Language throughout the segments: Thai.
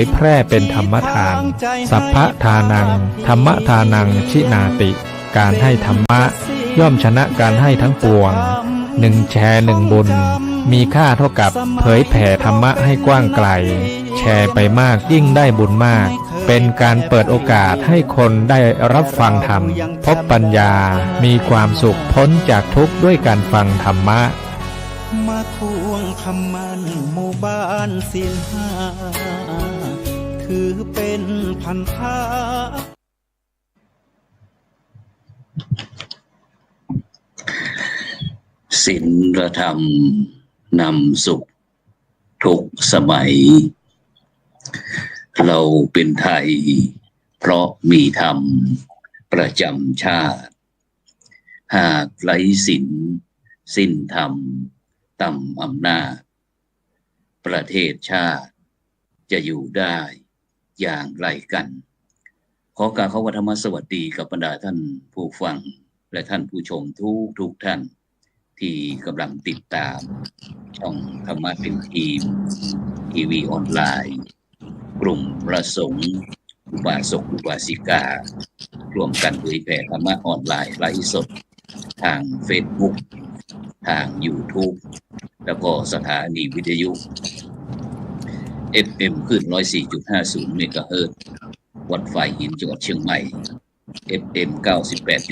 ยแพร่เป็นธรรมทานสัพพทานังธรรมทานังชินาติการให้ธรรมะย่อมชนะการให้ทั้งปวงหนึ่งแชร์หนึ่งบุญมีค่าเท่ากับเผยแผ่ธรรมะให้กว้างไกลแชร์ไปมากยิ่งได้บุญมากเป็นการเปิดโอกาสให้คนได้รับฟังธรรมพบปัญญามีความสุขพ้นจากทุกข์ด้วยการฟังธรรมะมาทวงคำมันหมู่บ้านศีลห้าถือเป็นพันธะศีลธรรมนำสุขทุกสมัยเราเป็นไทยเพราะมีธรรมประจำชาติหากไร้ศีลสิ้นธรรมต่ำอำนาจประเทศชาติจะอยู่ได้อย่างไรกันขอกราบธรรมสวัสดีกับบรรดาท่านผู้ฟังและท่านผู้ชมทุกท่านที่กำลังติดตามช่องธรรมะเป็นทีมทีวีออนไลน์กลุ่มประสงค์อุบาสกอุบาสิการ่วมกันเผยแผ่ธรรมะออนไลน์ไลฟ์สดทาง Facebook ทาง YouTube แล้วก็สถานีวิทยุ FM ขึ้น 104.50 เมกะเฮิรตซ์วัดฝ่ายหินจังหวัดเชียงใหม่ FM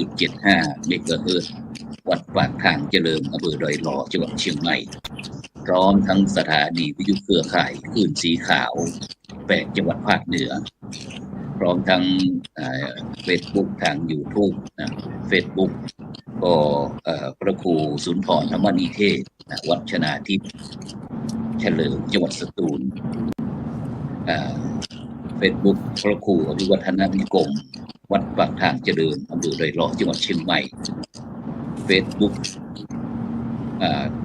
98.75 เมกะเฮิรตซ์วัดปากทางเจริญอำเภอดอยหล่อจังหวัดเชียงใหม่พร้อมทั้งสถานีวิทยุเครือข่ายคลื่นสีขาว8จังหวัดภาคเหนือพร้อมทั้งFacebook ทาง YouTube นะ Facebook ก็พระครูสุนทรธรรมนิเทศวัดชนาทิพย์เฉลิมจังหวัดสตูลFacebook พระครูอภิวัฒนวิกรมวัดปากทางเจริญอำเภอดอยหล่อจังหวัดเชียงใหม่ Facebook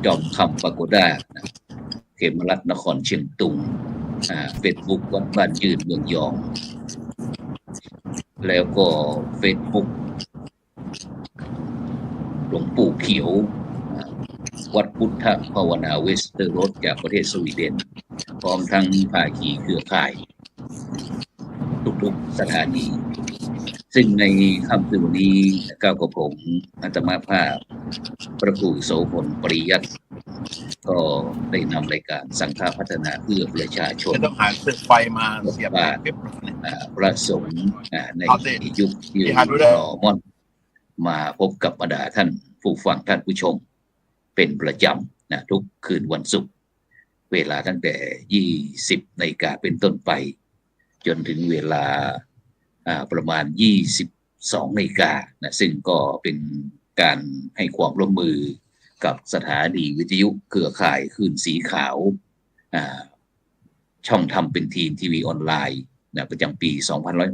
จอมคำปากด้าเขมรัตน์นครเชียงตุงFacebook วัดบ้านยืนเมืองยองแล้วก็ Facebook หลวงปู่เขียววัดพุทธภาวนาเวสเตอร์โรดจากประเทศสวีเดนพร้อมทั้งภาคีเครือข่ายทุกๆสถานีซึ่งในค่ำคืนวันนี้ก้าวกับผมอาตมาภาพพระครูโสพลปริยัติก็ได้นำรายการสังฆพัฒนาเพื่อประชาชนต้องหาเครื่องไฟมาเสียบพระสงฆ์ในยุคที่รอม่อนมาพบกับบรรดาท่านผู้ฟังท่านผู้ชมเป็นประจำนะทุกคืนวันศุกร์เวลาตั้งแต่ 20 นาฬิกาเป็นต้นไปจนถึงเวลาประมาณ 22 นาฬิกานะซึ่งก็เป็นการให้ความร่วมมือกับสถานีวิทยุเครือข่ายคลื่นสีขาวช่องทำเป็นทีมทีวีออนไลน์นะประจำปี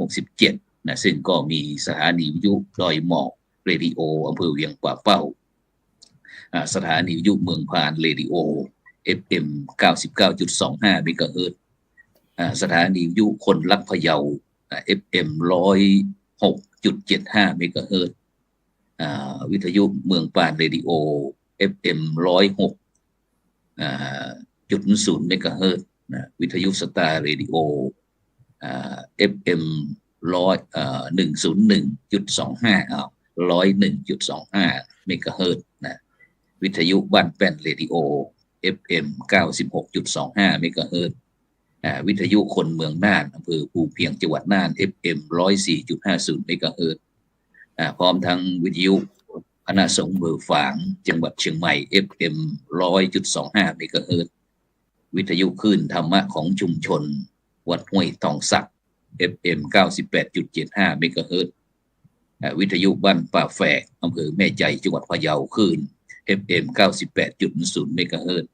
2567นะซึ่งก็มีสถานีวิทยุดอยหมอกเรดิโออำเภอเวียงป่าเป้าสถานีวิทยุเมืองพานเรดิโอ FM 99.25 เมกะเฮิรตซ์สถานีวิทยุคนรักพะเยาFM 106.75 เมกะเฮิรตซ์วิทยุเมืองปานเรดิโอ FM 106.0 เมกะเฮิรตซ์วิทยุสตาร์เรดิโอFM 101.25 101.25 เมกะเฮิรตซ์วิทยุบ้านแป้นเรดิโอ FM 96.25 เมกะเฮิรตซ์วิทยุคนเมืองน่านอำเภอภูเพียงจังหวัดน่าน FM 104.50 เมกะเฮิรตซ์พร้อมทั้งวิทยุคณะสงฆ์เบอร์ฝางจังหวัดเชียงใหม่ FM 100.25 เมกะเฮิรตซ์วิทยุคลื่นธรรมะของชุมชนวัดห้วยตองสัก FM 98.75 เมกะเฮิรตซ์วิทยุบ้านป่าแฝกอำเภอแม่ใจจังหวัดพะเยาคลื่น FM 98.0 เมกะเฮิรตซ์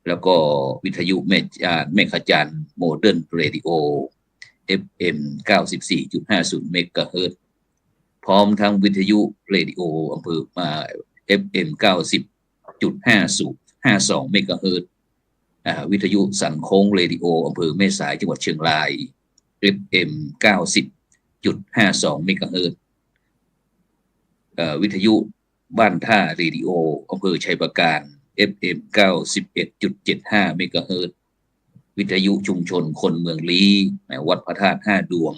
แล้วก็วิทยุแม่ขจานโมเดิร์นเรดิโอ FM 94.50 เมกะเฮิรตซ์พร้อมทั้งวิทยุเรดิโออำเภอFM 90.52 เมกะเฮิรตซ์วิทยุสันโค้งเรดิโออำเภอแม่สายจังหวัดเชียงราย FM 90.52 เมกะเฮิรตซ์วิทยุบ้านท่าเรดิโออำเภอชัยปราการ FM 91.75 เมกะเฮิรตซ์ วิทยุชุมชนคนเมืองลี้วัดพระธาตุ5 ดวง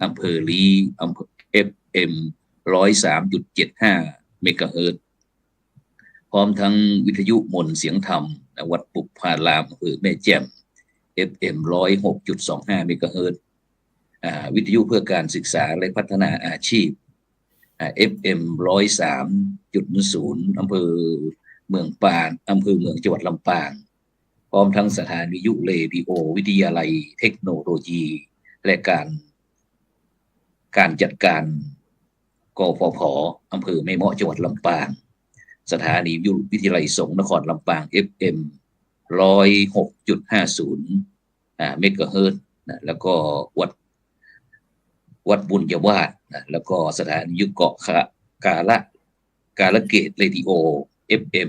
อำเภอลี้อำเภอ FM 103.75 เมกะเฮิรตซ์พร้อมทั้งวิทยุมนต์เสียงธรรมวัดปุพพารามอำเภอแม่แจ่ม FM 106.25 เมกะเฮิรตซ์วิทยุเพื่อการศึกษาและพัฒนาอาชีพFM 103.0 อำเภอเมืองปานอำเภอเมืองจังหวัดลำปางพร้อมทั้งสถานีวิทยุเรดิโอวิทยาลัยเทคโนโลยีและการจัดการกฟผ.อำเภอแม่เมาะจังหวัดลำปางสถานีวิทยาลัยสงฆ์นครลำปาง FM 106.50 เมกะเฮิรตซ์แล้วก็วัดบุญยวาสแล้วก็สถานียุเกาะกาละเกตเรดิโอ FM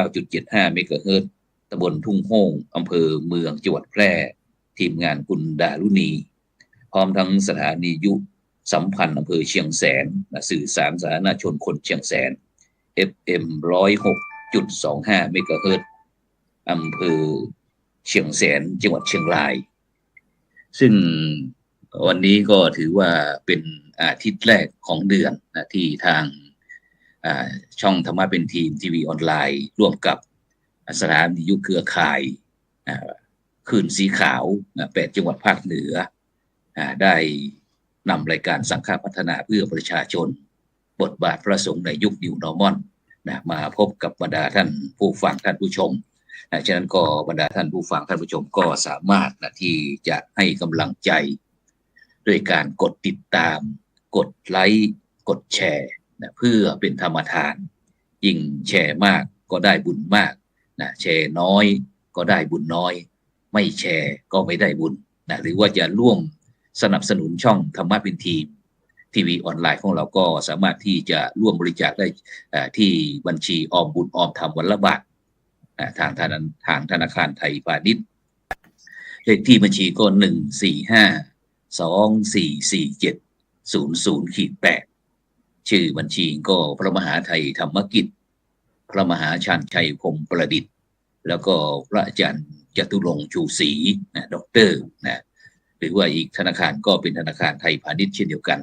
89.75 เมกะเฮิรตซ์ตำบลทุ่งโฮงอำเภอเมืองจังหวัดแพร่ทีมงานคุณดารุณีพร้อมทั้งสถานียุสัมพันธ์อำเภอเชียงแสนสื่อสารสาธารณชนคนเชียงแสน FM 106.25 เมกะเฮิรตซ์อำเภอเชียงแสนจังหวัดเชียงรายซึ่งวันนี้ก็ถือว่าเป็นอาทิตย์แรกของเดือนที่ทางช่องธรรมะเป็นทีมทีวีออนไลน์ร่วมกับสถานีวิทยุเครือข่ายคลื่นสีขาว8 จังหวัดภาคเหนือได้นำรายการสังฆพัฒนาเพื่อประชาชนบทบาทพระสงฆ์ในยุค New Normal มาพบกับบรรดาท่านผู้ฟังท่านผู้ชมฉะนั้นก็บรรดาท่านผู้ฟังท่านผู้ชมก็สามารถที่จะให้กำลังใจด้วยการกดติดตามกดไลค์กดแชร์เพื่อเป็นธรรมทานยิ่งแชร์มากก็ได้บุญมากแชร์น้อยก็ได้บุญน้อยไม่แชร์ก็ไม่ได้บุญหรือว่าจะร่วมสนับสนุนช่องธรรมะเป็นทีมทีวีออนไลน์ของเราก็สามารถที่จะร่วมบริจาคได้ที่บัญชีออมบุญออมธรรมวันละบาททางธนาคารไทยพาณิชย์เลขที่บัญชีก็145244700-8ชื่อบัญชีก็พระมหาไทยธรรมกิจพระมหาชาญชัยพรหมประดิษฐ์แล้วก็พระอาจารย์จตุรงค์ชูศรีด็อกเตอร์หรือว่าอีกธนาคารก็เป็นธนาคารไทยพาณิชย์เช่นเดียวกัน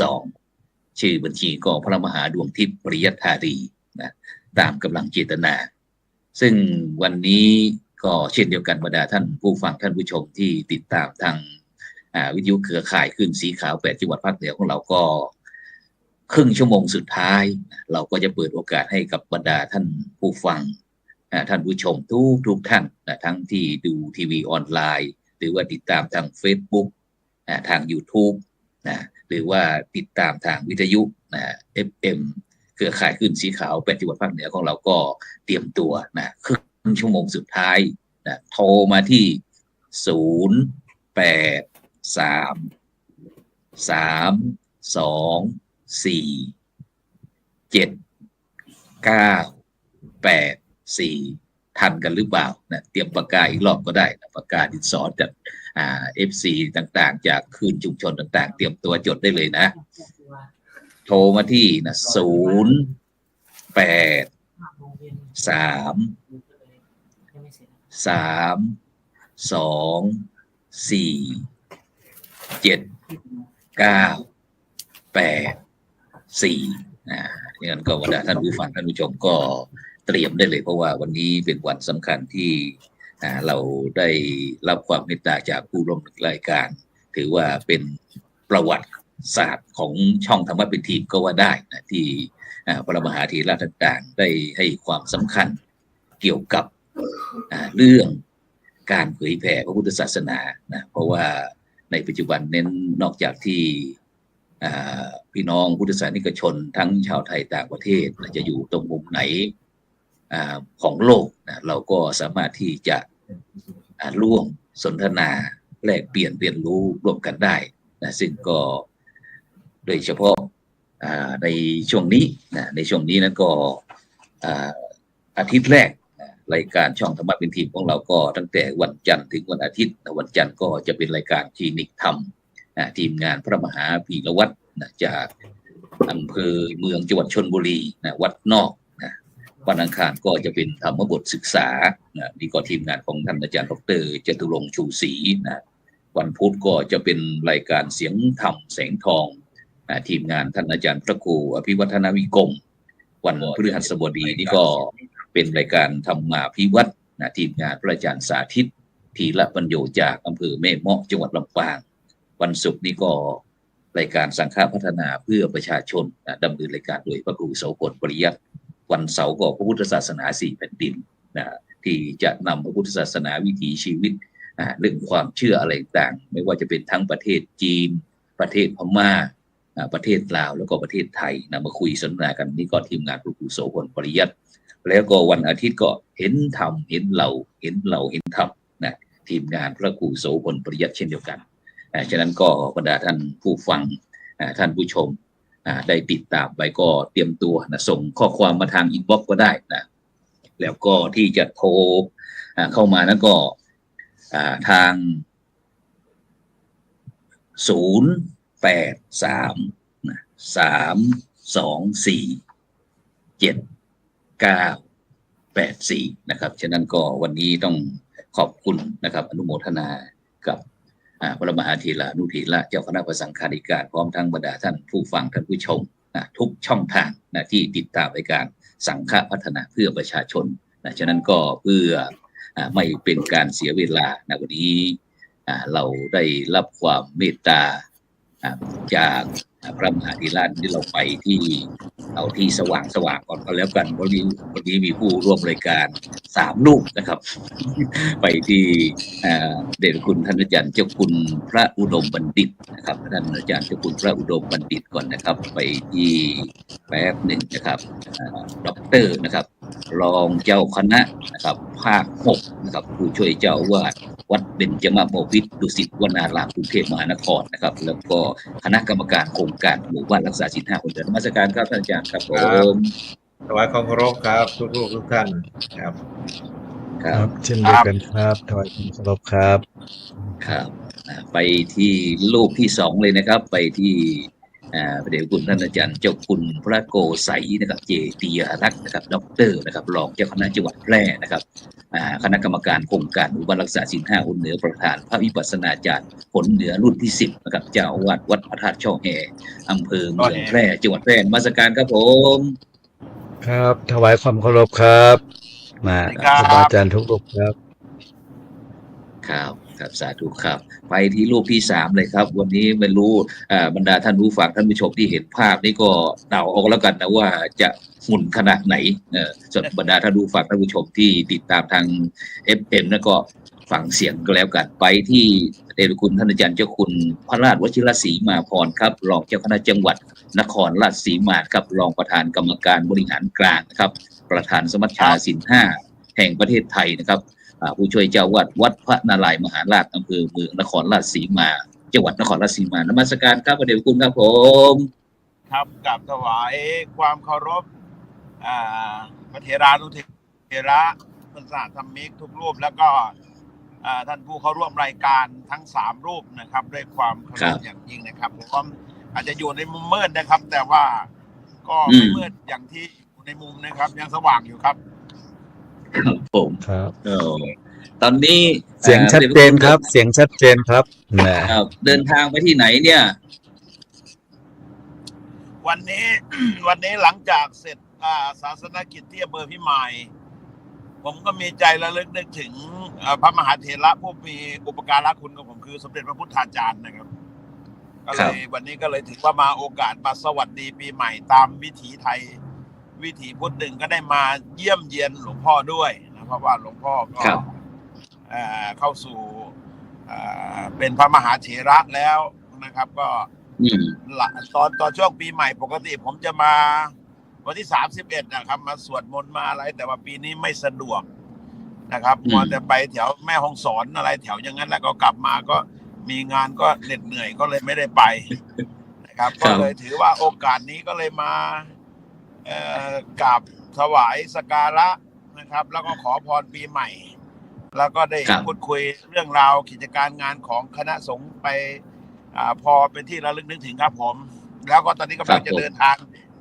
376-225-327-2ชื่อบัญชีก็พระมหาดวงทิพย์ปริยัตถารีตามกำลังเจตนาซึ่งวันนี้ก็เช่นเดียวกันบรรดาท่านผู้ฟังท่านผู้ชมที่ติดตามทางวิทยุเครือข่ายคลื่นสีขาว8 จังหวัดภาคเหนือของเราก็ครึ่งชั่วโมงสุดท้ายเราก็จะเปิดโอกาสให้กับบรรดาท่านผู้ฟังท่านผู้ชมทุกท่านทั้งที่ดูทีวีออนไลน์หรือว่าติดตามทาง Facebook ทาง YouTube หรือว่าติดตามทางวิทยุFM เครือข่ายคลื่นสีขาว8 จังหวัดภาคเหนือของเราก็เตรียมตัวครึ่งชั่วโมงสุดท้ายโทรมาที่08324798ทันกันหรือเปล่าเตรียมปากกาอีกรอบก็ได้ปากกาดินสอจากFC ต่างๆจากคลื่นชุมชนต่างๆเตรียมตัวจดได้เลยนะโทรมาที่งั้นก็วันนี้ท่านผู้ฟังท่านผู้ชมก็เตรียมได้เลยเพราะว่าวันนี้เป็นวันสำคัญที่เราได้รับความเมตตาจากผู้ร่วมรายการถือว่าเป็นประวัติศาสตร์ของช่องธรรมะเป็นทีมก็ว่าได้ที่พระมหาเถระต่างๆได้ให้ความสำคัญเกี่ยวกับเรื่องการเผยแผ่พระพุทธศาสนาเพราะว่าในปัจจุบันเน้นนอกจากที่พี่น้องพุทธศาสนิกชนทั้งชาวไทยต่างประเทศจะอยู่ตรงมุมไหนของโลกเราก็สามารถที่จะร่วมสนทนาแลกเปลี่ยนเรียนรู้ร่วมกันได้ซึ่งก็โดยเฉพาะในช่วงนี้นั้นก็อาทิตย์แรกรายการช่องธรรมะเป็นทีมของเราก็ตั้งแต่วันจันทร์ถึงวันอาทิตย์วันจันทร์ก็จะเป็นรายการคลินิกธรรมทีมงานพระมหาพีรวัตรจากอำเภอเมืองจังหวัดชลบุรีวัดนอก วันอังคารก็จะเป็นธรรมบทศึกษานะนี่ก็ทีมงานของท่านอาจารย์ดร.จตุรงค์ชูศรีนะวันพุธก็จะเป็นรายการเสียงธรรมแสงทองทีมงานท่านอาจารย์พระครูอภิวัฒนวิกรมวันพฤหัสบดีนี่ก็เป็นรายการธรรมาภิวัตรทีมงานพระอาจารย์สาธิตทีละปัญโยจากอำเภอแม่เมาะจังหวัดลำปางวันศุกร์นี้ก็รายการสังฆพัฒนาเพื่อประชาชนดำเนินรายการโดยพระครูโสพลปริยัติวันเสาร์ก็พระพุทธศาสนา4แผ่นดินที่จะนำพระพุทธศาสนาวิถีชีวิตเรื่องความเชื่ออะไรต่างไม่ว่าจะเป็นทั้งประเทศจีนประเทศพม่าประเทศลาวแล้วก็ประเทศไทยมาคุยสนทนากันนี่ก็ทีมงานพระครูโสพลปริยัติแล้วก็วันอาทิตย์ก็เห็นธรรมเห็นเราเห็นธรรมทีมงานพระครูโสพลปริยัติเช่นเดียวกันฉะนั้นก็บรรดาท่านผู้ฟังท่านผู้ชมได้ติดตามไปก็เตรียมตัวส่งข้อความมาทางอินบ็อกซ์ก็ได้แล้วก็ที่จะโทรเข้ามานั้นก็ทาง083-324-7984นะครับฉะนั้นก็วันนี้ต้องขอบคุณนะครับอนุโมทนากับพระมหาเถรานุเถระเจ้าคณะพระสังฆาธิการพร้อมทั้งบรรดาท่านผู้ฟังท่านผู้ชมทุกช่องทางที่ติดตามรายการสังฆพัฒนาเพื่อประชาชนฉะนั้นก็เพื่อไม่เป็นการเสียเวลาวันนี้เราได้รับความเมตตาจากพระมหาเถระที่เราไปที่เอาที่สว่างก่อนก็แล้วกันวันนี้มีผู้ร่วมรายการ3รูปนะครับ ไปที่เดชคุณท่านอาจารย์เจ้าคุณพระอุดมบัณฑิตนะครับท่านอาจารย์เจ้าคุณพระอุดมบัณฑิตก่อนนะครับไปที่แป๊บหนึ่งนะครับด็อกเตอร์นะครับรองเจ้าคณะนะครับภาค6นะครับผู้ช่วยเจ้าอาวาสวัดเบญจมาบพิตรดุสิตวนารามกรุงเทพมหานครนะครับแล้วก็คณะกรรมการโครงการหมู่บ้านรักษาศีล5คนเดินนมัสการครับท่านอาจารย์ครับผมถวายความเคารพครับทุกท่านครับครับเช่นเดียวกันครับถวายความเคารพครับครับไปที่รูปที่2เลยนะครับไปที่พระเดชคุณท่านอาจารย์เจ้าคุณพระโกษัยนะครับเจติยรักษ์นะครับด็อกเตอร์นะครับรองเจ้าคณะจังหวัดแพร่นะครับคณะกรรมการโครงการหมู่บ้านรักษาศีล5คนเหนือประธานพระวิปัสสนาจารย์ผลเหนือรุ่นที่10นะครับเจ้าอาวาสวัดพระธาตุช่อแฮอำเภอเมืองแพร่จังหวัดแพร่นมัสการครับผมครับถวายความเคารพครับมาครูบาอาจารย์ทุกรูปครับครับสาธุครับไปที่รูปที่3เลยครับวันนี้ไม่รู้บรรดาท่านผู้ฟังท่านผู้ชมที่เห็นภาพนี้ก็เดาออกแล้วกันนะว่าจะหุ่นขนาดไหนส่วนบรรดาท่านผู้ฟังท่านผู้ชมที่ติดตามทาง FM แล้วก็ฟังเสียงก็แล้วกันไปที่เดชคุณท่านอาจารย์เจ้าคุณพระราชวชิรศรีมาภรณ์ครับรองเจ้าคณะจังหวัดนครราชสีมาครับรองประธานกรรมการบริหารกลางนะครับประธานสมัชชาศีล5แห่งประเทศไทยนะครับผู้ช่วยเจ้าวาดวัดพระนารายณ์มหาราชอำเภอเมืองนครราชสีมาจังหวัดนครราชสีมานมัสการครับพระเดชคุณครับผมครับกราบถวายความเคารพพระเถรานุเถระพระสาธรรมิกทุกรูปแล้วก็ท่านผู้เข้าร่วมรายการทั้ง3รูปนะครับด้วยความเคารพอย่างยิ่งนะครับผมอาจจะอยู่ในมุมมืดนะครับแต่ว่าก็ไม่มืดอย่างที่อยู่ในมุมนะครับยังสว่างอยู่ครับผมครับตอนนี้เสียงชัดเจนครับเสียงชัดเจนครับนะครับเดินทางไปที่ไหนเนี่ยวันนี้หลังจากเสร็จศาสนกิจที่อำเภอพิมายผมก็มีใจระลึกนึกถึงพระมหาเถระผู้มีอุปการะคุณของผมคือสมเด็จพระพุทธาจารย์นะครับก็เลยวันนี้ก็เลยถือว่ามาโอกาสมาสวัสดีปีใหม่ตามวิถีไทยวิถีพุทธหนึ่งก็ได้มาเยี่ยมเยียนหลวงพ่อด้วยนะเพราะว่าหลวงพ่อก็เข้าสู่เป็นพระมหาเถระแล้วนะครับก็ตอนช่วงปีใหม่ปกติผมจะมาวันที่31นะครับมาสวดมนต์มาอะไรแต่ว่าปีนี้ไม่สะดวกนะครับพอจะไปแถวแม่ฮ่องสอนอะไรแถวอย่างนั้นแล้วก็กลับมาก็มีงานก็เหน็ดเหนื่อยก็เลยไม่ได้ไปนะครับก็เลยถือว่าโอกาสนี้ก็เลยมากราบถวายสักการะนะครับแล้วก็ขอพรปีใหม่แล้วก็ได้พูดคุยเรื่องราวกิจการงานของคณะสงฆ์ไปพอเป็นที่ระลึกนึกถึงครับผมแล้วก็ตอนนี้กำลังจะเดินทาง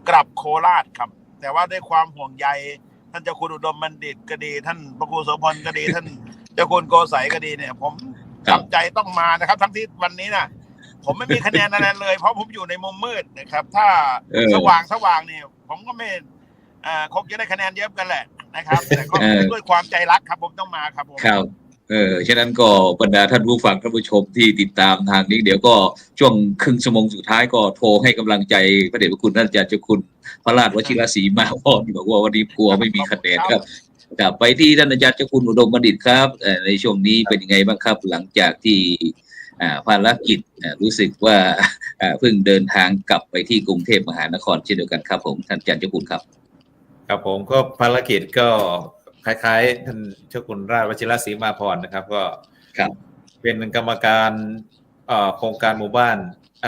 กลับโคราชครับแต่ว่าด้วยความห่วงใย ท่านเจ้าคุณอุดมบัณฑิตก็ดีท่านพระครูโสพลก็ดีท่านเจ้าคุณโกสัยก็ดีเนี่ยผมจำใจต้องมานะครับทั้งที่วันนี้นะผมไม่มีคะแนนอะไรเลยเพราะผมอยู่ในมุมมืดนะครับถ้าสว่างเนี่ยผมก็ไม่คงจะได้คะแนนเยอะกันแหละนะครับแต่ก็ด้วยความใจรักครับผมต้องมาครับผมครับฉะนั้นก็บรรดาท่านผู้ฟังท่านผู้ชมที่ติดตามทางนี้เดี๋ยวก็ช่วงครึ่งชั่วโมงสุดท้ายก็โทรให้กำลังใจพระเดชพระคุณท่านอาจารย์เจ้าคุณพระราชวชิรศรีมาพรบอกว่าวันนี้กลัวไม่มีคะแนนครับไปที่ท่านอาจารย์เจ้าคุณอุดมบัณฑิตครับในช่วงนี้เป็นยังไงบ้างครับหลังจากที่ภารกิจรู้สึกว่าเพิ่งเดินทางกลับไปที่กรุงเทพมหานครเช่นเดียวกันครับผมท่านอาจารย์เจ้าคุณครับครับผมก็ภารกิจก็คล้ายๆท่านเจ้าคุณราชวชิรศรีมาพรนะครับก็เป็นกรรมการโครงการหมู่บ้าน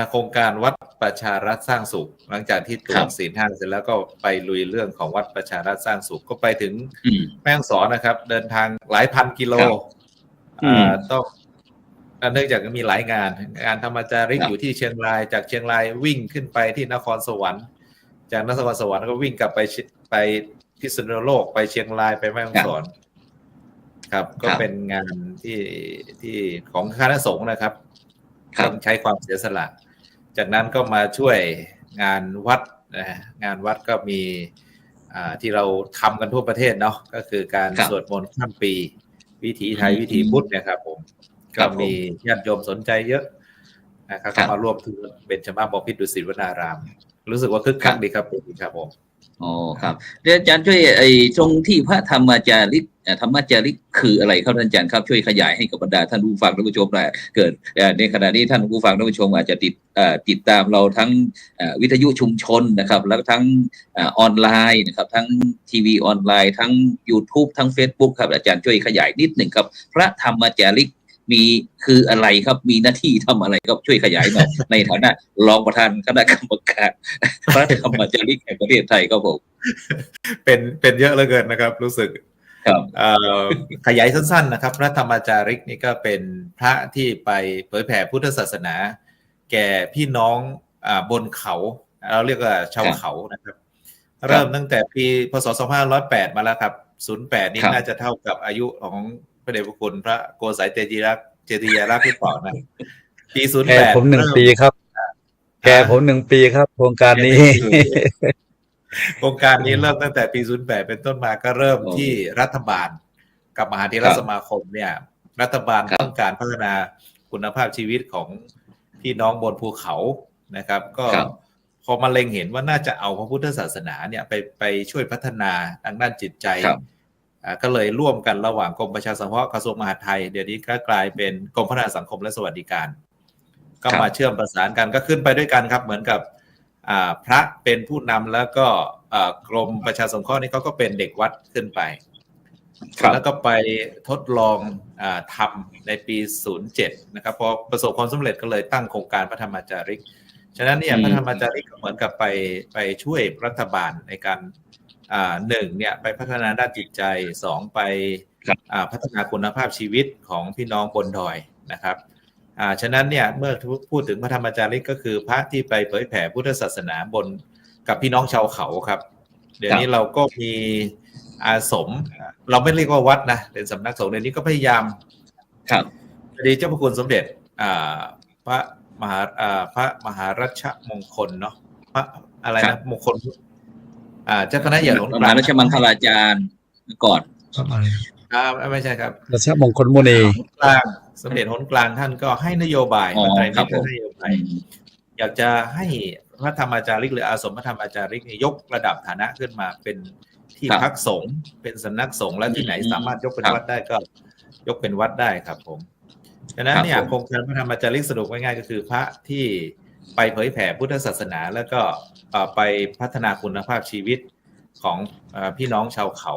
โครงการวัดประชารัฐสร้างสุขหลังจากที่ตรวจศีล5เสร็จแล้วก็ไปลุยเรื่องของวัดประชารัฐสร้างสุขก็ไปถึงแม่ฮ่องสอนนะครับเดินทางหลายพันกิโลต้องเนื่องจากมีหลายงานธรรมจาริกอยู่ที่เชียงรายจากเชียงรายวิ่งขึ้นไปที่นครสวรรค์จากนครสวรรค์ก็วิ่งกลับไปพิษณุโลกไปเชียงรายไปแม่ฮ่องสอนครับก็เป็นงานที่ของคณะสงฆ์นะครับต้องใช้ความเสียสละจากนั้นก็มาช่วยงานวัดงานวัดก็มีที่เราทำกันทั่วประเทศเนาะก็คือการสวดมนต์ข้ามปีวิถีไทยวิถีพุทธนะครับผมก็มีญาติโยมสนใจเยอะนะครับมาร่วมที่เบญจมาบพิตรดุสิตวนารามรู้สึกว่าคึกคักดีครับครับผมอ๋อครับเดี๋ยวอาจารย์ช่วยตรงที่พระธรรมจาริกคืออะไรครับท่านอาจารย์ครับช่วยขยายให้กับบรรดาท่านผู้ฟังท่านผู้ชมได้เกิดในขณะนี้ท่านผู้ฟังท่านผู้ชมอาจจะติดตามเราทั้งวิทยุชุมชนนะครับแล้วทั้งออนไลน์นะครับทั้งทีวีออนไลน์ทั้ง YouTube ทั้ง Facebook ครับอาจารย์ช่วยขยายนิดหนึ่งครับพระธรรมจาริกมีคืออะไรครับมีหน้าที่ทำอะไรครับช่วยขยายหน่อยในฐานะรองประธานคณะกรรมการพระธรรมจาริกแห่งประเทศไทยครับผมเป็นเยอะเหลือเกินนะครับรู้สึกครับขยายสั้นๆนะครับพระธรรมจาริกนี่ก็เป็นพระที่ไปเผยแผ่พุทธศาสนาแก่พี่น้องบนเขาเราเรียกว่าชาวเขานะครับเริ่มตั้งแต่ปีพ.ศ. 2508มาแล้วครับ08นี่น่าจะเท่ากับอายุของพระเดชพระคุณพระโกสัยเจติยรักษ์หรือเปล่านะปี08แกผม1 ปีครับแกผม1 ปีครับโครงการนี้โครงการนี้เริ่มตั้งแต่ปี08เป็นต้นมาก็เริ่มที่รัฐบาลกับมหาเถรสมาคมเนี่ยรัฐบาลต้องการพัฒนาคุณภาพชีวิตของพี่น้องบนภูเขานะครับก็พอมาเล็งเห็นว่าน่าจะเอาพระพุทธศาสนาเนี่ยไปช่วยพัฒนาทางด้านจิตใจก็เลยร่วมกันระหว่างกรมประชาสังเคราะห์กระทรวงมหาดไทยเดี๋ยวนี้ก็กลายเป็นกรมพัฒนาสังคมและสวัสดิการก็มาเชื่อมประสานกันก็ขึ้นไปด้วยกันครับเหมือนกับพระเป็นผู้นำแล้วก็กรมประชาสงเคราะห์นี่เขาก็เป็นเด็กวัดขึ้นไปแล้วก็ไปทดลองทำในปี07นะครับพอประสบความสำเร็จก็เลยตั้งโครงการพระธรรมจาริกฉะนั้นเนี่ยพระธรรมจาริกก็เหมือนกับไปช่วยรัฐบาลในการ1เนี่ยไปพัฒนาด้านจิตใจ2ไปพัฒนาคุณภาพชีวิตของพี่น้องบนดอยนะครับฉะนั้นเนี่ยเมื่อพูดถึงพระธรรมจาริกก็คือพระที่ไปเผยแผ่พุทธศาสนาบนกับพี่น้องชาวเขาครับเดี๋ยวนี้เราก็มีอาสมเราไม่เรียกว่าวัดนะเป็นสำนักสงฆ์เดี๋ยวนี้ก็พยายามดีเจ้าพระคุณสมเด็จพระมหารัชมงคลเนาะพระอะไรนะมงคลเจ้าคณะใหญ่หลวงมหาราชมังคลาจารย์ก่อนไม่ใช่ครับราชมงคลมุนีกลางสมเด็จหนกลางท่านก็ให้นโยบายอะไรนี่ก็นโยบายอยากจะให้พระธรรมจาริกหรืออาสมพระธรรมจาริกยกระดับฐานะขึ้นมาเป็นที่พักสงฆ์เป็นสำนักสงฆ์และที่ไหนสามารถยกเป็นวัดได้ก็ยกเป็นวัดได้ครับผมฉะนั้นเนี่ยโครงการพระธรรมจาริกสรุปง่ายๆก็คือพระที่ไปเผยแผ่พุทธศาสนาแล้วก็ไปพัฒนาคุณภาพชีวิตของพี่น้องชาวเขา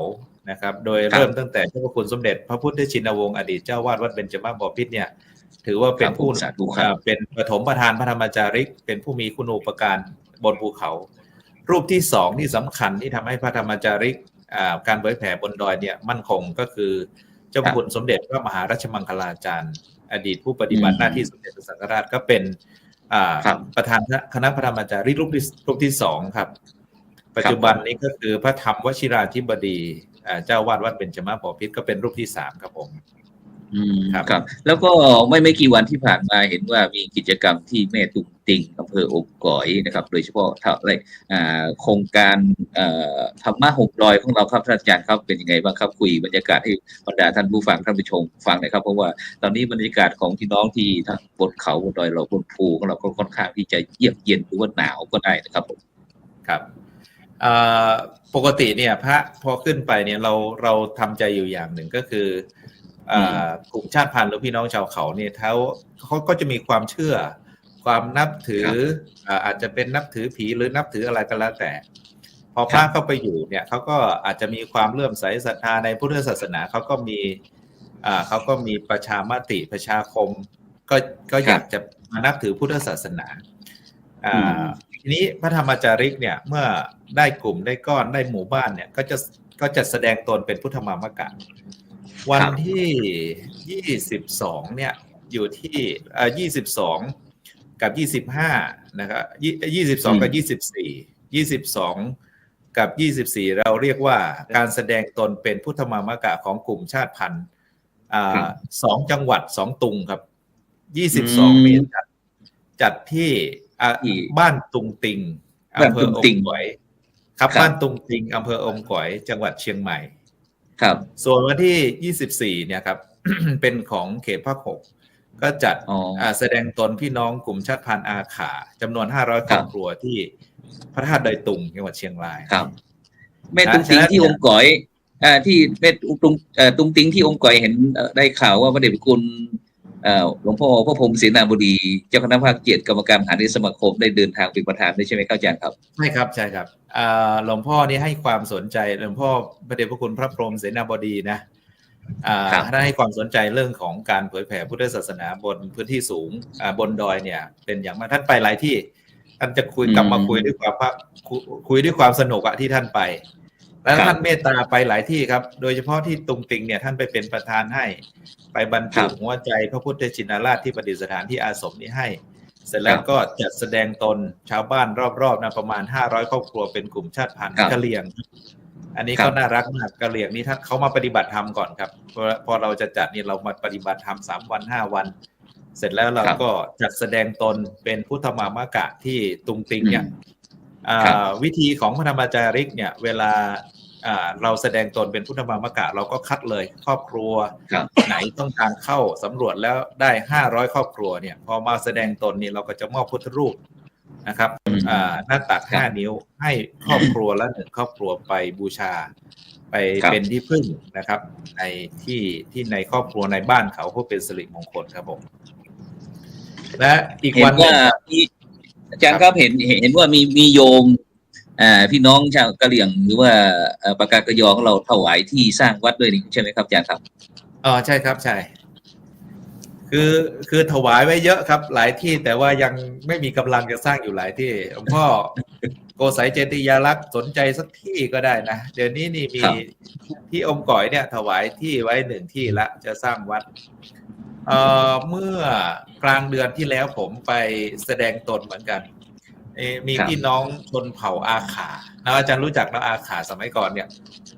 นะครับโดยเริ่มตั้งแต่พระคุณสมเด็จพระพุทธชินวงศ์อดีตเจ้าวาดวัดเบญจมาบพิตรเนี่ยถือว่าเป็นผู้เป็นปฐมประธานพระธรรมจาริกเป็นผู้มีคุณูปการบนภูเขารูปที่2ที่สำคัญที่ทำให้พระธรรมจาริกการเผยแผ่บนดอยเนี่ยมั่นคงก็คือเจ้าคุณสมเด็จพระมหารัชมังคลาจารย์อดีตผู้ปฏิบัติหน้าที่สมเด็จพระสังฆราชก็เป็นประธานคณะพระธรรมจาริกรูปที่2ครับ ปัจจุบันนี้ก็คือพระธรรมวชิราธิบดีเจ้าวาดวัดเบญจมาบพิตรก็เป็นรูปที่3ครับผมครับแล้วก็ไม่กี่วันที่ผ่านมาเห็นว่ามีกิจกรรมที่แม่ตุงติงอำเภออมก๋อยนะครับโดยเฉพาะโครงการธรรมะ600ของเราครับท่านอาจารย์ครับเป็นยังไงบ้างครับคุยบรรยากาศให้บรรดาท่านผู้ฟังท่านผู้ชมฟังหน่อยครับเพราะว่าตอนนี้บรรยากาศของพี่น้องที่ทางบนเขาบนดอยเราบนภูของเราก็ค่อนข้างที่จะเยือกเย็นหรือว่าหนาวก็ได้นะครับผมครับปกติเนี่ยพระพอขึ้นไปเนี่ยเราทำใจอยู่อย่างหนึ่งก็คือกลุ่มชาติพันธุ์หรือพี่น้องชาวเขาเนี่ยเขาก็จะมีความเชื่อความนับถืออาจจะเป็นนับถือผีหรือนับถืออะไรก็แล้วแต่พอพระเข้าไปอยู่เนี่ยเขาก็อาจจะมีความเลื่อมใสศรัทธาในพุทธศาสนาเขาก็มีประชามติประชาคมก็อยากจะมานับถือพุทธศาสนาทีนี้พระธรรมจาริกเนี่ยเมื่อได้กลุ่มได้ก้อนได้หมู่บ้านเนี่ยก็จะแสดงตนเป็นพุทธมามกะวันที่22เนี่ยอยู่ที่22กับ25นะครับ22กับ24กับ24เราเรียกว่าการแสดงตนเป็นพุทธมามกะของกลุ่มชาติพันธุ์2จังหวัด2ตุงครับ22นี่จัดที่บ้านตุงติงอำเภออมก๋อยครับบ้านตุงติงอำเภออมก๋อยจังหวัดเชียงใหม่ครับส่วนวันที่24เนี่ยครับ เป็นของเขตภาค6ก็จัดแสดงตนพี่น้องกลุ่มชาติพันธุ์อาขาจำนวน500ครอบครัวที่พระธาตุดอยตุงจังหวัดเชียงรายครับแม่ตุงติงที่อมก๋อยที่แม่ตุงติงที่อมก๋อยเห็นได้ข่าวว่าพระเดชพระคุณหลวงพ่อพระพรหมเสนาบดีเจ้าคณะภาค7กรรมการมหาเถรสมาคมได้เดินทางเป็นประธานด้วยใช่ไหมครับอาจารย์ครับใช่ครับหลวงพ่อนี่ให้ความสนใจหลวงพ่อพระเดชพระคุณพระพรหมเสนาบดีนะท่านให้ความสนใจเรื่องของการเผยแผ่พุทธศาสนาบนพื้นที่สูงบนดอยเนี่ยเป็นอย่างมากท่านไปหลายที่ท่านจะกลับมาคุยด้วยความสนุกที่ท่านไปแล้วท่านเมตตาไปหลายที่ครับโดยเฉพาะที่ตุงติงเนี่ยท่านไปเป็นประธานให้ไปบรรจุหัวใจพระพุทธชินราชที่ประดิษฐานที่อาสมนี้ให้เสร็จแล้วก็จัดแสดงตนชาวบ้านรอบๆนะประมาณ500ครอบครัวเป็นกลุ่มชาติพันธุ์กะเหรี่ยงอันนี้ก็น่ารักมากกะเหรี่ยงนี่ท่านเขามาปฏิบัติธรรมก่อนครับพอเราจะจัดนี่เรามาปฏิบัติธรรม3 วัน 5 วันเสร็จแล้วเราก็จัดแสดงตนเป็นพุทธมามกะที่ตุงติงเนี่ยวิธีของพระธรรมจาริกเนี่ยเวลาเราแสดงตนเป็นพุทธมามกะเราก็คัดเลยครอบครัวไหนต้องการเข้าสำรวจแล้วได้500ครอบครัวเนี่ยพอมาแสดงตนนี่เราก็จะมอบพุทธรูปนะครับหน้าตัก5 นิ้วให้ครอบครัวละ1ครอบครัวไปบูชาไปเป็นที่พึ่งนะครับในที่ในครอบครัวในบ้านเขาเพื่อเป็นสิริมงคลครับผมและอีกวันนึงอาจารย์ครับเห็นว่ามีโยมพี่น้องชาวกะเหรี่ยงหรือว่าปากากยอของเราถวายที่สร้างวัดด้วยนี่ใช่ไหมครับอาจารย์ครับใช่ครับใช่คือถวายไว้เยอะครับหลายที่แต่ว่ายังไม่มีกำลังจะสร้างอยู่หลายที่หลวงพ่อโกสัยเจติยาลักษณ์สนใจสักที่ก็ได้นะเดี๋ยวนี้นี่มีที่อมก๋อยเนี่ยถวายที่ไว้1 ที่ละจะสร้างวัดเมื่อกลางเดือนที่แล้วผมไปแสดงตนเหมือนกันมีพี่น้องชนเผ่าอาขานะอาจารย์รู้จักนะอาขาสมัยก่อนเนี่ย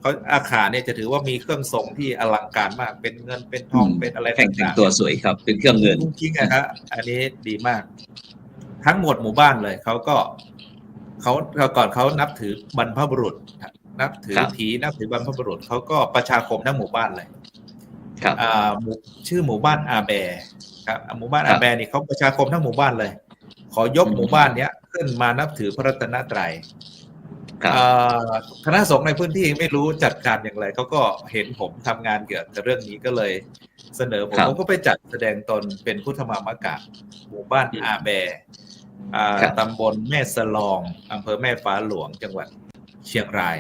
เขาอาขาเนี่ยจะถือว่ามีเครื่องทรงที่อลังการมากเป็นเงินเป็นทองเป็นอะไรต่างๆตัวสวยครับเป็นเครื่องเงินจริงๆนะครับอันนี้ดีมากทั้งหมดหมู่บ้านเลยเขาก่อนเขานับถือบรรพบุรุษนับถือผีนับถือบรรพบุรุษเขาก็ประชาคมทั้งหมู่บ้านเลยครับชื่อหมู่บ้านอาแบครับหมู่บ้านอาแบนี่เขาประชาคมทั้งหมู่บ้านเลยขอยกหมู่บ้านเนี้ยขึ้นมานับถือพระรัตนตรัยคณะสงฆ์ในพื้นที่ไม่รู้จัดการอย่างไรเขาก็เห็นผมทำงานเกี่ยวกับเรื่องนี้ก็เลยเสนอผมก็ไปจัดแสดงตนเป็นพุทธมามกะหมู่บ้านอาแบตำบลแม่สลองอำเภอแม่ฟ้าหลวงจังหวัดเชียงราย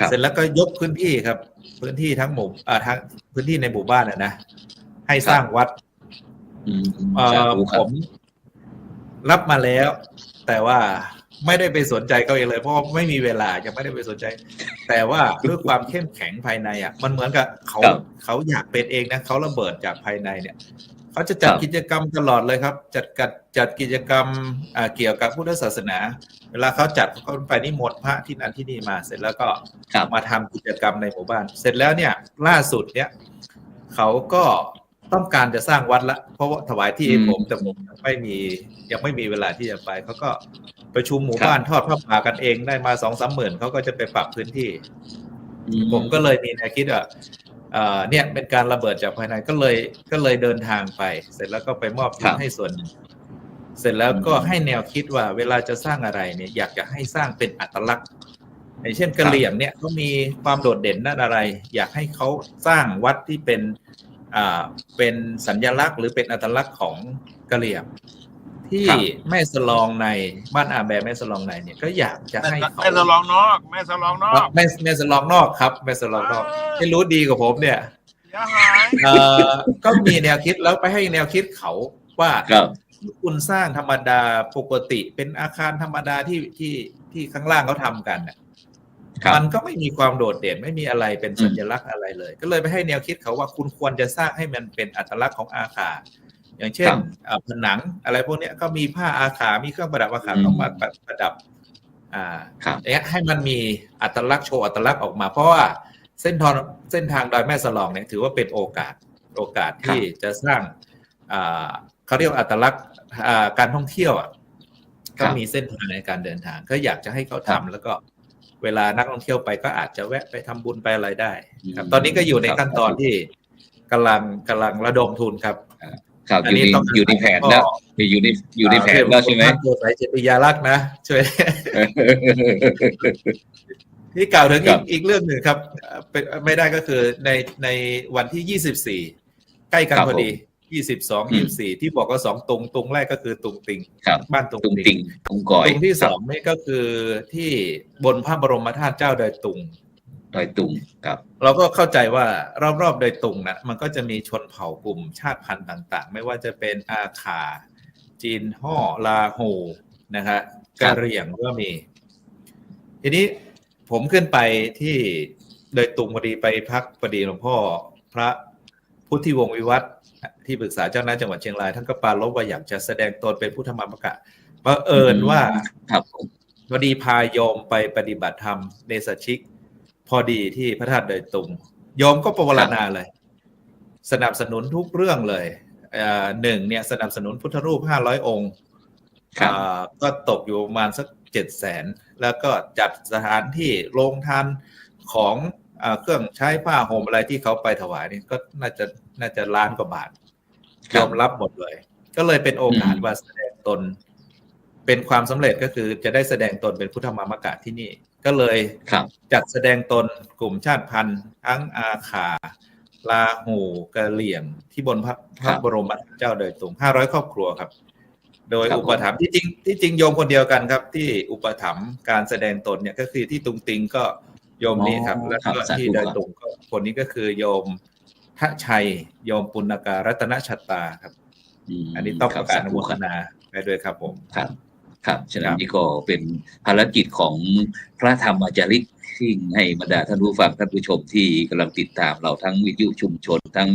เสร็จแล้วก็ยกพื้นที่ครับพื้นที่ทั้งทั้งพื้นที่ในหมู่บ้านนะให้สร้างวัดผมรับมาแล้วแต่ว่าไม่ได้ไปสนใจเขาเองเลยเพราะไม่มีเวลายังไม่ได้ไปสนใจแต่ว่าด้วยความเข้มแข็งภายในมันเหมือนกับเขาอยากเป็นเองนะเขาระเบิดจากภายในเนี่ย เขาจะจัด ครับ กิจกรรมตลอดเลยครับ จัดกิจกรรมเกี่ยวกับพุทธศาสนา เวลาเขาจัดเขาไปนิมนต์พระที่นั่นที่นี่มาเสร็จแล้วก็ ครับ มาทำกิจกรรมในหมู่บ้าน เสร็จแล้วเนี่ยล่าสุดเนี่ยเขาก็ต้องการจะสร้างวัดละเพราะว่าถวายที่ให้ผมแต่ผมยังไม่มีเวลาที่จะไปเขาก็ประชุมหมู่บ้านทอดผ้าป่ากันเองได้มา2-3 หมื่นเขาก็จะไปปรับพื้นที่ ผมก็เลยมีแนวคิดว่าเนี่ยเป็นการระเบิดจากภายในก็เลยเดินทางไป เสร็จแล้วก็ไปมอบทุนให้ส่วนหนึ่งเสร็จแล้วก็ให้แนวคิดว่าเวลาจะสร้างอะไรเนี่ยอยากจะให้สร้างเป็นอัตลักษณ์อย่างเช่นกะเหรี่ยงเนี่ยเขามีความโดดเด่นด้านอะไร อยากให้เขาสร้างวัดที่เป็นสัญลักษณ์หรือเป็นอัตลักษณ์ของกะเหรี่ยงที่แม่สลองในบ้านอาแบแม่สลองในเนี่ยก็อยากจะให้เขา แม่สลองนอกแม่สลองนอก แม่สลองนอกครับแม่สลองนอกที่รู้ดีกว่าผมเนี่ย อย่าหาย ก็มีแนวคิดแล้วไปให้แนวคิดเขาว่า ครับ คุณสร้างธรรมดาปกติเป็นอาคารธรรมดาที่ข้างล่างเขาทำกันน่ะ ครับ มันก็ไม่มีความโดดเด่นไม่มีอะไรเป็นสัญลักษณ์อะไรเลย ก็เลยไปให้แนวคิดเขาว่าคุณควรจะสร้างให้มันเป็นอัตลักษณ์ของอาคารอย่างเช่นผนังอะไรพวกเนี้ยก็มีผ้าอาขามีเครื่องประดับอาขาออกมาประดับเนี่ยให้มันมีอัตลักษณ์โชว์อัตลักษณ์ออกมาเพราะว่าเส้นทางดอยแม่สลองเนี่ยถือว่าเป็นโอกาสที่จะสร้างเขาเรียกอัตลักษณ์การท่องเที่ยวก็มีเส้นทางในการเดินทางก็อยากจะให้เขาทำแล้วก็เวลานักท่องเที่ยวไปก็อาจจะแวะไปทำบุญไปอะไรได้ครับตอนนี้ก็อยู่ในขั้นตอนที่กำลังระดมทุนครับครับอยู่ในแผนแล้วอยู่ในแผนแล้วใช่ไหมท่านโกศลเจติยาลักษณ์นะช่วยที่กล่าวถึงอีกเรื่องหนึ่งครับไม่ได้ก็คือในวันที่24ใกล้กันพอดี22 24ที่บอกว่า2ตุงแรกก็คือตุงติงบ้านตุงติงตุงก่อยตุงที่2นี่ก็คือที่บนพระบรมธาตุเจ้าดอยตุงครับเราก็เข้าใจว่ารอบๆดอยตุงนะมันก็จะมีชนเผ่ากลุ่มชาติพันธุ์ต่างๆไม่ว่าจะเป็นอาขาจีนฮ่อลาหูนะครับกะเหรี่ยงก็มีทีนี้ผมขึ้นไปที่ดอยตุงพอดีไปพักพอดีหลวงพ่อพระพุทธิวงศ์วิวัฒน์ที่ปรึกษาเจ้าหน้าจังหวัดเชียงรายท่านก็ปรารภว่าอยากจะแสดงตนเป็นพุทธมามกะบังเอิญว่าพอดีพาโยมไปปฏิบัติธรรมเนสชิกพอดีที่พระธาตุดอยตุงโยมก็ปรารถนาเลยสนับสนุนทุกเรื่องเลยหนึ่งเนี่ยสนับสนุนพุทธรูป500 องค์ก็ตกอยู่ประมาณสัก700,000แล้วก็จัดสถานที่โรงทานของเครื่องใช้ผ้าห่มอะไรที่เขาไปถวายนี่ก็น่าจะล้านกว่าบาทยอมรับหมดเลยก็เลยเป็นโอกาสว่าแสดงตนเป็นความสำเร็จก็คือจะได้แสดงตนเป็นพุทธมามกะที่นี่ก็เลยจัดแสดงตนกลุ่มชาติพันธุ์ทั้งอาขาลาหูกะเหรี่ยงที่บนพระบรมเจ้าดอยตุง500 ครอบครัวครับโดยอุปถัมภ์ที่จริงโยมคนเดียวกันครับที่อุปถัมภ์การแสดงตนเนี่ยก็คือที่ตุงติงก็โยมนี้ครับแล้วก็ที่ดอยตุงก็คนนี้ก็คือโยมทชัยโยมปุณการัตนชัตตาครับอันนี้ต้องการอนุโมทนาไปด้วยครับผมครับฉะนั้นนี่ก็เป็นภารกิจของพระธรรมจาริกที่ให้บรรดาท่านผู้ฟังท่านผู้ชมที่กำลังติดตามเราทั้งวิทยุชุมชนทั้ง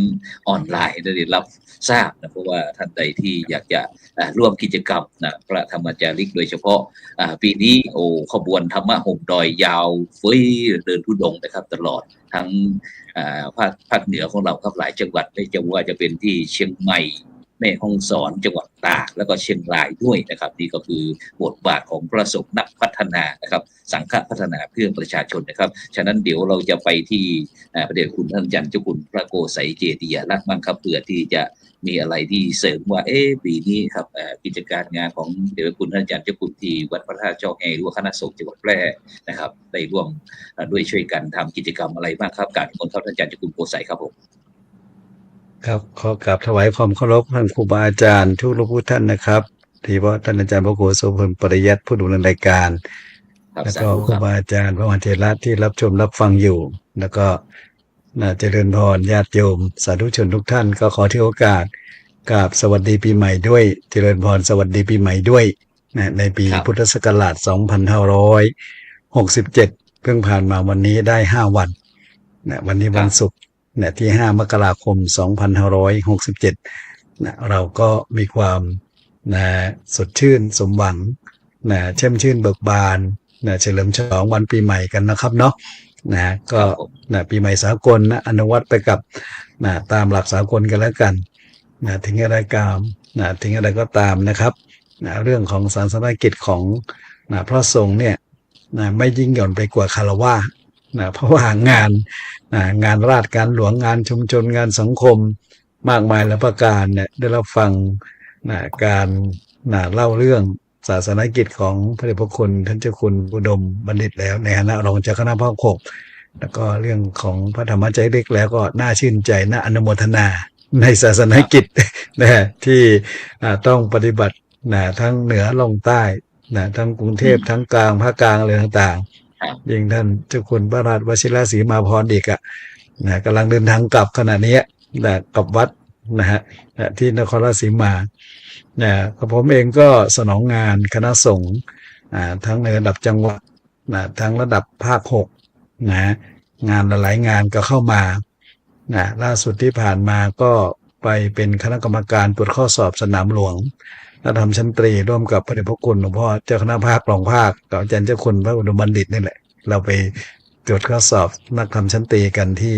ออนไลน์ได้รับทราบนะเพราะว่าท่านใดที่อยากจะร่วมกิจกรรมนะพระธรรมจาริกโดยเฉพาะปีนี้ขบวนธรรมะห่มดอยยาวเฟ้ยเดินธุดงค์นะครับตลอดทั้งภาคเหนือของเราครับหลายจังหวัดไม่ว่าจะเป็นที่เชียงใหม่แม่ฮ่องสอนจังหวัดตากแล้วก็เชียงรายด้วยนะครับนี่ก็คือบทบาทของพระสงฆ์นักพัฒนานะครับสังฆพัฒนาเพื่อประชาชนนะครับฉะนั้นเดี๋ยวเราจะไปที่พระเดชคุณท่านอาจารย์เจ้าคุณพระโกษัยเจติยาลักษณ์บ้างครับเพื่อที่จะมีอะไรที่เสริมว่าปีนี้ครับกิจการงานของเดชคุณท่านอาจารย์เจ้าคุณที่วัดพระธาตุจอมแอหรือว่าคณะสงฆ์จังหวัดแพร่นะครับได้ร่วมด้วยช่วยกันทำกิจกรรมอะไรบ้างครับการของท่านอาจารย์เจ้าคุณโกษัยครับผมครับขอกราบถวายความเคารพท่านครูบาอาจารย์ทุกท่านนะครับที่ว่าท่านอาจารย์พระโกโสพลปริยัติผู้ดูแลรายการแล้วก็ครูบาอาจารย์พระมหาเถระที่รับชมรับฟังอยู่แล้วก็เจริญพรญาติโยมสาธุชนทุกท่านก็ขอที่โอกาสกราบสวัสดีปีใหม่ด้วยเจริญพรสวัสดีปีใหม่ด้วยในปีพุทธศักราช2567เพิ่งผ่านมาวันนี้ได้5 วันวันนี้วันศุกร์ที่5 มกราคม 2567 นะเราก็มีความนะสดชื่นสมหวังนะแช่มชื่นเบิกบานนะเฉลิมฉลองวันปีใหม่กันนะครับเนาะนะก็นะปีใหม่สากลนะอนุวัตไปกับนะตามหลักสากลกันแล้วกันนะถึงอะไรถึงอะไรก็ตามนะครับนะเรื่องของศาสนกิจของนะพระสงฆ์เนี่ยนะไม่ยิ่งหย่อนไปกว่าคารวะนะเพราะว่างานราชการหลวงงานชุมชนงานสังคมมากมายหลายประการเนี่ยได้รับฟังการเล่าเรื่องศาสนกิจของพระเดชพระคุณท่านเจ้าคุณอุดมบัณฑิตแล้วในฐานะรองเจ้าคณะภาค 6แล้วก็เรื่องของพระธรรมใจเล็กแล้วก็น่าชื่นใจน่าอนุโมทนาในศาสนกิจนะที่ต้องปฏิบัติทั้งเหนือลงใต้ทั้งกรุงเทพทั้งกลางภาคกลางอะไรต่างๆยิ่งท่านเจ้าคุณพระราชวชิรศรีมาพรอีกกำลังเดินทางกลับขณะนี้กลับวัดที่นครราชสีมากับผมเองก็สนองงานคณะสงฆ์ทั้งในระดับจังหวัดทั้งระดับภาค 6งานหลายงานก็เข้ามาล่าสุดที่ผ่านมาก็ไปเป็นคณะกรรมการตรวจข้อสอบสนามหลวงและทำชั้นตรีร่วมกับพระเดชพระคุณหลวงพ่อเจ้าคณะภาครองภาคกับอาจารย์เจ้าคุณพระอุดมบัณฑิตนี่แหละเราไปตรวจข้อสอบนักทำชั้นตรีกันที่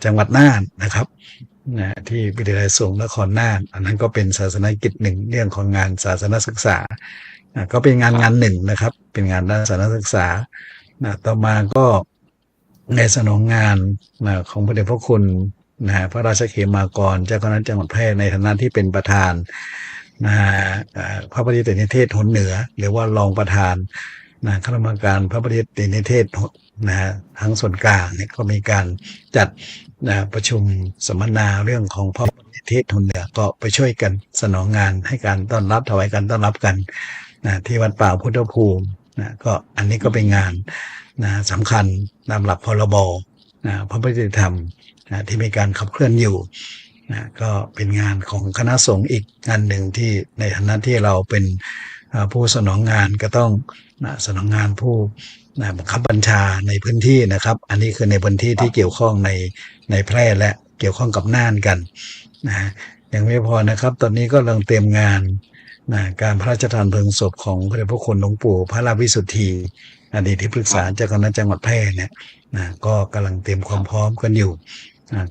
จังหวัดน่านนะครับที่วิทยาลัยสงฆ์นครน่านอันนั้นก็เป็นศาสนกิจหนึ่งเรื่องของงานศาสนศึกษาก็เป็นงานหนึ่งนะครับเป็นงานด้านศาสนศึกษาต่อมาก็ในสนองงานของพระเดชพระคุณพระราชเขมากรเจ้าคณะจังหวัดแพร่ในฐานะที่เป็นประธานพระปฏิเทศนิเทศหนเหนือหรือว่ารองประธานคณะกรรมการพระปฏิเทศนิเทศทั้งส่วนกลางเนี่ยก็มีการจัดประชุมสัมมนาเรื่องของพระปฏิเทศหนเหนือก็ไปช่วยกันสนองงานให้การต้อนรับถวายการต้อนรับกันที่วัดป่าพุทธภูมิก็อันนี้ก็เป็นงานสำคัญตามหลักพรบพระปฏิธรรมที่มีการขับเคลื่อนอยู่ก็เป็นงานของคณะสงฆ์อีกงานหนึ่งที่ในฐานะที่เราเป็นผู้สนองงานก็ต้องสนองงานผู้บังคับบัญชาในพื้นที่นะครับอันนี้คือในพื้นที่ที่เกี่ยวข้องในแพร่และเกี่ยวข้องกับน่านกันยังไม่พอนะครับตอนนี้ก็กำลังเตรียมงานการพระราชทานเพลิงศพของพระเดชพระคุณหลวงปู่พระราชวิสุทธีอดีตที่ปรึกษาเจ้าคณะจังหวัดแพร่เนี่ยก็กำลังเตรียมความพร้อมกันอยู่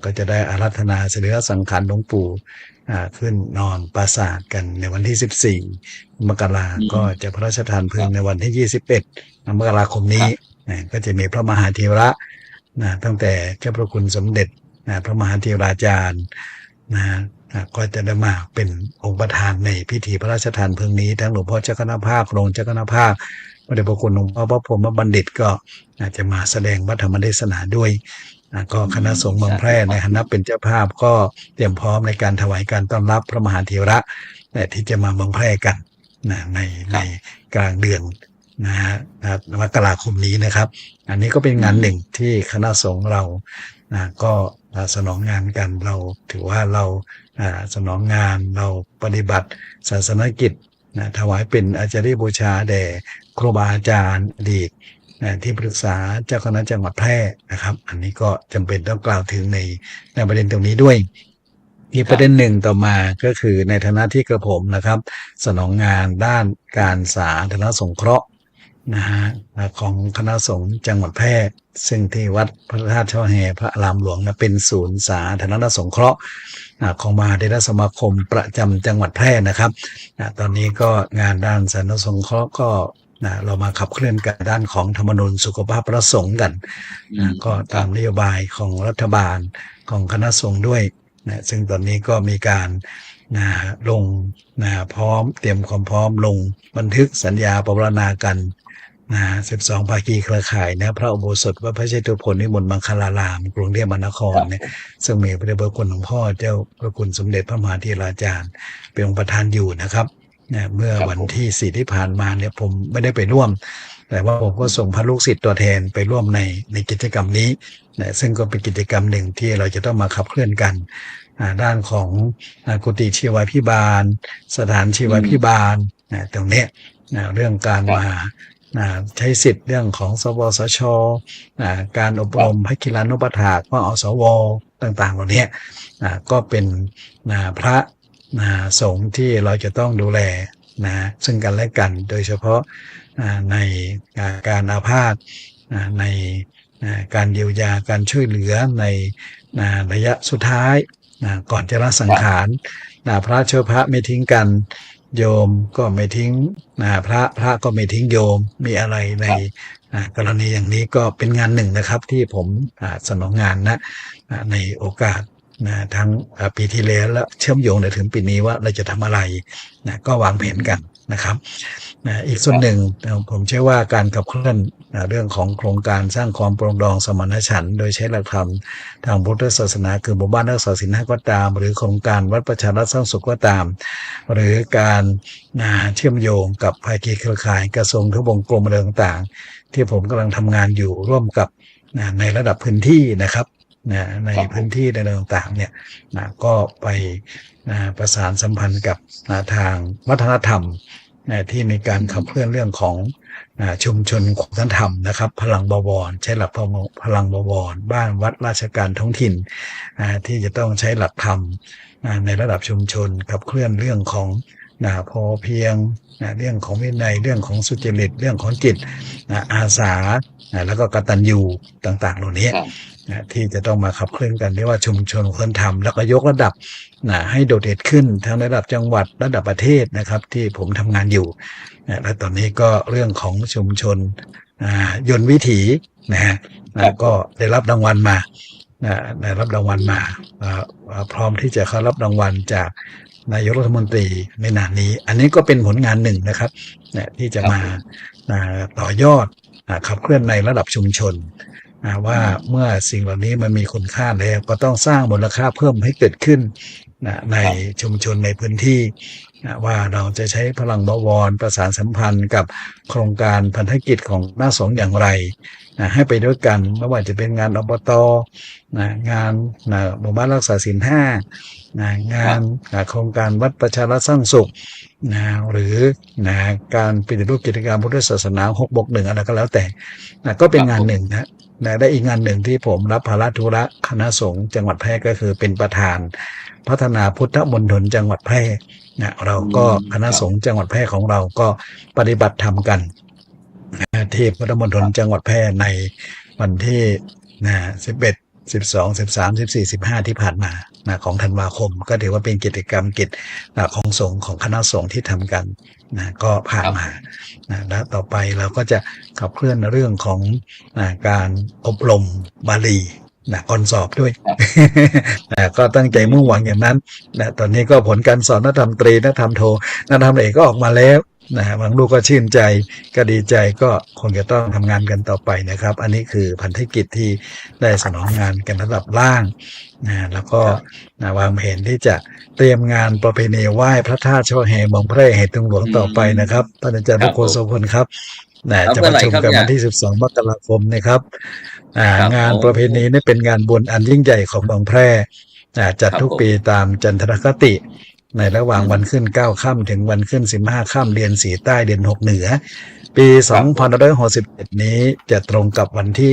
ก็จะได้อาราธนาสรีระสังขารหลวงปู่ขึ้นนอนปราสาทกันในวันที่14 มกราคมก็จะพระราชทานเพลิงในวันที่21 มกราคมนี้ก็จะมีพระมหาเถระตั้งแต่เจ้าพระคุณสมเด็จพระมหาเถราจารย์ก็จะได้มาเป็นองค์ประธานในพิธีพระราชทานเพลิงนี้ทั้งหลวงพ่อเจ้าคณะภาครองเจ้าคณะภาคพระเดชพระคุณหลวงพ่อพระพรหมบัณฑิตก็จะมาแสดงพระธรรมเทศนาด้วยก็คณะสงฆ์เมืองแพร่ในฐานะเป็นเจ้าภาพก็เตรียมพร้อมในการถวายการต้อนรับพระมหาเถระที่จะมาเมืองแพร่กันในกลางเดือนมกราคมนี้นะครับอันนี้ก็เป็นงานหนึ่งที่คณะสงฆ์เราก็สนองงานกันเราถือว่าเราสนองงานเราปฏิบัติศาสนกิจถวายเป็นอาจาริยบูชาแด่ครูบาอาจารย์อดีตที่ปรึกษาเจ้าคณะจังหวัดแพร่นะครับอันนี้ก็จำเป็นต้องกล่าวถึงในประเด็นตรงนี้ด้วยอีกประเด็นหนึ่งต่อมาก็คือในฐานะที่กระผมนะครับสนองงานด้านการสาธารณสงเคราะห์ของคณะสงฆ์จังหวัดแพร่ซึ่งที่วัดพระธาตุช่อแฮพระอารามหลวงเป็นศูนย์สาธารณสงเคราะห์ของมหาเถรสมาคมประจำจังหวัดแพร่นะครับตอนนี้ก็งานด้านสาธารณสงเคราะห์ก็เรามาขับเคลื่อนกันด้านของธรรมนูญสุขภาพพระสงฆ์กันก็ตามนโยบายของรัฐบาลของคณะสงฆ์ด้วยซึ่งตอนนี้ก็มีการลงพร้อมเตรียมความพร้อมลงบันทึกสัญญาปรณากัน12 ภาคีเครือข่ายพระอุโบสถวัดพระเชตุพนนิมนต์มังคลารามกรุงเทพมหานครซึ่งมีพระเดชพระคุณหลวงพ่อเจ้าพระคุณสมเด็จพระมหาเถราจารย์เป็นองค์ประธานอยู่นะครับเมื่อวันที่4ที่ผ่านมาเนี่ยผมไม่ได้ไปร่วมแต่ว่าผมก็ส่งพระลูกศิษย์ตัวแทนไปร่วมในกิจกรรมนี้ซึ่งก็เป็นกิจกรรมหนึ่งที่เราจะต้องมาขับเคลื่อนกันด้านของกุฏิชีวาภิบาลสถานชีวาภิบาลตรงนี้เรื่องการมาใช้สิทธิ์เรื่องของสวสชการอบรมพระคิลานุปถากว่าอสวต่างๆเหล่านี้ก็เป็นพระ สงฆ์ที่เราจะต้องดูแลซึ่งกันและกันโดยเฉพาะในการอาพาธในการเยียวยาการช่วยเหลือในระยะสุดท้ายก่อนจะละสังขารพระช่วยพระไม่ทิ้งกันโยมก็ไม่ทิ้งพระก็ไม่ทิ้งโยมมีอะไรในกรณีอย่างนี้ก็เป็นงานหนึ่งนะครับที่ผมสนองงานในโอกาสทั้งปีที่แล้วและเชื่อมโยงถึงปีนี้ว่าเราจะทำอะไรก็วางแผนกันนะครับอีกส่วนหนึ่งผมเชื่อว่าการขับเคลื่อนเรื่องของโครงการสร้างความปรองดองสมานฉันท์โดยใช้หลักธรรมทางพุทธศาสนาคือหมู่บ้านรักษาศีล 5ก็ตามหรือโครงการวัดประชารัฐสร้างสุขก็ตามหรือการเชื่อมโยงกับภาคีเครือข่ายกระทรวงทบวงกรมอะไรต่างๆที่ผมกำลังทำงานอยู่ร่วมกับในระดับพื้นที่นะครับในพื้นที่ต่างๆเนี่ยก็ไปประสานสัมพันธ์กับทางวัฒนธรรมที่มีการขับเคลื่อนเรื่องของชุมชนวัฒนธรรมนะครับพลังบวรใช้หลักพลังบวรบ้านวัดราชการท้องถิ่นที่จะต้องใช้หลักธรรมในระดับชุมชนขับเคลื่อนเรื่องของพอเพียงเรื่องของวินัยเรื่องของสุจริตเรื่องของจิตอาสาแล้วก็กตัญญูต่างๆเหล่านี้ที่จะต้องมาขับเคลื่อนกันเรียกว่าชุมชนคนทำแล้วก็ยกระดับให้โดดเด่นขึ้นทั้งระดับจังหวัดระดับประเทศนะครับที่ผมทำงานอยู่และตอนนี้ก็เรื่องของชุมชนยนต์วิถีก็ได้รับรางวัลมาได้รับรางวัลมาพร้อมที่จะเข้ารับรางวัลจากนายกรัฐมนตรีไม่นานนี้อันนี้ก็เป็นผลงานหนึ่งนะครับที่จะมาต่อยอดขับเคลื่อนในระดับชุมชนว่าเมื่อสิ่งเหล่านี้มันมีคุณค่าแล้วก็ต้องสร้างมูลค่าเพิ่มให้เกิดขึ้นในชุมชนในพื้นที่ว่าเราจะใช้พลังบวรประสานสัมพันธ์กับโครงการพันธกิจของหน้าสงฆ์อย่างไรให้ไปด้วยกันไม่ว่าจะเป็นงานอบตงานหมู่บ้านรักษาศีล 5งานโครงการวัดประชารัฐสร้างสุขหรือการปฏิรูปกิจการพุทธศาสนา6+1อะไรก็แล้วแต่ก็เป็นงานหนึ่งได้อีกงานหนึ่งที่ผมรับภาระธุระคณะสงฆ์จังหวัดแพร่ก็คือเป็นประธานพัฒนาพุทธมณฑลจังหวัดแพร่เราก็คณะสงฆ์จังหวัดแพร่ของเราก็ปฏิบัติธรรมกันที่พุทธมณฑลจังหวัดแพร่ในวันที่11 12 13 14 15ที่ผ่านมาของธันวาคมก็ถือว่าเป็นกิจกรรมกิจของสงฆ์ของคณะสงฆ์ที่ทำกันก็ผ่านมาและต่อไปเราก็จะขับเคลื่อนเรื่องของการอบรมบาลีก่อนสอบด้วย ก็ตั้งใจมุ่งหวังอย่างนั้นตอนนี้ก็ผลการสอนนักธรรมตรีนักธรรมโทนักธรรมเอกก็ออกมาแล้วบางลูกก็ชื่นใจก็ดีใจก็คงจะต้องทำงานกันต่อไปนะครับอันนี้คือพันธกิจที่ได้สนองงานกันระดับล่างแล้วก็วางแผนที่จะเตรียมงานประเพณีไหว้พระธาตุช่อแห่เมืองแพร่แห่ตงหลวงต่อไปนะครับท่านอาจารย์พระโคโสพลครับจะประชุมกันวันที่12 มกราคมนะครับงานประเพณีนี้เป็นงานบุญอันยิ่งใหญ่ของเมืองแพร่จัดทุกปีตามจันทรคติในระหว่างวันขึ้น9ค่ำถึงวันขึ้น15ค่ำเดือน4ใต้เดือน6เหนือปี2561นี้จะตรงกับวันที่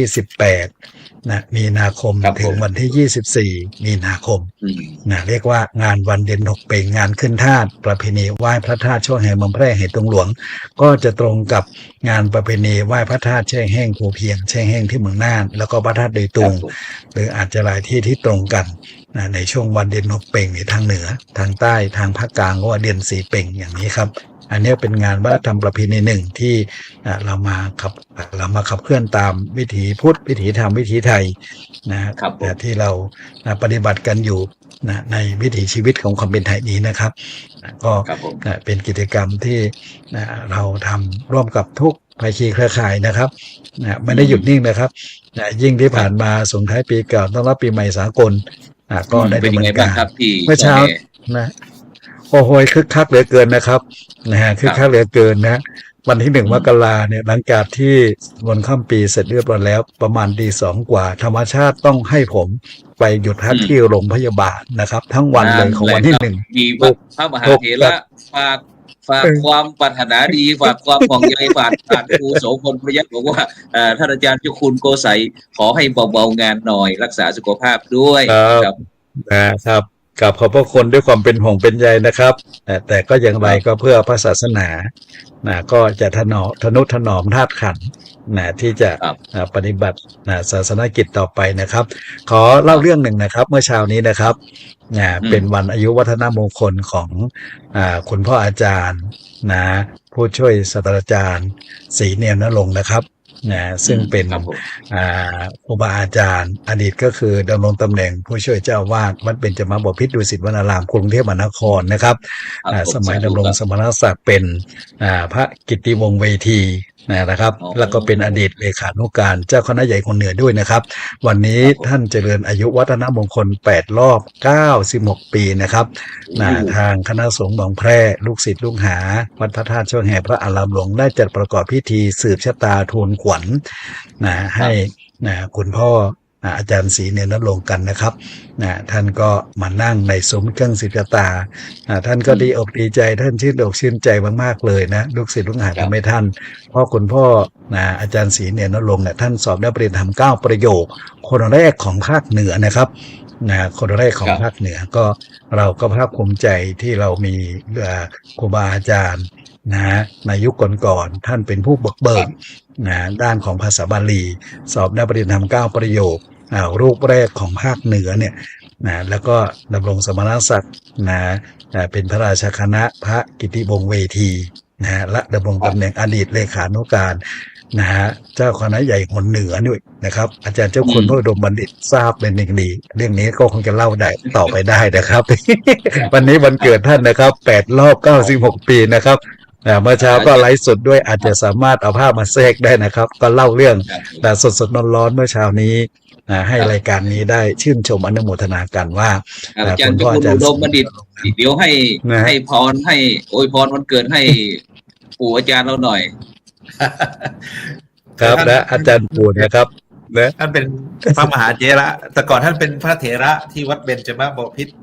18มีนาคมถึงวันที่24มีนาคมเรียกว่างานวันเดือน6เป็นงานขึ้นธาตุประเพณีไหว้พระธาตุช่อแห่เมืองแพร่แห่ตงหลวงก็จะตรงกับงานประเพณีไหว้พระธาตุแช่แห้งภูเพียงแช่แห้งที่เมืองน่านแล้วก็พระธาตุดอยตุงหรืออาจจะหลายที่ที่ตรงกันในช่วงวันเดือน6เป่งในทางเหนือทางใต้ทางภาคกลางก็ว่าเดือน4เป่งอย่างนี้ครับอันนี้เป็นงานวัฒนธรรมประเพณีหนึ่งที่เรามาขับเคลื่อนตามวิถีพุทธวิถีธรรมวิถีไทยนะครับที่เราปฏิบัติกันอยู่ในวิถีชีวิตของความเป็นไทยนี้นะครับก็เป็นกิจกรรมที่เราทำร่วมกับทุกภาคีเครือข่ายนะครับไม่ได้หยุดนิ่งนะครับยิ่งที่ผ่านมาส่งท้ายปีเก่าต้อนรับปีใหม่สากลก็ได้ดำเนินการเมื่อเช้าโอ้โหคึกคักเหลือเกินนะครับคึกคักเหลือเกินนะวันที่1 มกราเนี่ยหลังจากที่วันข้ามปีเสร็จเรียบร้อยแล้วประมาณตี 2กว่าธรรมชาติต้องให้ผมไปหยุดพักที่โรงพยาบาลนะครับทั้งวันเลยของวันที่1มีพระมหาเถระฝากความปรารถนาดีฝากความห่วงใยฝากครูโสพลประยักษ์บอกว่าท่านอาจารย์เจ้าคุณโกไสขอให้เบาๆงานหน่อยรักษาสุขภาพด้วยครับ กับขอบพระคุณด้วยความเป็นห่วงเป็นใยนะครับแต่ก็อย่างไรก็เพื่อพระศาสนาก็จะทนุถนอมธาตุขันธ์ที่จะปฏิบัติศาสนกิจต่อไปนะครับ ขอเล่าเรื่องหนึ่งนะครับเมื่อเช้านี้นะครับเป็นวันอายุวัฒนมงคลของคุณพ่ออาจารย์ผู้ช่วยศาสตราจารย์ศรีเนียมนรงค์นะครับซึ่งเป็นครูบาอาจารย์อดีตก็คือดำรงตำแหน่งผู้ช่วยเจ้าอาวาสวัดเบญจมบพิตรดุสิตวนารามกรุงเทพมหานครนะครับสมัยดำรงสมณศักดิ์เป็นพระกิตติวงศ์เวทีนะครับแล้วก็เป็นอดีตเลขานุการเจ้าคณะใหญ่คนเหนือด้วยนะครับวันนี้ท่านเจริญอายุวัฒนมงคล8 รอบ 96 ปีนะครับทางคณะสงฆ์หนองแพร่ลูกศิษย์ลูกหาวัดพระธาตุช่วงแห่พระอารามหลวงได้จัดประกอบพิธีสืบชะตาทูลขวัญให้คุณพ่ออาจารย์ศรีเนียมนรงค์กันนะครับท่านก็มานั่งในซุ้มเครื่องสืบชะตาท่านก็ดีอกดีใจท่านชื่นอกชื่นใจมากๆเลยนะลูกศิษย์ลูกหาทำให้ท่านเพราะคุณพ่ออาจารย์ศรีเนียมนรงค์ท่านสอบได้ปริญญาธรรม9 ประโยคคนแรกของภาคเหนือนะครับคนแรกของภาคเหนือก็เราก็ภาคภูมิใจที่เรามีครูบาอาจารย์ในยุคก่อนๆท่านเป็นผู้บุกเบิกด้านของภาษาบาลีสอบได้ปริญญาธรรม9 ประโยครูปแรกของภาคเหนือเนี่ยแล้วก็ดำรงสมณศักดิ์เป็นพระราชคณะพระกิตติวงศ์เวทีและดำรงตำแหน่งอดีตเลขานุการเจ้าคณะใหญ่คนเหนือด้วยนะครับอาจารย์เจ้าคุณพระอุดมบัณฑิตทราบเป็นอย่างดีเรื่องนี้ก็คงจะเล่าได้ต่อไปได้นะครับ วันนี้วันเกิดท่านนะครับ8 รอบ 96 ปีนะครับเมื่อเช้าก็ไลฟ์สดด้วยอาจจะสามารถเอาภาพมาแทรกได้นะครับก็เล่าเรื่องสดๆร้อนๆเมื่อเช้านี้ให้รายการนี้ได้ชื่นชมอนุโมทนากันว่าอาจารย์อุดมบัณฑิตเดี๋ยวให้พรให้อวยพรวันเกิดให้ปู่อาจารย์เราหน่อยครับและอาจารย์ปู่นะครับท่านเป็นพระมหาเถระแต่ก่อนท่านเป็นพระเถระที่วัดเบญจมบพิตร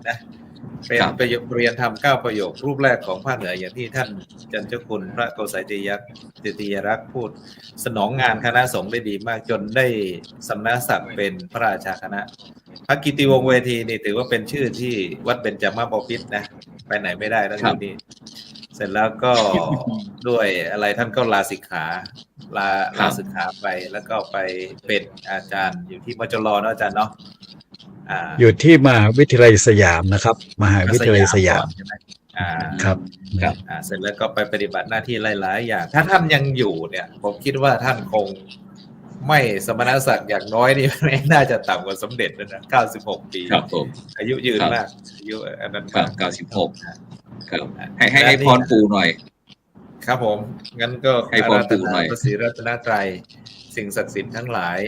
เป็นประโยคเรียนธรรม9 ประโยครูปแรกของภาคเหนืออย่างที่ท่านอาจารย์เจ้าคุณพระโกษัยเตียรักษ์พูดสนองงานคณะสงฆ์ได้ดีมากจนได้สำนักศักดิ์เป็นพระราชาคณะพระกิตติวงศ์เวทีนี่ถือว่าเป็นชื่อที่วัดเบญจมบพิตรไปไหนไม่ได้แล้วทีนี้เสร็จแล้วก็ด้วยอะไรท่านก็ลาสิกขาลาศึกษาไปแล้วก็ไปเป็นอาจารย์อยู่ที่มจรเนาะอาจารย์เนาะอยู่ที่มหาวิทยาลัยสยามนะครับมหาวิทยาลัยสยามใช่ไหมครับเสร็จแล้วก็ไปปฏิบัติหน้าที่หลายๆอย่างถ้าท่านยังอยู่เนี่ยผมคิดว่าท่านคงไม่สมณศักดิ์อย่างน้อยนี่ไม่น่าจะต่ำกว่าสมเด็จนะ96 ปีครับผมอายุยืนมากอายุอันนั้น96ครับให้พรปู่หน่อยครับผมงั้นก็ให้พรปู่หน่อยพระศรีรัตนตรัยสิ่งศักดิ์สิทธิ์ทั้งหลาย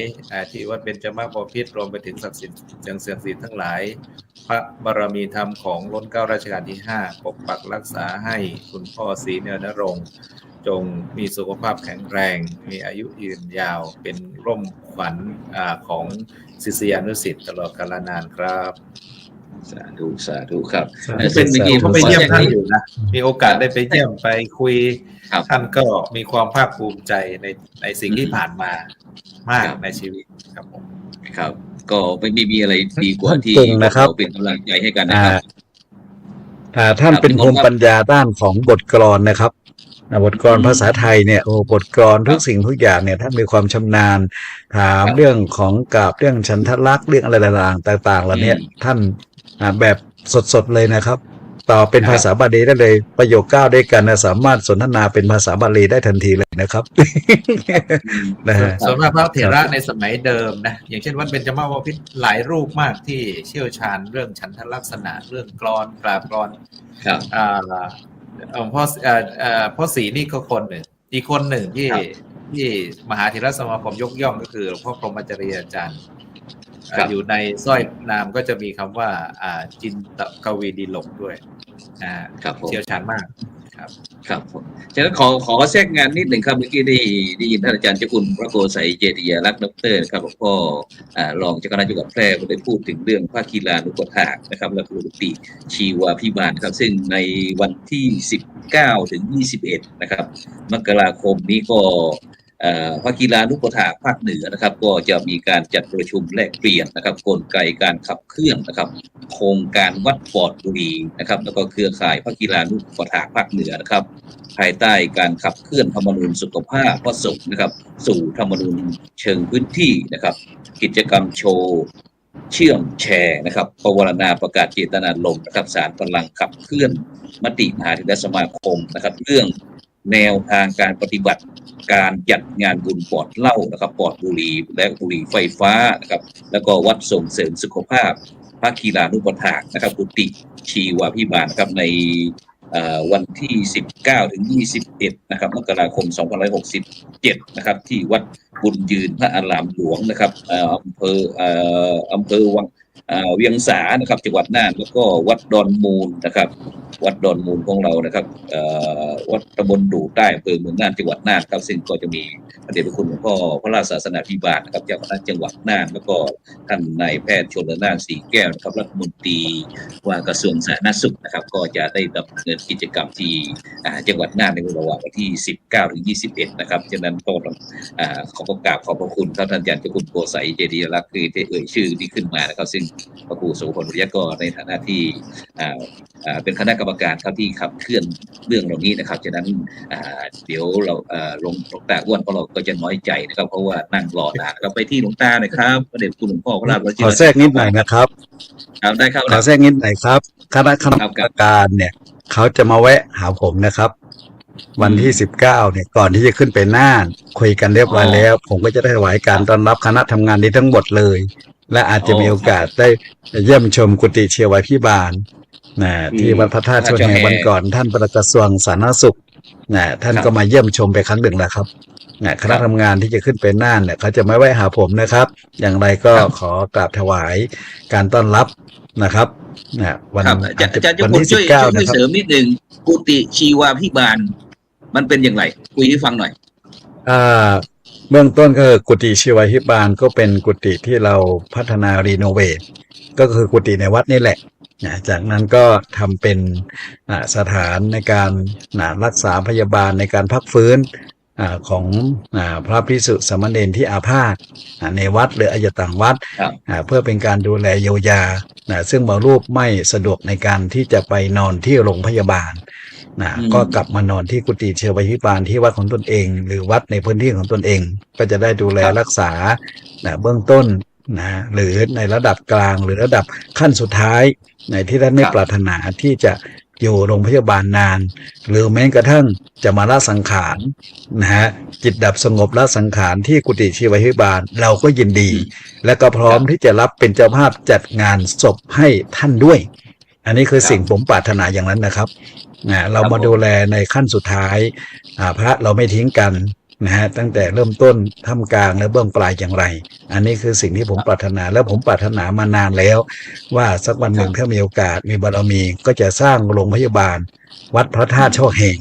ที่วัดเบญจมบพิตรรวมไปถึงศักดิ์สิทธิ์ทั้งหลายพระบารมีธรรมของล้นเกล้ารัชกาลที่5ปกปักรักษาให้คุณพ่อศรีเนียมนรงค์จงมีสุขภาพแข็งแรงมีอายุยืนยาวเป็นร่มขวัญของศิษยานุศิษย์ตลอดกาลนานครับสาธุครับเป็นเมื่อกี้ผมไปเยี่ยมท่านอยู่นะมีโอกาสได้ไปเยี่ยมไปคุยท่านก็มีความภาคภูมิใจในสิ่งที่ผ่านมามากในชีวิตครับผมครับก็ไม่มีอะไรดีกว่าที่เราเป็นกำลังใจให้กันนะครับท่านเป็นภูมิปัญญาด้านของบทกลอนนะครับบทกลอนภาษาไทยเนี่ยบทกลอนทุกสิ่งทุกอย่างเนี่ยท่านมีความชำนาญถามเรื่องของกาบเรื่องฉันทลักษณ์เรื่องอะไรต่างๆเหล่านี้ท่านแบบสดๆเลยนะครับต่อเป็นภาษาบาลีได้เลยประโยค9ด้วยกันสามารถสนทนาเป็นภาษาบาลีได้ทันทีเลยนะครับส่วนมากพระเถระในสมัยเดิมนะอย่างเช่นวัดเบญจมบพิตรหลายรูปมากที่เชี่ยวชาญเรื่องฉันทลักษณะเรื่องกลอนปราบกลอนพ่อศรีนี่ก็คนหนึ่งอีกคนหนึ่งที่มหาเถรสมาคมยกย่องก็คือพ่อพรหมจริยอาจารย์อยู่ในสร้อยนามก็จะมีคำว่าจินตกวีดีลกด้วยเชี่ยวชาญมากครับผมฉะนั้นขอแทรกงานนิดหนึ่งครับเมื่อกี้ได้ยินท่านอาจารย์เจ้าคุณพระโกษัยเจติยารักษ์ดรนะครับก็รองเจ้าคณะจังหวัดแพร่ก็ได้พูดถึงเรื่องภาคีลานุปถากนะครับและครูติชีวาภิบาลครับซึ่งในวันที่19 ถึง 21นะครับมกราคมนี้ก็ ภาคีลานุปถากภาคเหนือนะครับก็จะมีการจัดประชุมแลกเปลี่ยนนะครับกลไกการขับเคลื่อนนะครับโครงการวัดปอดบุรีนะครับแล้วก็เครือข่ายภาคีลานุปถากภาคเหนือนะครับภายใต้การขับเคลื่อนธรรมนูญสุขภาพพระสงฆ์นะครับสู่ธรรมนูญเชิงพื้นที่นะครับกิจกรรมโชว์เชื่อมแชร์นะครับปวารณาประกาศเจตนารมณ์นะครับสารพลังขับเคลื่อนมติมหาเถรสมาคมนะครับเรื่องแนวทางการปฏิบัติการจัดงานบุญปลอดเหล้านะครับปลอดบุหรี่และบุหรี่ไฟฟ้านะครับแล้วก็วัดส่งเสริมสุขภาพภาคีลานุปถากนะครับกุฏิชีวาภิบาลนะครับในวันที่19ถึง21นะครับมกราคม2567นะครับที่วัดบุญยืนพระอารามหลวงนะครับอำเภอวังเวียงสานะครับจังหวัดน่านแล้วก็วัดดอนมูลนะครับวัดดอนมูลของเรานะครับวัดตำบลดู่ใต้อำเภอเมืองน่านจังหวัดน่านครับซึ่งก็จะมีพระเดชพระคุณหลวงพ่อพระราชศาสนาภิบาลนะครับเจ้าคณะจังหวัดน่านแล้วก็ท่านนายแพทย์ชลน่านสีแก้วนะครับรัฐมนตรีว่าการกระทรวงสาธารณสุขนะครับก็จะได้ดำเนินกิจกรรมที่จังหวัดน่านในระหว่างวันที่19ถึง21นะครับฉะนั้นก็ขอประกาศขอบพระคุณท่านอาจารย์เจ้าคุณโกไสเจดีย์รักษ์คือได้เอ่ยชื่อที่ขึ้นมานะครับซึ่งพระครูโสพลวิริยะก็ในฐานะที่เป็นคณะกรรมการครับที่ขับเคลื่อนเรื่องเหล่านี้นะครับฉะนั้นเดี๋ยวเราหลวงตาอ้วนเพราะเราก็จะน้อยใจนะครับเพราะว่านั่งรอนานครับไปที่หลวงตาหน่อยครับพระเดชคุณหลวงพ่อพระราชวชิร ขอแทรกนิดหน่อยนะครับ ได้ครับ ขอแทรกนิดหน่อยครับคณะกรรมการเนี่ยเขาจะมาแวะหาผมนะครับ วันที่19เนี่ยก่อนที่จะขึ้นไปน่านคุยกันเรียบร้อยแล้ว ผมก็จะได้ถวายการต้อนรับคณะทำงานนี้ทั้งหมดเลย และอาจจะมีโอกาสได้เยี่ยมชมกุฏิชีวาภิบาลที่วัดพระธาตุช่วแห่วันก่อนท่านปลัดกระทรวงสาธารณสุขท่านก็มาเยี่ยมชมไปครั้งหนึ่งแล้วครับคณะทำงานที่จะขึ้นไปน่านเนี่ยเขาจะไม่แวะหาผมนะครับ อย่างไรก็ขอกราบถวายการต้อนรับนะครับวันอาจารย์เจ้าคุณช่วยเสริมนิดหนึ่งกุฏิชีวาภิบาลมันเป็นอย่างไรคุยให้ฟังหน่อยเบื้องต้นก็กุฏิชีวาภิบาลก็เป็นกุฏิที่เราพัฒนารีโนเวทก็คือกุฏิในวัดนี่แหละจากนั้นก็ทำเป็นสถานในการรักษาพยาบาลในการพักฟื้นของพระภิกษุสามเณรที่อาพาธในวัดหรืออาจจะต่างวัดเพื่อเป็นการดูแลเยียวยาซึ่งบางรูปไม่สะดวกในการที่จะไปนอนที่โรงพยาบาลก็กลับมานอนที่กุฏิชีวาภิบาลที่วัดของตนเองหรือวัดในพื้นที่ของตนเองก็จะได้ดูแลรักษาเบื้องต้นหรือในระดับกลางหรือระดับขั้นสุดท้ายในที่ท่านไม่ปรารถนาที่จะอยู่โรงพยาบาลนานหรือแม้กระทั่งจะมาละสังขารจิตดับสงบละสังขารที่กุฏิชีวาภิบาลเราก็ยินดีและก็พร้อมที่จะรับเป็นเจ้าภาพจัดงานศพให้ท่านด้วยอันนี้คือสิ่งผมปรารถนาอย่างนั้นนะครับเรามาดูแลในขั้นสุดท้ายพระเราไม่ทิ้งกันตั้งแต่เริ่มต้นท่ามกลางและเบื้องปลายอย่างไรอันนี้คือสิ่งที่ผมปรารถนาและผมปรารถนามานานแล้วว่าสักวันหนึ่งถ้ามีโอกาสมีบารมีก็จะสร้างโรงพยาบาลวัดพระธาตุช่อแห่ง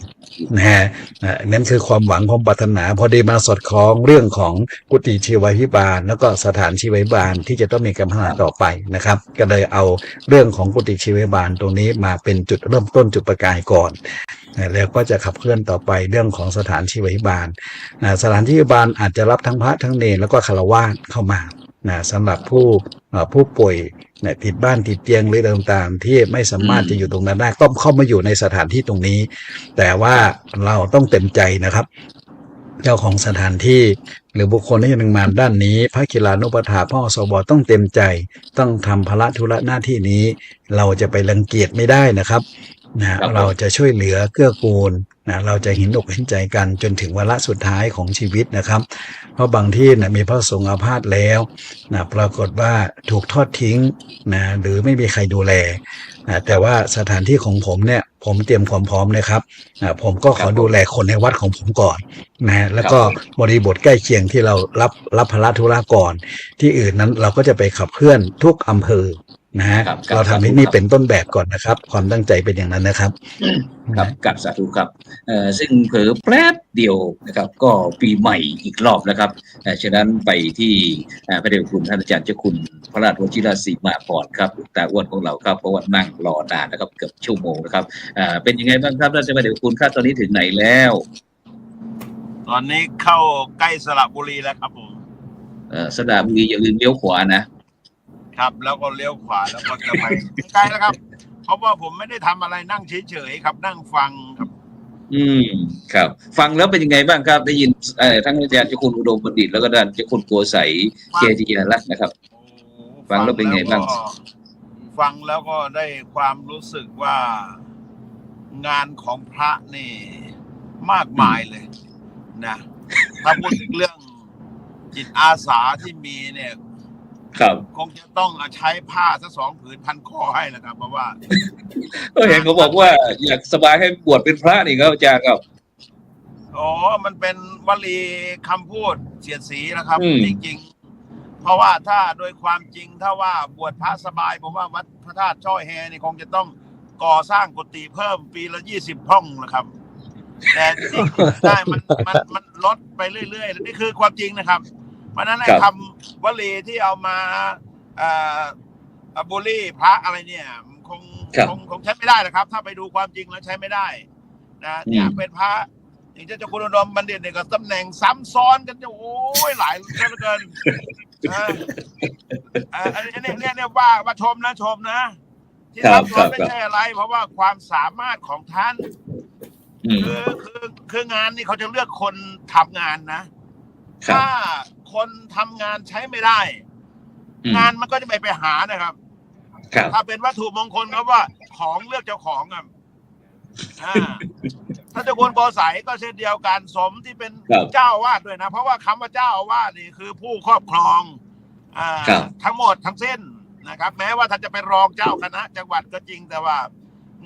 นั่นคือความหวังความปรารถนาพอดีมาสอดคล้องเรื่องของกุฏิชีวาภิบาลแล้วก็สถานชีวาภิบาลที่จะต้องมีการพัฒนาต่อไปนะครับก็เลยเอาเรื่องของกุฏิชีวาภิบาลตรงนี้มาเป็นจุดเริ่มต้นจุดประกายก่อนแล้วก็จะขับเคลื่อนต่อไปเรื่องของสถานชีวาภิบาลสถานชีวาภิบาลอาจจะรับทั้งพระทั้งเณรแล้วก็ฆราวาสเข้ามาสำหรับผู้ป่วยติดบ้านติดเตียงหรือต่างๆที่ไม่สามารถจะอยู่ตรงนั้นได้ต้องเข้ามาอยู่ในสถานที่ตรงนี้แต่ว่าเราต้องเต็มใจนะครับเจ้าของสถานที่หรือบุคคลที่จะดำเนินงานด้านนี้ภาคีลานุปถากพ่อสบต้องเต็มใจต้องทำภาระธุระหน้าที่นี้เราจะไปรังเกียจไม่ได้นะครับเราจะช่วยเหลือเกื้อกูลเราจะเห็นอกเห็นใจกันจนถึงวาระสุดท้ายของชีวิตนะครับเพราะบางที่มีพระสงฆ์อาพาธแล้วปรากฏว่าถูกทอดทิ้งหรือไม่มีใครดูแลแต่ว่าสถานที่ของผมเนี่ยผมเตรียมความพร้อมนะครับผมก็ขอดูแลคนในวัดของผมก่อนแล้วก็บริบทใกล้เคียงที่เรารับภาระธุระก่อนที่อื่นนั้นเราก็จะไปขับเคลื่อนทุกอำเภอเราทำที่นี่เป็นต้นแบบก่อนนะครับความตั้งใจเป็นอย่างนั้นนะครับครับกับสาธุครับซึ่งเผลอแป๊บเดียวนะครับก็ปีใหม่อีกรอบนะครับฉะนั้นไปที่พระเดชคุณท่านอาจารย์เจ้าคุณพระราชวชิรศรีมาพรครับตาอ้วนของเราครับเพราะว่านั่งรอนานนะครับเกือบชั่วโมงนะครับเป็นยังไงบ้างครับท่านพระเดชคุณครับตอนนี้ถึงไหนแล้ว ตอนนี้เข้าใกล้สระบุรีแล้วครับผม สระบุรีอย่าลืมเลี้ยวขวานะครับ แล้วก็เลี้ยวขวาแล้วก็จะไปใกล้แล้วครับ เพราะว่าผมไม่ได้ทำอะไรนั่งเฉยๆครับ นั่งฟังครับ ครับฟังแล้วเป็นยังไงบ้างครับได้ยินทั้งอาจารย์เจ้าคุณอุดมบัณฑิตแล้วก็อาจารย์เจ้าคุณโกษัยเกียรติยาลักษณ์นะครับฟังแล้วเป็นไงบ้างฟังแล้วก็ได้ความรู้สึกว่างานของพระนี่มากมายเลยนะถ้าพูดถึงเรื่องจิตอาสาที่มีเนี่ยครับคงจะต้องใช้ผ้าสัก2 ผืนพันคอให้นะครับเพราะว่าเห็นเขาบอกว่าอยากสบายให้บวชเป็นพระนี่ครับอาจารย์ครับอ๋อมันเป็นวลีคำพูดเสียดสีนะครับจริงๆเพราะว่าถ้าโดยความจริงถ้าว่าบวชพระสบายผมว่าวัดพระธาตุช่อแฮนี่คงจะต้องก่อสร้างกุฏิเพิ่มปีละ20 ห้องนะครับแต่ที่ได้มันลดไปเรื่อยๆนี่คือความจริงนะครับเพราะนั้นไอ้คำวลีที่เอามาบูลลี่พระอะไรเนี่ยคงใช้ไม่ได้นะครับถ้าไปดูความจริงแล้วใช้ไม่ได้นะเนี่ยเป็นพระอย่างเจ้าคุณอุดมบัณฑิตเนี่ยก็ตำแหน่งซ้ำซ้อนกันจะโอ้ยหลายเหลือเกินอันนี้เนี่ยว่าชมนะที่ซ้ำซ้อนไม่ใช่อะไรเพราะว่าความสามารถของท่านคืองานนี่เขาจะเลือกคนทำงานนะถ้าคนทำงานใช้ไม่ได้งานมันก็จะไปหานะครับถ้าเป็นวัตถุมงคลครับว่าของเลือกเจ้าของอ่ะถ้าเจ้าคุณโกษัยก็เช่นเดียวกันสมที่เป็นเจ้าอาวาสด้วยนะเพราะว่าคำว่าเจ้าอาวาสนี่คือผู้ครอบครองทั้งหมดทั้งสิ้นนะครับแม้ว่าท่านจะเป็นรองเจ้าคณะจังหวัดก็จริงแต่ว่า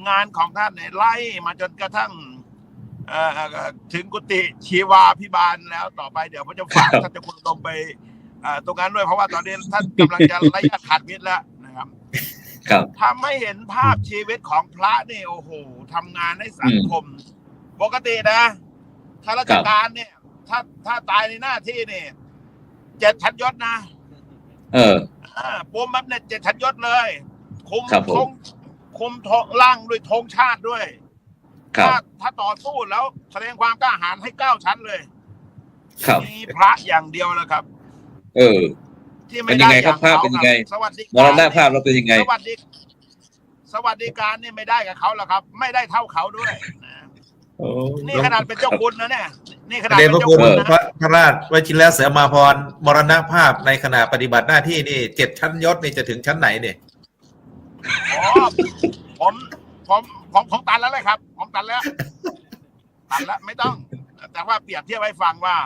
งานของท่านเนี่ยไล่มาจนกระทั่งถึงกุฏิชีวาพิบาลแล้วต่อไปเดี๋ยวผมจะฝากท่านเจ้าคุณลงไปตรงนั้นด้วยเพราะว่าตอนนี้ท่านกำลังจะระยะขาดมิตรแล้วนะครับทำให้เห็นภาพชีวิตของพระนี่โอ้โหทำงานให้สังคมปกตินะข้าราชการเนี่ยถ้าตายในหน้าที่เนี่ย7 ชั้นยศนะปุ่มมันเนี่ย7 ชั้นยศเลยคุมล่างด้วยธงชาติด้วยถ้าต่อสู้แล้วแสดงความกล้าหาญให้9 ชั้นเลยมีพระอย่างเดียวแล้วครับที่ไม่ได้อย่างเขาสวัสดิการมรณภาพเราเป็นยังไงสวัสดิการนี่ไม่ได้กับเขาแล้วครับไม่ได้เท่าเขาด้วยนี่ขนาดเป็นเจ้าคุณนะเนี่ยนี่ขนาดเป็นเจ้าคุณนะพระราชวชิรเสมาภรณ์มรณภาพในขณะปฏิบัติหน้าที่นี่7 ชั้นยศนี่จะถึงชั้นไหนเนี่ยผมตันแล้วเลยครับผมตันแล้วไม่ต้องแต่ว่าเปรียบเทียบให้ฟังว่า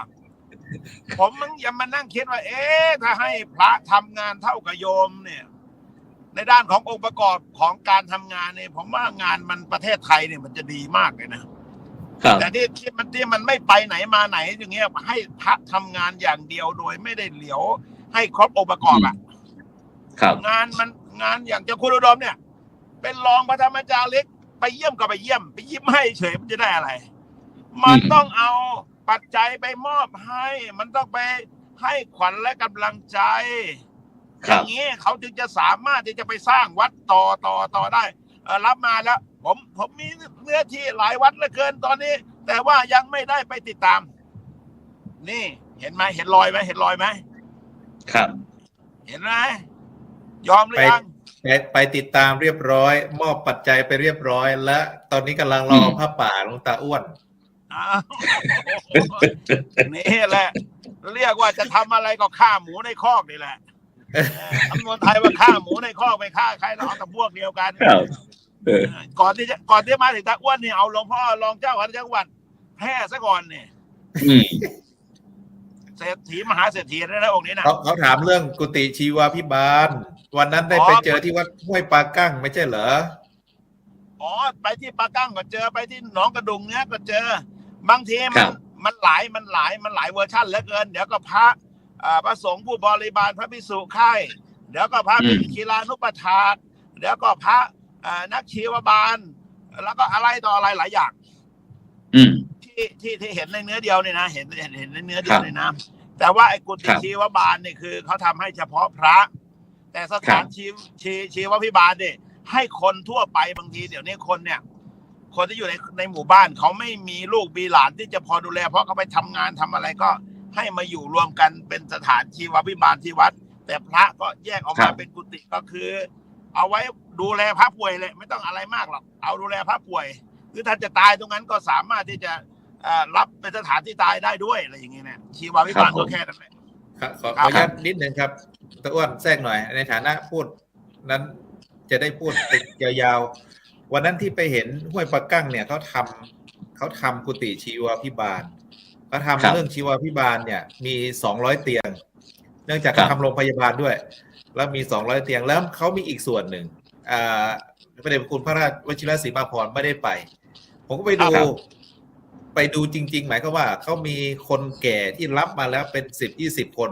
ผมยังมานั่งคิดว่าถ้าให้พระทำงานเท่ากับโยมเนี่ยในด้านขององค์ประกอบของการทำงานเนี่ยผมว่างานมันประเทศไทยเนี่ยมันจะดีมากเลยนะแต่ที่มันไม่ไปไหนมาไหนอย่างเงี้ยให้พระทำงานอย่างเดียวโดยไม่ได้เหลียวให้ครบองค์ประกอบอ่ะงานอย่างเจ้าคุณอุดมเนี่ยเป็นรองพระธรรมจาริกไปเยี่ยมก็ไปเยี่ยมไปยิ้มให้เฉยมันจะได้อะไรมันต้องเอาปัจจัยไปมอบให้มันต้องไปให้ขวัญและกำลังใจอย่างนี้เขาจึงจะสามารถที่จะไปสร้างวัดต่อได้รับมาแล้วผมมีเนื้อที่หลายวัดเหลือเกินตอนนี้แต่ว่ายังไม่ได้ไปติดตามนี่เห็นไหมเห็นรอยไหมครับเห็นไหมยอมหรือยังไปติดตามเรียบร้อยมอบปัจจัยไปเรียบร้อยและตอนนี้กำลังรอผ้าป่าหลวงตาอ้วนนี่แหละเรียกว่าจะทำอะไรก็ฆ่าหมูในคอกนี่แหละคำนวณไทยว่าฆ่าหมูในคอกไปฆ่าใครเราเอาแต่พวกเดียวกันก่อนที่มาถึงตาอ้วนนี่เอาหลวงพ่อรองเจ้าคณะจังหวัดแพร่ซะก่อนเนี่ยเศรษฐีมหาเศรษฐีนะองค์นี้นะเขาถามเรื่องกุฏิชีวาภิบาลวันนั้นได้ไปเจอที่วัดห้วยปากั้งไม่ใช่เหรอไปที่ปากั้งก็เจอไปที่หนองกระดุงเนี้ยก็เจอบางทีมันหลายเวอร์ชันเหลือเกินเดี๋ยวก็พระสงฆ์ผู้บริบาลพระภิกษุค่ายเดี๋ยวก็พระเป็นคีลานุปถากเดี๋ยวก็พระนักชีวบาลแล้วก็อะไรต่ออะไรหลายอย่างที่เห็นในเนื้อเดียวนี่นะเห็นในเนื้อเดียวนี่นะแต่ว่าไอ้กุฏิชีวบาลนี่คือเขาทำให้เฉพาะพระแต่สถานชีวพิบาลเนี่ยให้คนทั่วไปบางทีเดี๋ยวนี้คนเนี่ย คนที่อยู่ในหมู่บ้านเขาไม่มีลูกมีหลานที่จะพอดูแลเพราะเขาไปทำงานทำอะไรก็ให้มาอยู่รวมกันเป็นสถานชีววิบาลที่วัดแต่พระก็แยกออกมาเป็นกุฏิก็คือเอาไว้ดูแลพระป่วยเลยไม่ต้องอะไรมากหรอกเอาดูแลพระป่วยหรือถ้าจะตายตรงนั้นก็สามารถที่จะรับเป็นสถานที่ตายได้ด้วยอะไรอย่างเงี้ยเนี่ยชีววิบาลก็แค่นั้นแหละขออนุญาตนิดนึงครับตะอ้วนแทรกหน่อยในฐานะพูดนั้นจะได้พูดติดยาวๆวันนั้นที่ไปเห็นห้วยปะกั้งเนี่ยเขาทำกุฏิชีวพิบาลเขาทำเรื่องชีวพิบาลเนี่ยมี200เตียงเนื่องจากเขาทำโรงพยาบาลด้วยแล้วมี200เตียงแล้วเขามีอีกส่วนหนึ่งพระเดชพระคุณพระราชวชิรศรีมาภรณ์ไม่ได้ไปผมก็ไปดูจริงๆหมายความว่าเขามีคนแก่ที่รับมาแล้วเป็น10-20 คน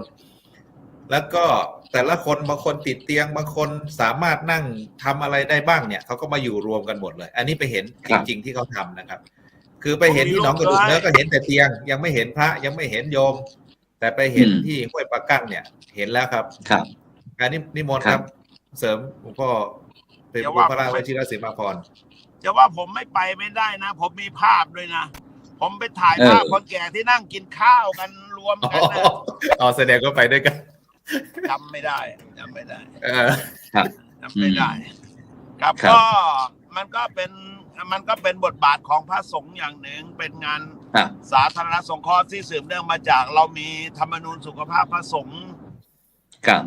แล้วก็แต่ละคนบางคนติดเตียงบางคนสามารถนั่งทำอะไรได้บ้างเนี่ยเขาก็มาอยู่รวมกันหมดเลยอันนี้ไปเห็นจริงๆที่เขาทำนะครับคือไปเห็นที่หนองกระดูกเนื้อก็เห็นแต่เตียงยังไม่เห็นพระยังไม่เห็นโยมแต่ไปเห็นที่ห้วยปะกั้งเนี่ยเห็นแล้วครับการนิมนต์ครับเสริมหลวงพ่อเป็นพระราชวชิรศรีมาภรณ์จะว่าผมไม่ไปไม่ได้นะผมมีภาพด้วยนะผมไปถ่ายภาพคนแก่ที่นั่งกินข้าวกันรวมกันนะแสดงก็ไปด้วยกันจำไม่ได้จำไม่ได้ครับก็มันก็เป็นบทบาทของพระสงฆ์อย่างหนึ่งเป็นงานสาธารณสงเคราะห์ที่สืบเนื่องมาจากเรามีธรรมนูญสุขภาพพระสงฆ์ครับ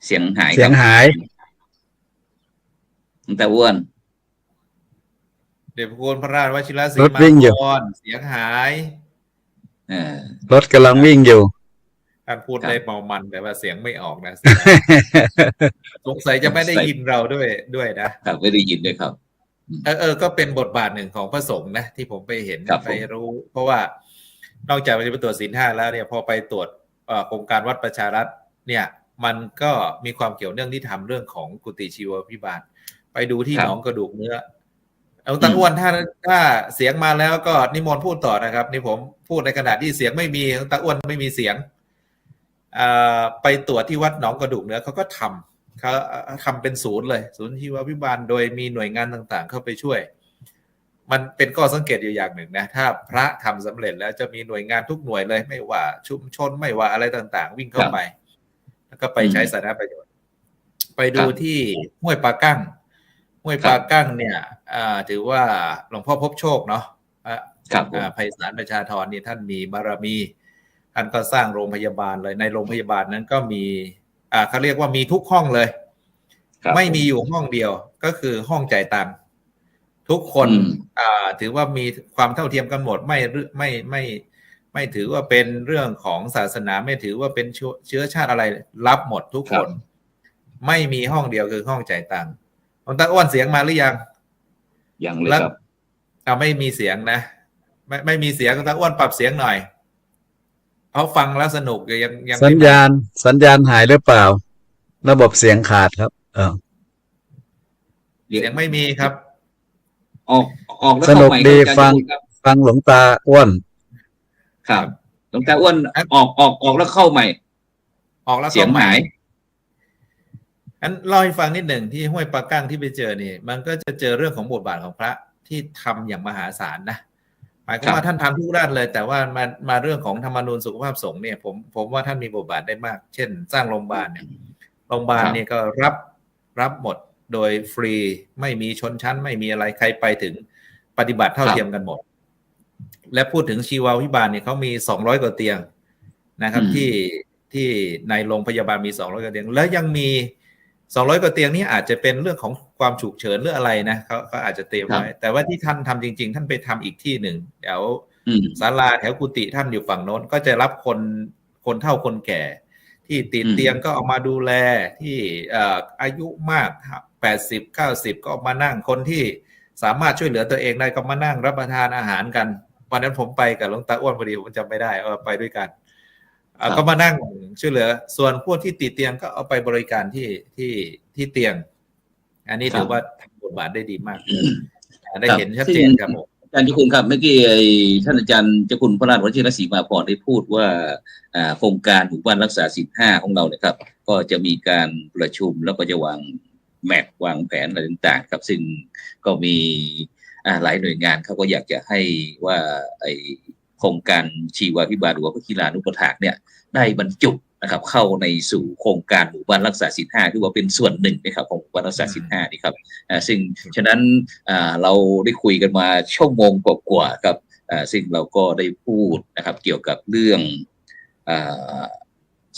เสียงหายแต่อ้วนเดชพระคุณพระราชวชิรศรีมาภรณ์เสียงหายรถกำลังวิ่งอยู่ท่านพูดได้เมามันแต่ว่าเสียงไม่ออกนะสงสัยจะไม่ได้ยินเราด้วยนะครับไม่ได้ยินด้วยครับก็เป็นบทบาทหนึ่งของพระสงฆ์นะที่ผมไปเห็นไปรู้เพราะว่านอกจากไปตรวจศีล5แล้วเนี่ยพอไปตรวจโครงการวัดประชารัฐเนี่ยมันก็มีความเกี่ยวเนื่องที่ทำเรื่องของกุฏิชีวพิบาลไปดูที่หนองกระดูกเนื้อเอาตั้งอ้วนถ้าเสียงมาแล้วก็นิมนต์พูดต่อนะครับนี่ผมพูดในขณะที่เสียงไม่มีตั้งอ้วนไม่มีเสียงไปตรวจที่วัดหนองกระดูกเนื้อเขาก็ทำเป็นศูนย์เลยศูนย์ชีวพิบาลโดยมีหน่วยงานต่างๆเข้าไปช่วยมันเป็นข้อสังเกตอยู่อย่างหนึ่งนะถ้าพระทำสำเร็จแล้วจะมีหน่วยงานทุกหน่วยเลยไม่ว่าชุมชนไม่ว่าอะไรต่างๆวิ่งเข้าไปแล้วก็ไปใช้สาธารณประโยชน์ไปดูที่ห้วยปะกั้งเนี่ยถือว่าหลวงพ่อพบโชคเนาะไพศาลประชาธรนี่ท่านมีบารมีท่านก็สร้างโรงพยาบาลเลยในโรงพยาบาลนั้นก็มีเขาเรียกว่ามีทุกห้องเลยไม่มีอยู่ห้องเดียวก็คือห้องจ่ายตังค์ทุกคนถือว่ามีความเท่าเทียมกันหมดไม่ถือว่าเป็นเรื่องของศาสนาไม่ถือว่าเป็นเชื้อชาติอะไรรับหมดทุกคนไม่มีห้องเดียวคือห้องจ่ายตังค์คุณตาอ้วนเสียงมาหรือยังเลยครับไม่มีเสียงนะไม่มีเสียงคุณตาอ้วนปรับเสียงหน่อยเขาฟังแล้วสนุกยังสัญญาณหายหรือเปล่าระบบเสียงขาดครับเสียงไม่มีครับออกสนุกดีฟังหลวงตาอ้วนครับหลวงตาอ้วนออกแล้วเข้าใหม่ออกแล้วเสียงหายอันเล่าให้ฟังนิดหนึ่งที่ห้วยปะกั้งที่ไปเจอนี่มันก็จะเจอเรื่องของบทบาทของพระที่ทำอย่างมหาศาลนะหมายความว่าท่านทำทุกด้านเลยแต่ว่ามาเรื่องของธรรมนูญสุขภาพสงฆ์เนี่ยผมว่าท่านมีบทบาทได้มากเช่นสร้างโรงพยาบาลเนี่ยโรงพยาบาลเนี่ยก็รับหมดโดยฟรีไม่มีชนชั้นไม่มีอะไรใครไปถึงปฏิบัติเท่าเทียมกันหมดและพูดถึงชีววิบาลเนี่ยเขามี200กว่าเตียงนะครับที่ในโรงพยาบาลมี200กว่าเตียงแล้วยังมี200กว่าเตียงนี้อาจจะเป็นเรื่องของความฉุกเฉินหรืออะไรนะเขาอาจจะเตรียมไว้แต่ว่าที่ท่านทำจริงๆท่านไปทำอีกที่หนึ่งแถวศาลาแถวกุฏิท่านอยู่ฝั่งโน้นก็จะรับคนเฒ่าคนแก่ที่ติดเตียงก็เอามาดูแลที่อายุมาก80-90ก็มานั่งคนที่สามารถช่วยเหลือตัวเองได้ก็มานั่งรับประทานอาหารกันวันนั้นผมไปกับหลวงตาอ้วนพอดีผมจำไม่ได้ไปด้วยกันก็มานั่งช่วยเหลือส่วนพวกที่ติดเตียงก็เอาไปบริการที่เตียงอันนี้ถือว่าทำบทบาทได้ดีมากได้เห็นชัดเจนครับผมอาจารย์เจ้าคุณครับเมื่อกี้ท่านอาจารย์เจ้าคุณพระราชวชิรศรีมาภรณ์ได้พูดว่าโครงการหมู่บ้านรักษาศีล5ของเราเนี่ยครับก็จะมีการประชุมแล้วก็จะวาง แมปวางแผนอะไรต่างๆครับซึ่งก็มีหลายหน่วยงานเขาก็อยากจะให้ว่าไอโครงการชีวาภิบาลหรือว่าพระกีฬานุปถากเนี่ยได้บรรจุนะครับเข้าในสู่โครงการหมู่บ้านรักษาศีล5ที่ว่าเป็นส่วนหนึ่งนะครับของหมู่บ้านรักษาศีล5นี่ครับซึ่งฉะนั้นเราได้คุยกันมาชั่วโมงกว่าๆครับซึ่งเราก็ได้พูดนะครับเกี่ยวกับเรื่อง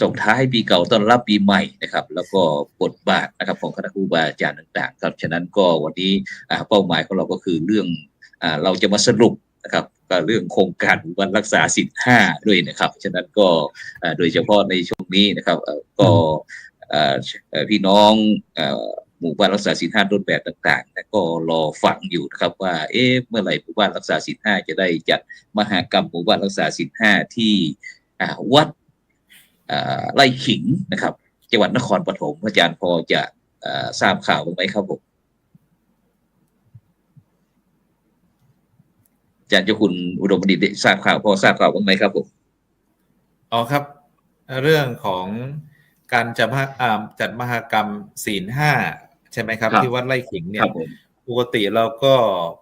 ส่งท้ายปีเก่าต้อนรับปีใหม่นะครับแล้วก็บทบาทนะครับของคณะครูบาอาจารย์ต่างๆครับฉะนั้นก็วันนี้เป้าหมายของเราก็คือเรื่องเราจะมาสรุปนะครับกับเรื่องโครงการหมู่บ้านรักษาศีล5ด้วยนะครับฉะนั้นก็โดยเฉพาะในช่วงนี้นะครับก็พี่น้องหมู่บ้านรักษาศีล5ต้นแบบต่างๆก็รอฟังอยู่นะครับว่าเมื่อไหร่หมู่บ้านรักษาศีล5จะได้จัดมหกรรมหมู่บ้านรักษาศีล5ที่วัดไร่ขิงนะครับจังหวัดนครปฐมอาจารย์พอจะทราบข่าวบ้างไหมครับผมอาจารย์เจ้าคุณอุดมบัณฑิตทราบข่าวพอทราบข่าวบ้างไหมครับผมอ๋อครับเรื่องของการจัดมหกรรมศีล5ใช่ไหมครับที่วัดไร่ขิงเนี่ยปกติเราก็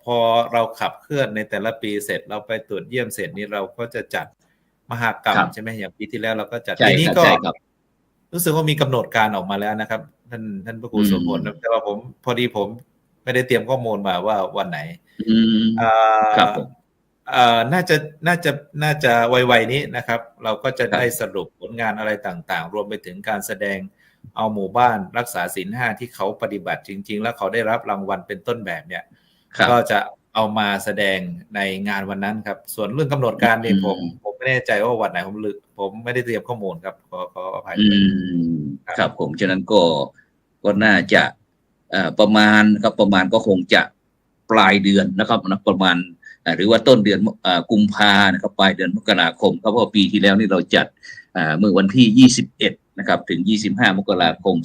พอเราขับเคลื่อนในแต่ละปีเสร็จเราไปตรวจเยี่ยมเสร็จนี่เราก็จะจัดมหกรรมใช่ไหมอย่างปีที่แล้วเราก็จัดปีนี้ก็รู้สึกว่ามีกำหนดการออกมาแล้วนะครับท่านพระครูโสพลแต่ว่าผมพอดีผมไม่ได้เตรียมข้อมูลมาว่าวันไหนน่าจะไวๆนี้นะครับเราก็จะได้สรุปผลงานอะไรต่างๆรวมไปถึงการแสดงเอาหมู่บ้านรักษาศีล5ที่เขาปฏิบัติจริงๆแล้วเขาได้รับรางวัลเป็นต้นแบบเนี่ยก็จะเอามาแสดงในงานวันนั้นครับส่วนเรื่องกำหนดการเนี่ยผมไม่แน่ใจว่าวันไหนผมไม่ได้เตรียมข้อมูลครับขออภัยครับผมฉะนั้นก็น่าจะประมาณก็คงจะปลายเดือนนะครับประมาณหรือว่าต้นเดือนกุมภานะครับปลายเดือนมกราคมเพราะว่าปีที่แล้วนี่เราจัดเมื่อวันที่21นะครับถึง25มกราคม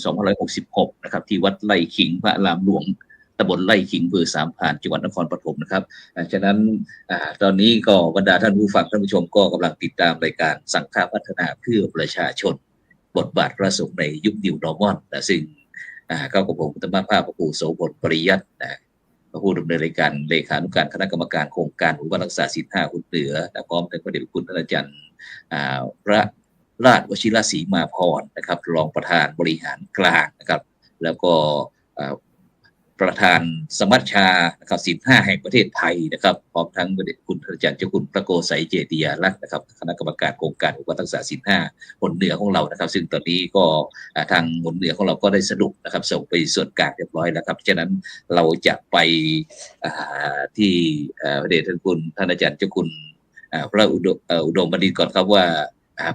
2566นะครับที่วัดไร่ขิงพระอารามหลวงตำบลไร่ขิงอำเภอสามพรานจังหวัดนครปฐมนะครับฉะนั้นตอนนี้ก็บรรดาท่านผู้ฟังท่านผู้ชมก็กำลังติดตามรายการสังฆพัฒนาเพื่อประชาชนบทบาทพระสงฆ์ในยุคนิวนอร์มอลซึ่งก็กับผมธรรมภาพพระครูโสพลปริยัติผู้ดำเนินรายการเลขานุการคณะกรรมการโครงการหมู่บ้านรักษาศีล5คุณเหนือและพร้อมทั้งพระเดชพระคุณท่านอาจารย์พระราชวชิรศรีมาพรนะครับรองประธานบริหารกลางนะครับแล้วก็ประธานสมัชชานะครับศีล5แห่งประเทศไทยนะครับพร้อมทั้งพระเดชพระคุณท่านอาจารย์เจ้าคุณพระโกไสยเจติยาลักษณ์นะครับคณะกรรมการโครงการหมู่บ้านรักษาศีล5หนเหนือของเรานะครับซึ่งตอนนี้ก็ทางหนเหนือของเราก็ได้สรุปนะครับส่งไปส่วนกลางเรียบร้อยแล้วครับฉะนั้นเราจะไปที่พระเดชพระคุณท่านอาจารย์เจ้าคุณพระอุดมบัณฑิตก่อนครับว่า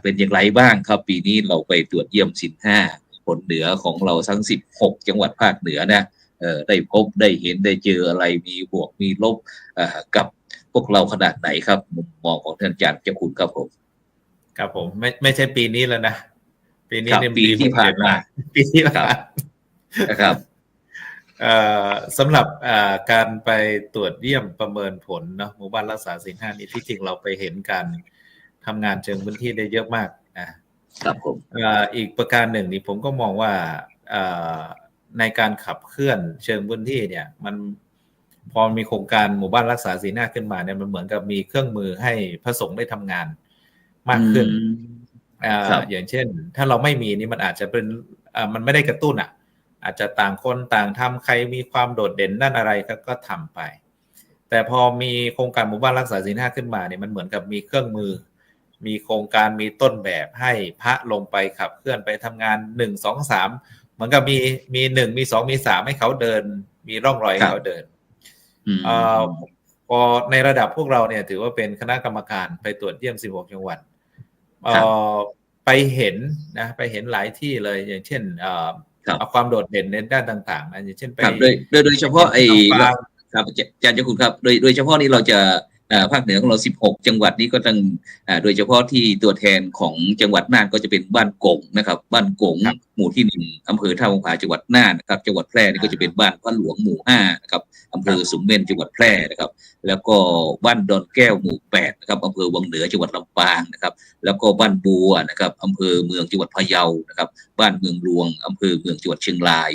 เป็นอย่างไรบ้างครับปีนี้เราไปตรวจเยี่ยมศีล5หนเหนือของเราทั้ง16จังหวัดภาคเหนือนะได้พบได้เห็นได้เจออะไรมีบวกมีลบกับพวกเราขนาดไหนครับมุมมองของท่านอาจารย์เจ้าคุณครับผมครับผมไม่ใช่ปีนี้แล้วนะปีนี้ปีที่ผ่านมาปีที่ผ่านนะครับสำหรับการไปตรวจเยี่ยมประเมินผลเนาะหมู่บ้านรักษาศีล5นี้ที่จริงเราไปเห็นการทำงานเชิงพื้นที่ได้เยอะมากครับผมอีกประการหนึ่งนี่ผมก็มองว่าในการขับเคลื่อนเชิงพื้นที่เนี่ยมันพอมีโครงการหมู่บ้านรักษาศีล5ขึ้นมาเนี่ยมันเหมือนกับมีเครื่องมือให้พระสงฆ์ได้ทำงานมากขึ้นอย่างเช่นถ้าเราไม่มีนี่มันอาจจะเป็นมันไม่ได้กระตุ้นอาจจะต่างคนต่างทำใครมีความโดดเด่นด้านอะไรก็ทำไปแต่พอมีโครงการหมู่บ้านรักษาศีล5ขึ้นมาเนี่ยมันเหมือนกับมีเครื่องมือมีโครงการมีต้นแบบให้พระลงไปขับเคลื่อนไปทำงาน1 2 3เหมือนกับมี1มี2มี3ให้เขาเดินมีร่องรอยให้เขาเดินพอในระดับพวกเราเนี่ยถือว่าเป็นคณะกรรมการไปตรวจเยี่ยม16จังหวัดไปเห็นหลายที่เลยอย่างเช่นเอาความโดดเด่นในด้านต่างๆนะอย่างเช่นไปโดยเฉพาะครับอาจารย์เจ้าคุณครับโดยเฉพาะนี้เราจะภาคเหนือของเรา16จังหวัดนี้ก็ต้องโดยเฉพาะที่ตัวแทนของจังหวัดน่านก็จะเป็นบ้านกงนะครับบ้านกงหมู่ที่1อำเภอท่าวังผาจังหวัดน่านนะครับจังหวัดแพร่นี่ก็จะเป็นบ้านพระหลวงหมู่5นะครับอำเภอสุมเม่นจังหวัดแพร่นะครับแล้วก็บ้านดอนแก้วหมู่8นะครับอำเภอวังเหนือจังหวัดลำปางนะครับแล้วก็บ้านบัวนะครับอำเภอเมืองจังหวัดพะเยานะครับบ้านเมืองหลวงอำเภอเมืองจังหวัดเชียงราย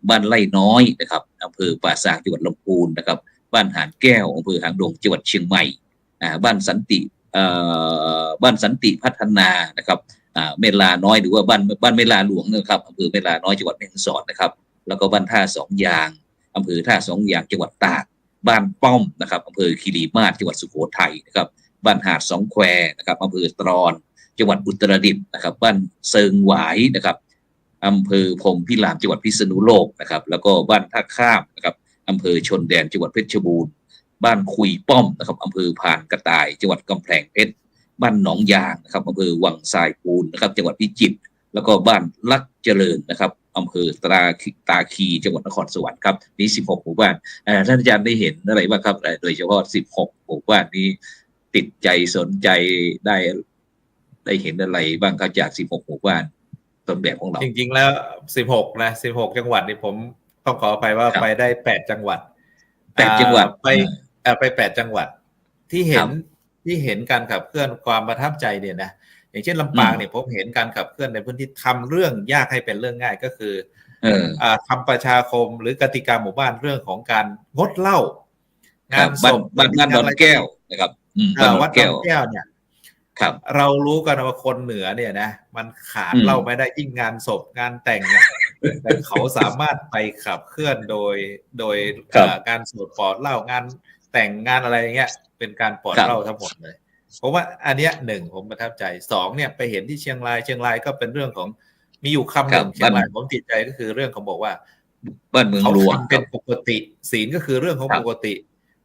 บ้านไร่น้อยนะครับอำเภอป่าซางจังหวัดลำพูนนะครับบ้านหาดแก้วอำเภอหางดงจังหวัดเชียงใหม่บ้านสันติพัฒนานะครับเมลาน้อยหรือว่าบ้านเมลาหลวงนะครับอำเภอเมลาน้อยจังหวัดแม่ฮ่องสอนนะครับแล้วก็บ้านท่าสองยางอำเภอท่าสองยางจังหวัดตากบ้านป้อมนะครับอำเภอคีรีมาศจังหวัดสุโขทัยนะครับบ้านหาดสองแควนะครับอำเภอตรอนจังหวัดอุตรดิตถ์นะครับบ้านเซิงหวายนะครับอำเภอพรหมพิรามจังหวัดพิษณุโลกนะครับแล้วก็บ้านท่าข้ามนะครับอำเภอชนแดนจังหวัดเพชรบูรณ์บ้านคุยป้อมนะครับอำเภอพานกระต่ายจังหวัดกำแพงเพชรบ้านหนองยางนะครับอำเภอวังทรายปูนนะครับจังหวัดพิจิตรแล้วก็บ้านลักเจริญนะครับอำเภอตาคีจังหวัดนครสวรรค์ครับนี้16หมู่บ้านท่านอาจารย์ได้เห็นอะไรบ้างครับโดยเฉพาะ16หมู่บ้านนี้ติดใจสนใจได้เห็นอะไรบ้างครับจาก16หมู่บ้านต้นแบบของเราจริงๆแล้ว16จังหวัดนี่ผมต้องขออภัยว่าไปได้8จังหวัด8จังหวัดไป8จังหวัดที่เห็นการขับเคลื่อนความประทับใจเนี่ยนะอย่างเช่นลำปางเนี่ยผมเห็นการขับเคลื่อนในพื้นที่ทำเรื่องยากให้เป็นเรื่องง่ายก็คือทำประชาคมหรือกติกาหมู่บ้านเรื่องของการงดเหล้างานศพบ้านดอนแก้วนะครับวัดดอนแก้วเนี่ยเรารู้กันว่าคนเหนือเนี่ยนะมันขาดเหล้าไม่ได้ยิ่งงานศพงานแต่งเนี่ยแต่เขาสามารถไปขับเคลื่อนโดยการสูดปลอดเหล้างานแต่งงานอะไรอย่างเงี้ยเป็นการปลอดเหล้าทั้งหมดเลยเพราะว่าอันเนี้ย1ผมประทับใจ2เนี่ยไปเห็นที่เชียงรายก็เป็นเรื่องของมีอยู่คำหนึ่งเชียงรายผมติดใจก็คือเรื่องของบอกว่าบ้านเมืองหลวงเป็นปกติศีลก็คือเรื่องของปกติ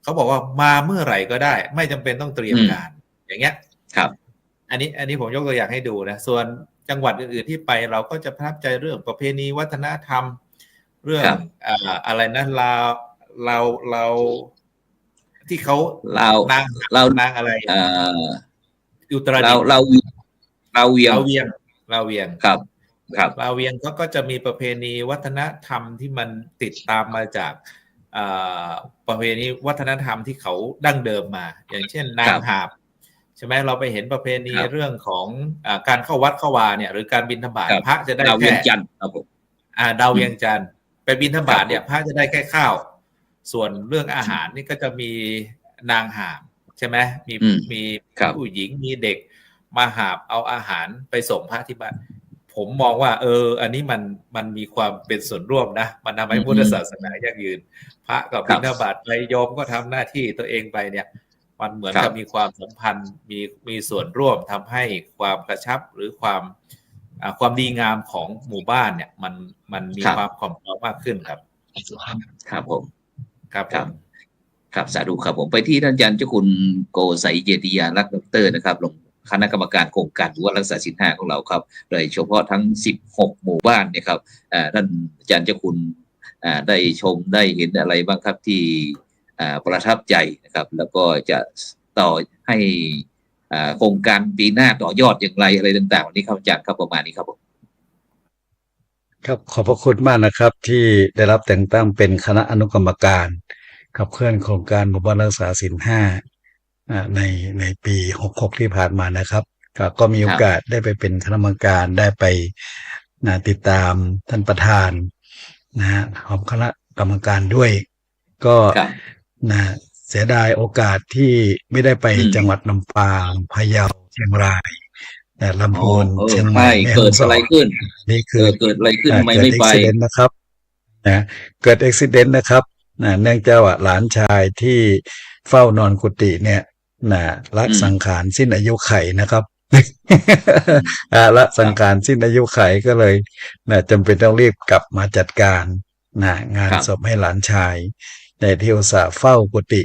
เขาบอกว่ามาเมื่อไหร่ก็ได้ไม่จำเป็นต้องเตรียมการอย่างเงี้ยครับอันนี้ผมยกตัวอย่างให้ดูนะส่วนจังหวัดอื่นๆที่ไปเราก็จะประทับใจเรื่องประเพณีวัฒนธรรมเรื่องอะไรนะเราที่เขานางอะไรอุตรดิตถ์เราเวียงครับเราเวียงเขาก็จะมีประเพณีวัฒนธรรมที่มันติดตามมาจากประเพณีวัฒนธรรมที่เขาดั้งเดิมมาอย่างเช่นนางหาบใช่ไหมเราไปเห็นประเพณีเรื่องของการเข้าวัดเข้าวาเนี่ยหรือการบิณฑบาตพระจะได้แค่ดาวเวียงจันทร์ครับผมดาวเวียงจันทร์ไปบิณฑบาตเนี่ยพระจะได้แค่ข้าวส่วนเรื่องอาหารนี่ก็จะมีนางหาบใช่ไหมมีผู้หญิงมีเด็กมาหาบเอาอาหารไปส่งพระที่บ้านผมมองว่าอันนี้มันมีความเป็นส่วนร่วมนะมันทำให้พุทธศาสนายั่งยืนพระกับบิณฑบาตไปโยมก็ทำหน้าที่ตัวเองไปเนี่ยมันเหมือนกับมีความสัมพันธ์มีส่วนร่วมทำให้ความกระชับหรือความดีงามของหมู่บ้านเนี่ยมันมีความขอมพร้อมมากขึ้นครับครับผมครับสาธุครับผมไปที่ท่านอาจารย์เจ้าคุณโกไสเจติยาลักษณ์ดรนะครับลงคณะกรรมการโครงการวัดรักษาศีล5ของเราครับโดยเฉพาะทั้ง16หมู่บ้านเนี่ยครับท่านอาจารย์เจ้าคุณได้ชมได้เห็นอะไรบ้างครับที่ประทับใจนะครับแล้วก็จะต่อให้โครงการปีหน้าต่อยอดอย่างไรอะไรต่างๆวันนี้ครับอาจารย์ครับประมาณนี้ครับผมครับขอบพระคุณมากนะครับที่ได้รับแต่งตั้งเป็นคณะอนุกรรมการขับเคลื่อนโครงการหมู่บ้านรักษาศีล5ในปี66ที่ผ่านมานะครับก็มีโอกาสได้ไปเป็นคณะกรรมการได้ไปติดตามท่านประธานของคณะกรรมการด้วยก็เสียดายโอกาสที่ไม่ได้ไปจังหวัดลำปางพะเยาเชียงรายแต่ลำพูนเชียงใหม่เกิดอะไรขึ้นนี่คือเกิดอะไรขึ้นไม่ไปนะครับเกิดอุบัติเหตุนะครับเนื่องจากว่าหลานชายที่เฝ้านอนกุฏิเนี่ยละสังขารสิ้นอายุไขนะครับละสังขารสิ้นอายุไขก็เลยจำเป็นต้องรีบกลับมาจัดการงานศพให้หลานชายแต่ที่อุตส่าห์เฝ้ากุฏิ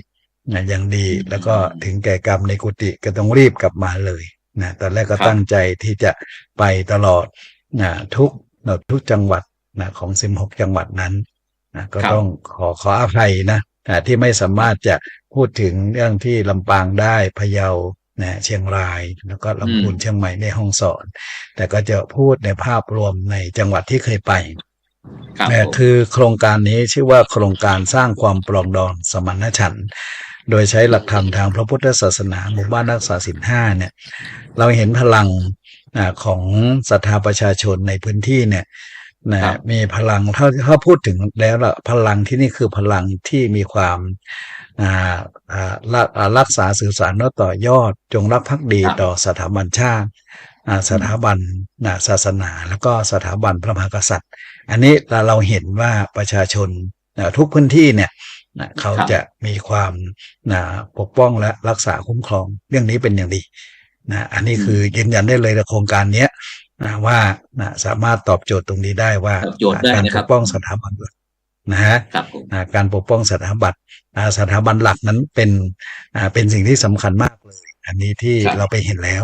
อย่างดีแล้วก็ถึงแก่กรรมในกุฏิก็ต้องรีบกลับมาเลยตอนแรกก็ตั้งใจที่จะไปตลอดทุกจังหวัดของ16จังหวัดนั้นก็ต้องขออภัยนะที่ไม่สามารถจะพูดถึงเรื่องที่ลำปางได้พะเยาเชียงรายแล้วก็ลำพูนเชียงใหม่ในฮ่องสอนแต่ก็จะพูดในภาพรวมในจังหวัดที่เคยไปคือโครงการนี้ชื่อว่าโครงการสร้างความปรองดองสมานฉันท์โดยใช้หลักธรรมทางพระพุทธศาสนาหมู่บ้านรักษาศีล5เนี่ยเราเห็นพลังของศรัทธาประชาชนในพื้นที่เนี่ย นะครับ มีพลังถ้าพูดถึงแล้วล่ะพลังที่นี่คือพลังที่มีความรักษาสื่อสารและต่อยอดจงรักภักดี ครับ ต่อสถาบันชาติสถาบันศาสนาแล้วก็สถาบันพระมหากษัตริย์ อันนี้เราเห็นว่าประชาชนทุกพื้นที่เนี่ยเขา ครับ จะมีความปกป้องและรักษาคุ้มครองเรื่องนี้เป็นอย่างดีอันนี้คือยืนยันได้เลยในโครงการเนี้ยว่าสามารถตอบโจทย์ตรงนี้ได้ว่า ตอบโจทย์ได้ การ นะค ป รับ กป้องสถาบันนะฮะ ครับผม การปกป้องสถาบันหลักนั้นเป็นสิ่งที่สำคัญมากเลยอันนี้ที่ ครับ เราไปเห็นแล้ว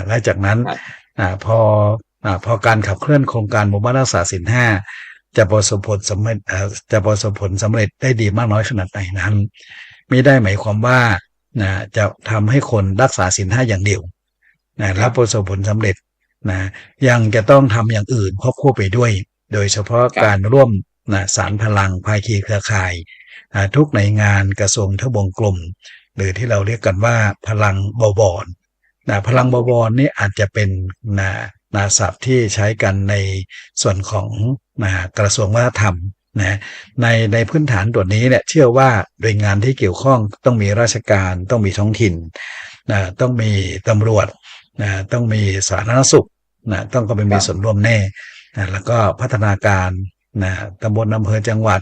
และจากนั้น ครับ พอการขับเคลื่อนโครงการหมู่บ้านรักษาศีล 5จะประสบผลสำเร็จได้ดีมากน้อยขนาดไหนนั้นไม่ได้หมายความว่าจะทำให้คนรักษาศีล 5อย่างเดียวแล้วประสบผลสำเร็จยังจะต้องทำอย่างอื่นควบคู่ไปด้วย โดยเฉพาะ ครับ การร่วมสารพลังภาคีเครือข่ายทุกหน่วยงานกระทรวงทบวงกลมหรือที่เราเรียกกันว่าพลังบวรพลังบวรนี่อาจจะเป็นศัพท์ที่ใช้กันในส่วนของกระทรวงวัฒนธรรมในพื้นฐานตัวนี้เนี่ยเชื่อว่าโดยงานที่เกี่ยวข้องต้องมีราชการต้องมีท้องถิ่นต้องมีตำรวจต้องมีสาธารณสุขต้องก็ไปมีส่วนร่วมแน่แล้วก็พัฒนาการตำบลอำเภอจังหวัด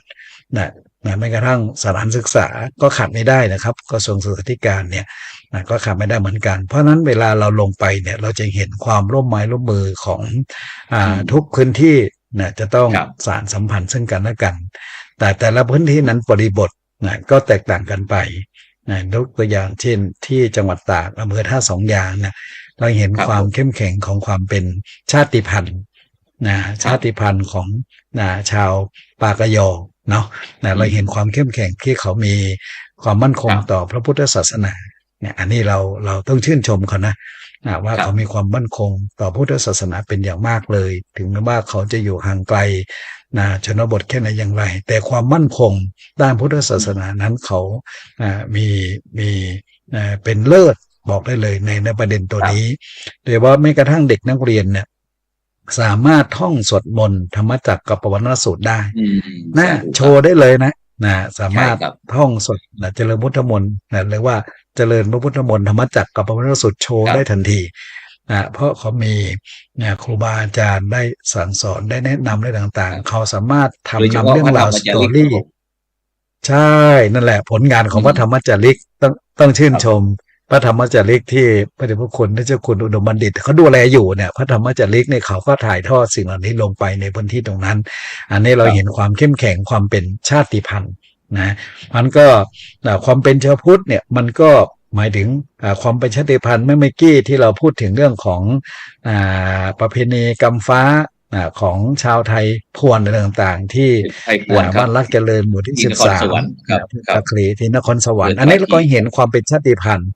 แม้กระทั่งสถานศึกษาก็ขาดไม่ได้นะครับกระทรวงศึกษาธิการเนี่ยก็ขาดไม่ได้เหมือนกันเพราะนั้นเวลาเราลงไปเนี่ยเราจะเห็นความร่วมไม้ร่วมมือของทุกพื้นที่จะต้อง ครับ สานสัมพันธ์ซึ่งกันและกันแต่ละพื้นที่นั้นบริบทก็แตกต่างกันไปยกตัวอย่างเช่นที่จังหวัดตากอำเภอท่าสองยางเราเห็น ครับ ความเข้มแข็งของความเป็นชาติพันธุ์ชาติพันธุ์ของชาวปากยอเนาะเราเห็นความเข้มแข็งที่เขามีความมั่นคง ครับ ต่อพระพุทธศาสนาอันนี้เราต้องชื่นชมเขานะว่า ครับ เขามีความมั่นคงต่อพุทธศาสนาเป็นอย่างมากเลย ถึงแม้ว่าเขาจะอยู่ห่างไกลชนบทแค่ไหนอย่างไร แต่ความมั่นคงด้านพุทธศาสนานั้นเขามีเป็นเลิศบอกได้เลยในประเด็นตัวนี้โดยเฉพาะแม้กระทั่งเด็กนักเรียนเนี่ยสามารถท่องสวดมนต์ธรรมจักรกับปวัณณสูตรได้ สาธุ โชว์ได้เลยนะสามารถ ใช่ครับ ท่องสวดเจริญพุทธมนต์เรียกว่าเจริญพระพุทธมนต์ธรรมจักรกับปวัณณสูตรโชว์ ครับ ได้ทันทีเพราะเขามีครูบาอาจารย์ได้สั่งสอนได้แนะนำได้ต่าง ครับ ๆเขาสามารถ โดยเฉ ทำ พาะ นำเรื่องราว พ ส ระธร ต ร อ มจาริก รี่ ครับ ใช่นั่นแหละผลงานของพระธรรมจาริกต้องชื่นชม พระธรรมจาริกที่พระเดชพระคุณพระเจ้าคุณอุดมบัณฑิตเขาดูแลอยู่เนี่ยพระธรรมจาริกเนี่ยเขาก็ถ่ายทอดสิ่งเหล่านี้ลงไปในพื้นที่ตรงนั้น อันนี้เรา ครับ เห็นความเข้มแข็งความเป็นชาติพันธุ์มันก็ความเป็นชาวพุทธเนี่ยมันก็หมายถึงความเป็นชาติพันธุ์เมื่อกี้ที่เราพูดถึงเรื่องของประเพณีกำฟ้าของชาวไทยพวนอะไรต่างๆ ที่ ไทยพวนครับ บ้านรักเจริญหมู่ที่ ที่นครสวรรค์ครับ 13 ตะคลีที่นครสวรรค์ เกิด อันนี้ วันที่ เราก็เห็นความเป็นชาติพันธุ์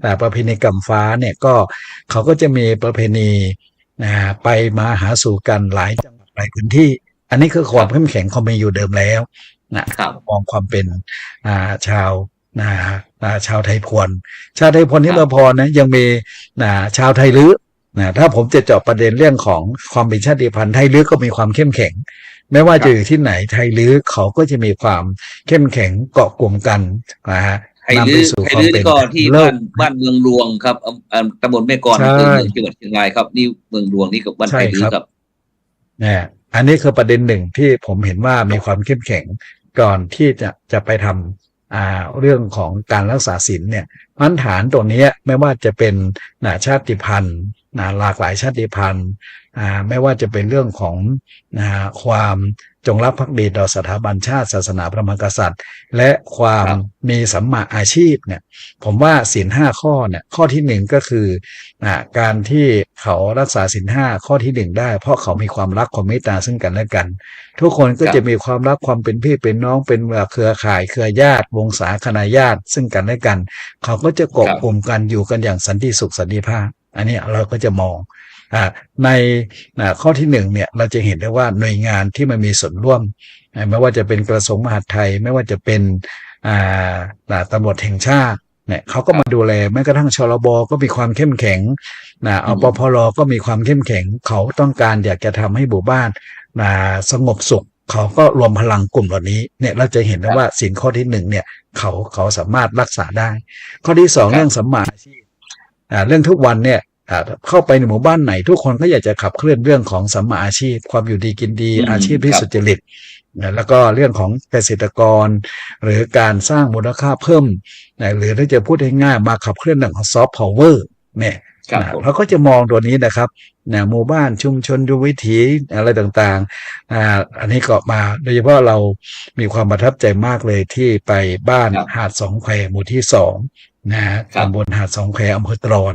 แต่ประเพณีกำฟ้าเนี่ยก็เขาก็จะมีประเพณีไปมาหาสู่กันหลายจังหวัดหลายพื้นที่ อันนี้คือความเข้มแข็งของมีอยู่เดิมแล้วมองความเป็นชาวไทยพวน ชาวไทยพวนที่เราพอนะยังมีชาวไทยลื้อถ้าผมจะเจาะประเด็นเรื่องของความเป็นชาติพันธุ์ไทยลื้อก็มีความเข้มแข็ง ไม่ว่าจะอยู่ที่ไหนไทยลื้อเขาก็จะมีความเข้มแข็งเกาะกลุ่มกันไทย นำ ลื้ ไป อ สู่ ไทย ความ ลื้อ เป็น นี่ก็ที่ เลิศ บ้านเมืองหลวงครับตำบลแม่กลอน ใช่ อำเภอเมืองจังหวัดเชียงรายครับนี่เมืองหลวงนี่กับบ้าน ใช่ ไทยลื้อ ครับ ครับ อันนี้คือประเด็นหนึ่งที่ผมเห็นว่ามีความเข้มแข็งก่อนที่จะไปทำเรื่องของการรักษาศีลเนี่ยพื้นฐานตัวนี้ไม่ว่าจะเป็นชาติพันธุ์หลากหลายชาติพันธุ์ไม่ว่าจะเป็นเรื่องของความจงรักภักดีต่อสถาบันชาติศาสนาพระมหากษัตริย์ และความ ครับ มีสัมมาอาชีพเนี่ยผมว่าศีล 5 ข้อเนี่ยข้อที่หนึ่งก็คือการที่เขารักษาศีล 5 ข้อที่หนึ่งได้ เพราะเขามีความรักความเมตตาซึ่งกันและกัน ทุกคนก็ ครับ จะมีความรักความเป็นพี่เป็นน้องเป็นเครือข่ายเครือญาติวงศาคณาญาติซึ่งกันและกัน เขาก็จะเกาะกลุ่มกันอยู่กันอย่างสันติสุขสันติภาพอันนี้เราก็จะมองในข้อที่หนึ่งเนี่ยเราจะเห็นได้ว่าหน่วยงานที่มันมีส่วนร่วมไม่ว่าจะเป็นกระทรวงมหาดไทยไม่ว่าจะเป็นตำรวจแห่งชาติ เนี่ยเขาก็มาดูแลแม้กระทั่งชลบก็มีความเข้มแข็งนะอปพลก็มีความเข้มแข็งเขาต้องการอยากจะทำให้หมู่บ้านสงบสุขเขาก็รวมพลังกลุ่มเหล่านี้เนี่ยเราจะเห็นได้ว่าสินข้อที่หนึ่งเนี่ยเขาสามารถรักษาได้ข้อที่สองเรื่องสัมมาอาชีพเรื่องทุกวันเนี่ยเข้าไปในหมู่บ้านไหนทุกคนก็อยากจะขับเคลื่อนเรื่องของสัมมาอาชีพความอยู่ดีกินดีอาชีพที่สุจริตแล้วก็เรื่องของเกษตรกรหรือการสร้างมูลค่าเพิ่มหรือถ้าจะพูดง่ายๆมาขับเคลื่อนเรื่องของซอฟต์พาวเวอร์เนี่ยเราก็จะมองตัวนี้นะครับหมู่บ้านชุมชนดูวิถีอะไรต่างๆอันนี้ก็มาโดยเฉพาะเรามีความประทับใจมากเลยที่ไปบ้านหาดสองแควหมู่ที่2ตำบลหาดสองแควอำเภอตรอน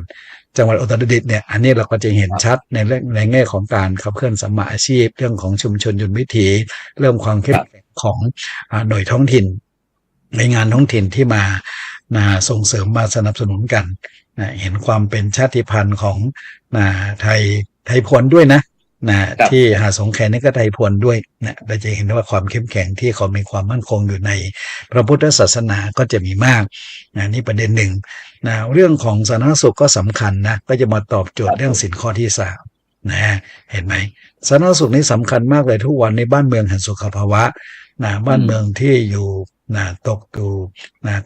จังหวัดอุตรดิตถ์เนี่ยอันนี้เราก็จะเห็นชัดในแง่ของการขับเคลื่อนสัมมาอาชีพเรื่องของชุมชนยุนวิถีเรื่องความเข้มแข็งของหน่วยท้องถิ่นในงานท้องถิ่นที่มาส่งเสริมมาสนับสนุนกันเห็นความเป็นชาติพันธุ์ของไทยพวนด้วยนะที่หาดสงแคนี่ก็ไทยพวนด้วยเราจะเห็นว่าความเข้มแข็งที่เขามีความมั่นคงอยู่ในพระพุทธศาสนาก็จะมีมากนี่ประเด็นหนึ่งเรื่องของสาธารณสุขก็สำคัญนะก็จะมาตอบโจทย์เรื่องสินข้อที่3เห็นไหมสาธารณสุขนี่สำคัญมากเลยทุกวันในบ้านเมืองแห่งสุขภาวะบ้านเมืองที่อยู่ตกอยู่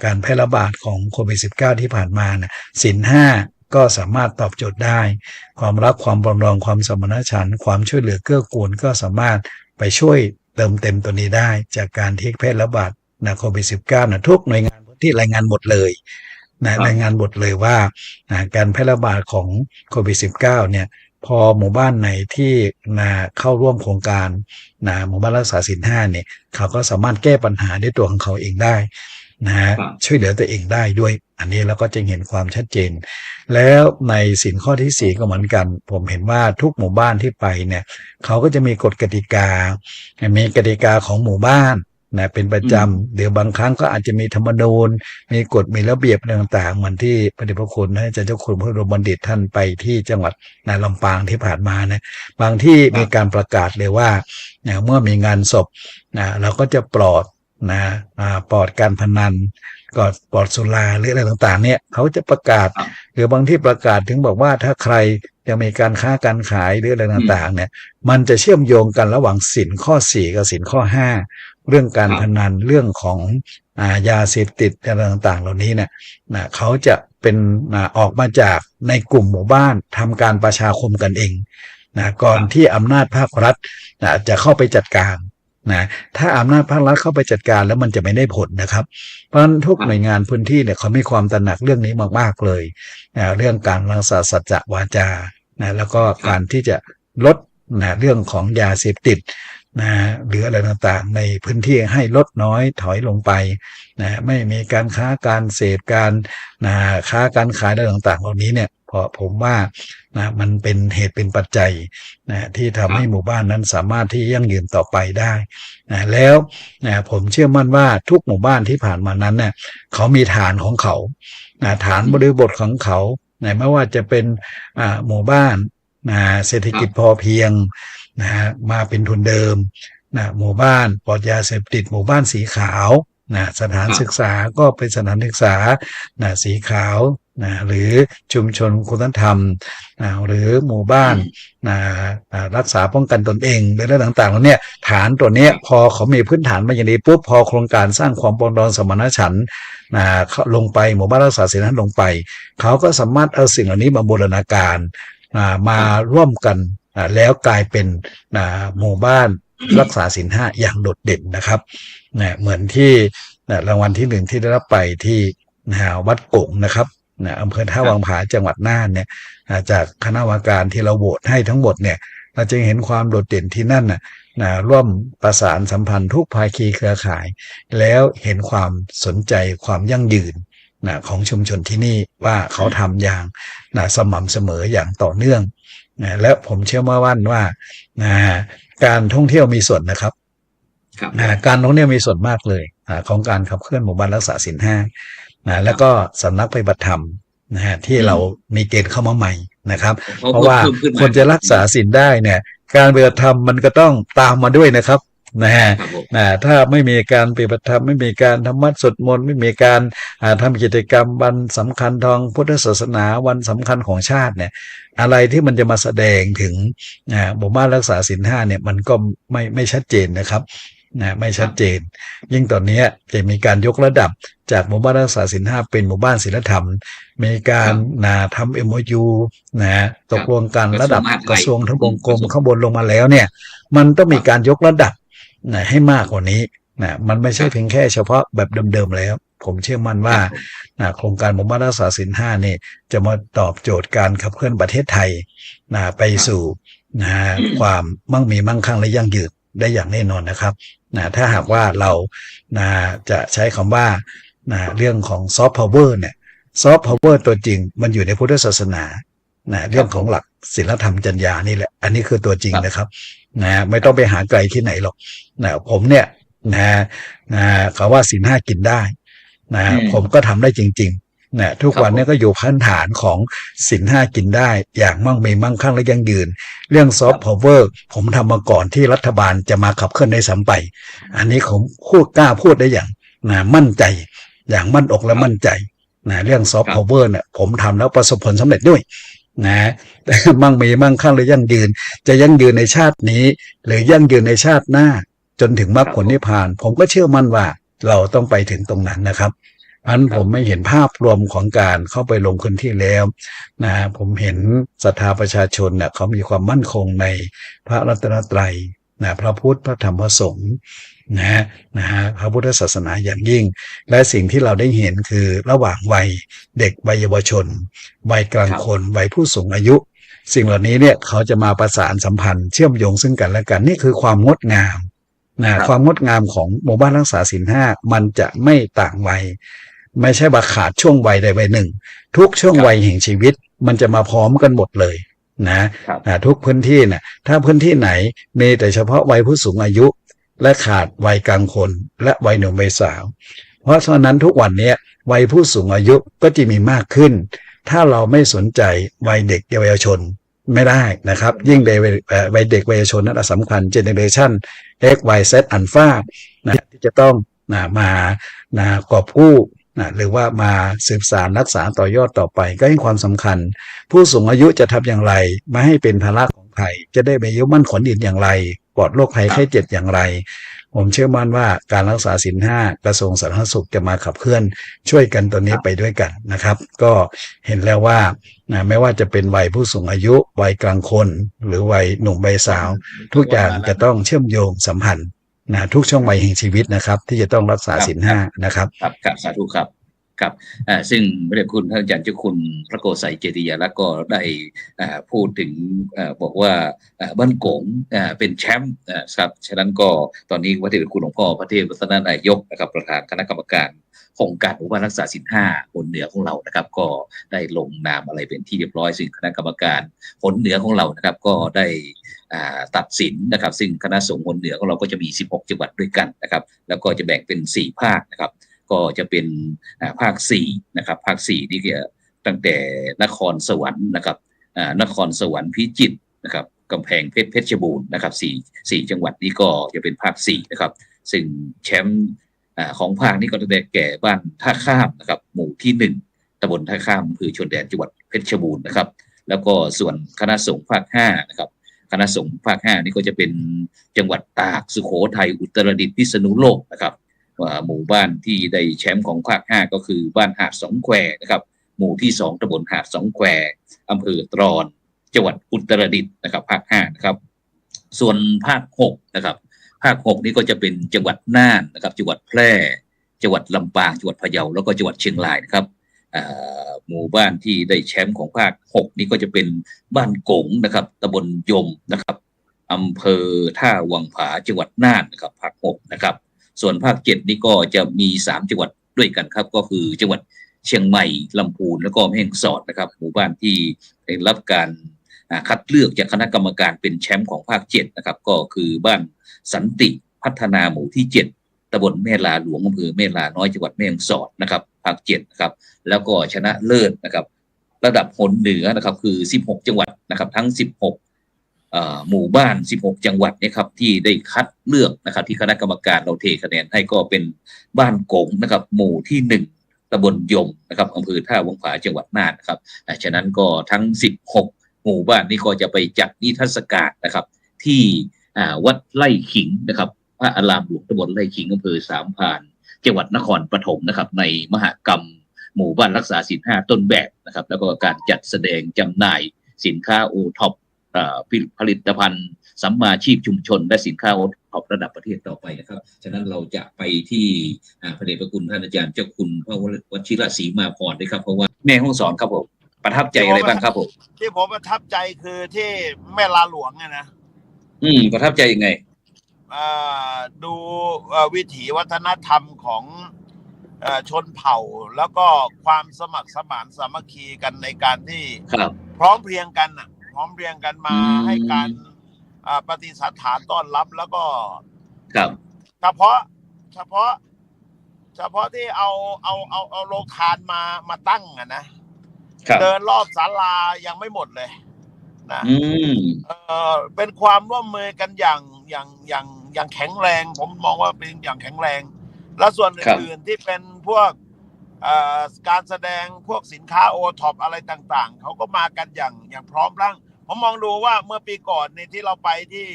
การแพร่ระบาดของโควิด -19 ที่ผ่านมาศีล 5ก็สามารถตอบโจทย์ได้ความรักความปรองดองความสมานฉันท์ความช่วยเหลือเกื้อกูลก็สามารถไปช่วยเติมเต็มตัวนี้ได้จากการที่แพร่ระบาดโควิด -19 ทุกหน่วยงานที่รายงานหมดเลยรายงานหมดเลยว่าการแพร่ระบาดของโควิด -19 เนี่ยพอหมู่บ้านไหนที่เข้าร่วมโครงการหมู่บ้านรักษาศีล 5เนี่ยเขาก็สามารถแก้ปัญหาด้วยตัวของเขาเองได้ช่วยเหลือตัวเองได้ด้วยอันนี้เราก็จะเห็นความชัดเจนแล้วในสินข้อที่4ก็เหมือนกันผมเห็นว่าทุกหมู่บ้านที่ไปเนี่ยเขาก็จะมีกฎกติกามีกติกาของหมู่บ้านเป็นประจำเดี๋ยวบางครั้งก็อาจจะมีธรรมนูญมีกฎมีระเบียบต่างๆเหมือนที่พระเดชพระคุณอาจารย์เจ้าคุณพระบรมบัณฑิตท่านไปที่จังหวัดลำปางที่ผ่านมาบางที่มีการประกาศเลยว่าเมื่อมีงานศพเราก็จะปลอดการพนันก็ปลอดสุราหรืออะไรต่างๆเนี่ยเขาจะประกาศหรือบางที่ประกาศถึงบอกว่าถ้าใครจะมีการค้าการขายหรืออะไรต่างๆเนี่ยมันจะเชื่อมโยงกันระหว่างสินข้อ4กับสินข้อ5เรื่องการพนันเรื่องของยาเสพติดอะไรต่างๆเหล่านี้เนี่ยเขาจะเป็นออกมาจากในกลุ่มหมู่บ้านทำการประชาคมกันเองก่อนที่อำนาจภาครัฐจะเข้าไปจัดการถ้าอำนาจภาครัฐเข้าไปจัดการแล้วมันจะไม่ได้ผลนะครับเพราะฉะนั้นทุกหน่วยงานพื้นที่เนี่ยเขามีความตระหนักเรื่องนี้มากๆเลยเรื่องการรักษาสัจจะวาจาแล้วก็การที่จะลดเรื่องของยาเสพติดหรืออะไรต่างๆในพื้นที่ให้ลดน้อยถอยลงไปไม่มีการค้าการเสพการค้าการขายอะไรต่างๆเหล่านี้เนี่ยเพราะผมว่ามันเป็นเหตุเป็นปัจจัยที่ทำให้หมู่บ้านนั้นสามารถที่ยั่งยืนต่อไปได้แล้วผมเชื่อมั่นว่าทุกหมู่บ้านที่ผ่านมานั้นเนี่ยเขามีฐานของเขาฐานบริบทของเขาไม่ว่าจะเป็นหมู่บ้านเศรษฐกิจพอเพียงมาเป็นทุนเดิมหมู่บ้านปลอดยาเสพติดหมู่บ้านสีขาวสถานศึกษาก็เป็นสถานศึกษาสีขาวหรือชุมชนคุณธรรมหรือหมู่บ้านรักษาป้องกันตนเองหรืออะไรต่างๆแล้วเนี่ยฐานตัวนี้พอเขามีพื้นฐานมาอย่างนี้ปุ๊บพอโครงการสร้างความปรองดองสมานฉันท์ลงไปหมู่บ้านรักษาศีลนั้นลงไปเขาก็สามารถเอาสิ่งเหล่านี้มาบูรณาการมาร่วมกันแล้วกลายเป็นหมู่บ้านรักษาศีล 5อย่างโดดเด่นนะครับเหมือนที่รางวัลที่1ที่ได้รับไปที่วัดกงนะครับอำเภอท่าวังผาจังหวัดน่านเนี่ยจากคณะกรรมการที่เราโหวตให้ทั้งหมดเนี่ยเราจะเห็นความโดดเด่นที่นั่นร่วมประสานสัมพันธ์ทุกภาคีเครือข่ายแล้วเห็นความสนใจความยั่งยืนของชุมชนที่นี่ว่าเขาทำอย่างสม่ำเสมออย่างต่อเนื่องและผมเชื่อมั่นว่าการท่องเที่ยวมีส่วนนะครับการท่องเที่ยวมีส่วนมากเลยของการขับเคลื่อนหมู่บ้านรักษาศีล 5แล้วก็สำนักปฏิบัติธรรมที่เรามีเกณฑ์เข้ามาใหม่นะครับเพราะว่าคนจะรักษาศีลได้เนี่ยการปฏิบัติธรรมมันก็ต้องตามมาด้วยนะครับ นะฮะ ครับผม ถ้าไม่มีการปฏิบัติธรรมไม่มีการทำวัดสวดมนต์ไม่มีการทำกิจกรรมวันสำคัญทางพุทธศาสนาวันสำคัญของชาติเนี่ยอะไรที่มันจะมาแสดงถึงหมู่บ้านรักษาศีลห้าเนี่ยมันก็ไม่ชัดเจนนะครับไม่ชัดเจน ยิ่งตอนนี้จะมีการยกระดับจากหมู่บ้านรักษาศีลห้าเป็นหมู่บ้านศีลธรรมมีการทำ MOU ตกลงกันระดับกระทรวงทบวงกรมข้างบนลงมาแล้วเนี่ยมันต้องมีการยกระดับให้มากกว่านี้มันไม่ใช่เพียงแค่เฉพาะแบบเดิมๆแล้วผมเชื่อมั่นว่าโครงการหมู่บ้านรักษาศีลห้านี่จะมาตอบโจทย์การขับเคลื่อนประเทศไทยไปสู่ความมั่งมีมั่งคั่งและยั่งยืนได้อย่างแน่นอนนะครับถ้าหากว่าเราจะใช้คำว่าเรื่องของซอฟต์พาวเวอร์เนี่ยซอฟต์พาวเวอร์ตัวจริงมันอยู่ในพุทธศาสนาเรื่องของหลักศีลธรรมจรรยานี่แหละอันนี้คือตัวจริงนะครับไม่ต้องไปหาไกลที่ไหนหรอกผมเนี่ยเขาว่าศีลห้ากินได้ผมก็ทำได้จริงๆทุกวันนี้ก็อยู่พื้นฐานของศีลห้ากินได้อย่างมั่งมีมั่งคั่งและยั่งยืนเรื่องซอฟต์พาวเวอร์ผมทำมาก่อนที่รัฐบาลจะมาขับเคลื่อนได้ซ้ำไปอันนี้ผมกล้าพูดได้อย่างมั่นใจอย่างมั่นอกและมั่นใจเรื่องซอฟต์พาวเวอร์เนี่ยผมทำแล้วประสบผลสำเร็จด้วยแต่มั่งมีมั่งคั่งและยั่งยืนจะยั่งยืนในชาตินี้หรือยั่งยืนในชาติหน้าจนถึงมรรคผลนิพพานผมก็เชื่อมั่นว่าเราต้องไปถึงตรงนั้นนะครับอันผมไม่เห็นภาพรวมของการเข้าไปลงพื้นที่แล้วผมเห็นศรัทธาประชาชนเขามีความมั่นคงในพระรัตนตรัยพระพุทธพระธรรมพระสงฆ์พระพุทธศาสนาอย่างยิ่งและสิ่งที่เราได้เห็นคือระหว่างวัยเด็กวัยเยาวชนวัยกลางคนวัยผู้สูงอายุสิ่งเหล่านี้เนี่ยเขาจะมาประสานสัมพันธ์เชื่อมโยงซึ่งกันและกันนี่คือความงดงามความงดงามของหมู่บ้านรักษาศีลห้ามันจะไม่ต่างวัยไม่ใช่ว่าขาดช่วงวัยใดวัยหนึ่งทุกช่วงวัยแห่งชีวิตมันจะมาพร้อมกันหมดเลยทุกพื้นที่ถ้าพื้นที่ไหนมีแต่เฉพาะวัยผู้สูงอายุและขาดวัยกลางคนและวัยหนุ่มวัยสาวเพราะฉะนั้นทุกวันนี้วัยผู้สูงอายุก็จะมีมากขึ้นถ้าเราไม่สนใจวัยเด็กเยาวชนไม่ได้นะครับยิ่งในวัยเด็กวัยเยาวชนนั้นสำคัญเจเนเรชัน X Y Z อัลฟาที่จะต้องมากอบกู้หรือว่ามาสืบสานรักษาต่อยอดต่อไปก็ให้ความสำคัญผู้สูงอายุจะทำอย่างไรไม่ให้เป็นภาระของใครจะได้มีอายุมั่นขวัญยืนอย่างไรปลอดโรคภัยไข้เจ็บอย่างไรผมเชื่อมั่นว่าการรักษาศีลห้ากระทรวงสาธารณสุขจะมาขับเคลื่อนช่วยกันตัวนี้ไปด้วยกันนะครับก็เห็นแล้วว่าไม่ว่าจะเป็นวัยผู้สูงอายุวัยกลางคนหรือวัยหนุ่มวัยสาวทุกอย่างจะต้องเชื่อมโยงสัมพันธ์ทุกช่วงวัยแห่งชีวิตนะครับที่จะต้องรักษาศีลห้านะครับครับสาธุครับครับซึ่งพระเดชคุณท่านอาจารย์เจ้าคุณพระโกษัยเจติยาลักษณ์ก็ได้พูดถึงบอกว่าบ้านโกงเป็นแชมป์ครับฉะนั้นก็ตอนนี้พระเดชคุณหลวงพ่อพระเทพรัตนนายกนะครับประธานคณะกรรมการโครงการหมู่บ้านรักษาศีลห้าหนเหนือของเรานะครับก็ได้ลงนามอะไรเป็นที่เรียบร้อยซึ่งคณะกรรมการหนเหนือของเรานะครับก็ได้ตัดสินนะครับซึ่งคณะสงฆ์หนเหนือของเราก็จะมี16จังหวัดด้วยกันนะครับแล้วก็จะแบ่งเป็น4ภาคนะครับก็จะเป็นภาค4นะครับภาค4นี่ก็ตั้งแต่นครสวรรค์นะครับนครสวรรค์พิจิตรนะครับกำแพงเพชรเพชรบูรณ์นะครับ4จังหวัดนี้ก็จะเป็นภาค4นะครับซึ่งแชมป์ของภาคนี้ก็ได้แก่บ้านท่าข้ามนะครับหมู่ที่1ตำบลท่าข้ามอำเภอชนแดนจังหวัดเพชรบูรณ์นะครับแล้วก็ส่วนคณะสงฆ์ภาค5นะครับคณะสงฆ์ภาค5นี่ก็จะเป็นจังหวัดตากสุโขทัยอุตรดิตถ์พิษณุโลกนะครับหมู่บ้านที่ได้แชมป์ของภาค5ก็คือบ้านหาดสองแควนะครับหมู่ที่2ตำบลหาดสองแควอำเภอตรอนจังหวัดอุตรดิตถ์นะครับภาค5นะครับส่วนภาค6นะครับภาค6นี่ก็จะเป็นจังหวัดน่านนะครับจังหวัดแพร่จังหวัดลำปางจังหวัดพะเยาแล้วก็จังหวัดเชียงรายนะครับหมู่บ้านที่ได้แชมป์ของภาค6นี่ก็จะเป็นบ้านกงนะครับตำบลยมนะครับอำเภอท่าวังผาจังหวัดน่านนะครับภาค6นะครับส่วนภาค7นี่ก็จะมี3จังหวัดด้วยกันครับก็คือจังหวัดเชียงใหม่ลำพูนแล้วก็แม่ฮ่องสอดนะครับหมู่บ้านที่ได้รับการคัดเลือกจากคณะกรรมการเป็นแชมป์ของภาค7นะครับก็คือบ้านสันติพัฒนาหมู่ที่7ตำบลแม่ลาหลวงอำเภอแม่ลาน้อยจังหวัดแม่ฮ่องสอดนะครับภาค7นะครับแล้วก็ชนะเลิศนะครับระดับหนเหนือนะครับคือ16จังหวัดนะครับทั้ง16 หมู่บ้าน16จังหวัดเนี่ยครับที่ได้คัดเลือกนะครับที่คณะกรรมการเราเทคะแนนให้ก็เป็นบ้านกงนะครับหมู่ที่1ตำบลยมนะครับอำเภอท่าวังผาจังหวัดน่านนะครับฉะนั้นก็ทั้ง16หมู่บ้านนี้ก็จะไปจัดนิทรรศการนะครับที่วัดไร่ขิงนะครับพระอารามหลวงตำบลไร่ขิงอำเภอสามพรานจังหวัดนครปฐมนะครับในมหกรรมหมู่บ้านรักษาศีล5ต้นแบบนะครับแล้วก็การจัดแสดงจำหน่ายสินค้าโอท็อปผลิตภัณฑ์สัมมาชีพชุมชนและสินค้าโอท็อประดับประเทศต่อไปนะครับฉะนั้นเราจะไปที่พระเดชพระคุณท่านอาจารย์เจ้าคุณพระวชิรศรีมาพรด้วยครับเพราะว่าแม่ห้องสอนครับผมประทับใจอะไรบ้างครับผมที่ผมประทับใจคือที่แม่ลาหลวงนะประทับใจยังไงดูวิถีวัฒนธรรมของชนเผ่าแล้วก็ความสมัครสมานสามัคคีกันในการที่พร้อมเพรียงกันมาให้การปฏิสัทธานต้อนรับแล้วก็เฉพาะที่เอาโรงทานมาตั้งนะเดินรอบศาลายังไม่หมดเลยนะเป็นความร่วมมือกันอย่างแข็งแรงผมมองว่าเป็นอย่างแข็งแรงและส่วนอื่นๆที่เป็นพวกการแสดงพวกสินค้าโอท็อปอะไรต่างๆเขาก็มากันอย่างพร้อมร่างผมมองดูว่าเมื่อปีก่อนในที่เราไปที่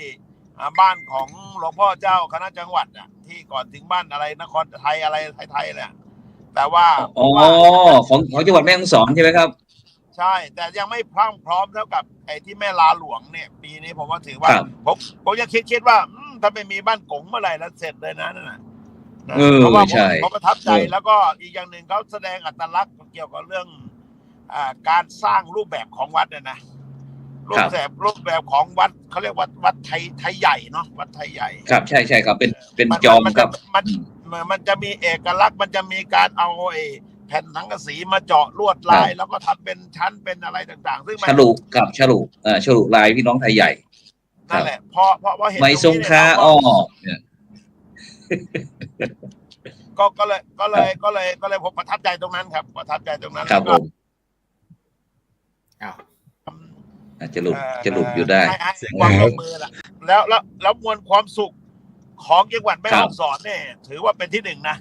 บ้านของหลวงพ่อเจ้าคณะจังหวัดที่ก่อนถึงบ้านอะไรนครไทยอะไรไทยเนี่ยแต่ว่าของจังหวัดแม่ฮ่องสอนใช่ไหมครับใช่แต่ยังไม่พร้อมเท่ากับไอ้ที่แม่ลาหลวงเนี่ยปีนี้ผมว่าถือว่าผมยังคิดว่าถ้าไม่มีบ้านกงเมื่อไหร่แล้วเสร็จเลยนะนั่นน่ะเพราะว่าผมประทับใจแล้วก็อีกอย่างหนึ่งเขาแสดงอัตลักษณ์เกี่ยวกับเรื่องการสร้างรูปแบบของวัดนะรูปแบบของวัดเขาเรียกวัดไทยใหญ่เนาะวัดไทยใหญ่ครับใช่ครับเป็นจอมครับมันจะมีเอกลักษณ์มันจะมีการเอาแผ่นสังกะสีมาเจาะลวดลายแล้วก็ทำเป็นชั้นเป็นอะไรต่างๆซึ่งฉลุลายพี่น้องไทยใหญ่นั่นแหละเพราะเห็นไม่ทรงค้าก็เลยผมประทับใจตรงนั้นครับประทับใจตรงนั้นครับผมจะหลุดอยู่ได้ความร่วมมือแล้วมวลความสุขของจังหวัดแม่ฮ่องสอนเนี่ยถือว่าเป็นที่1นะ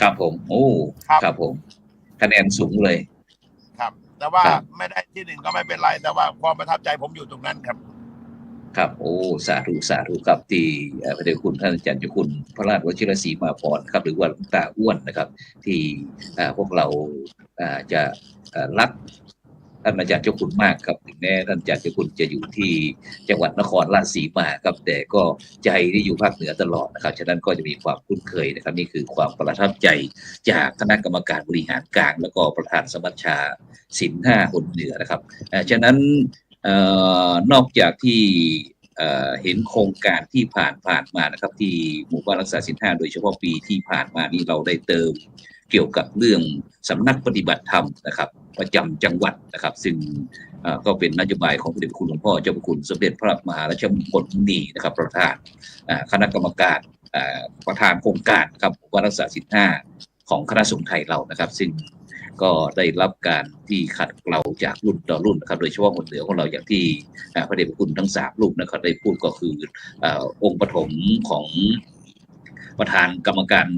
ครับผมครับผมคะแนนสูงเลยครับแต่ว่าไม่ได้ที่1ก็ไม่เป็นไรแต่ว่าความประทับใจผมอยู่ตรงนั้นครับครับสาธุครับที่พระเดชคุณท่านอาจารย์เจ้าคุณพระราชวชิรศรีมาพรครับหรือว่าหลวงตาอ้วนนะครับที่พวกเราจะรักท่านอาจารย์เจ้าคุณมากครับถึงแม้ท่านอาจารย์เจ้าคุณจะอยู่ที่จังหวัดนครราชสีมาครับแต่ก็ใจที่อยู่ภาคเหนือตลอดนะครับฉะนั้นก็จะมีความคุ้นเคยนะครับนี่คือความประทับใจจากคณะกรรมการบริหารกลางแล้วก็ประธานสมัชชาศีล5คนเหนือนะครับฉะนั้นนอกจากที่เห็นโครงการที่ผ่านมานะครับที่หมู่บ้านรักษาศีล5โดยเฉพาะปีที่ผ่านมานี่เราได้เติมเกี่ยวกับเรื่องสำนักปฏิบัติธรรมนะครับประจำจังหวัดนะครับซึ่งก็เป็นนโยบายของพระเดชพระคุณหลวงพ่อเจ้าพระคุณสมเด็จพระมหาราชมงคลมุนีนะครับประธานคณะกรรมการประธานโครงการครับหมู่บ้านรักษาศีล5ของคณะสงฆ์ไทยเรานะครับซึ่งก็ได้รับการที่ขัดเกลาจากรุ่นต่อรุ่นนะครับโดยเฉพาะคนเหนือของเราอย่างที่พระเดชพระคุณทั้ง3รูปนะครับได้พูดก็คือองค์ปฐมของประธานกรรมการ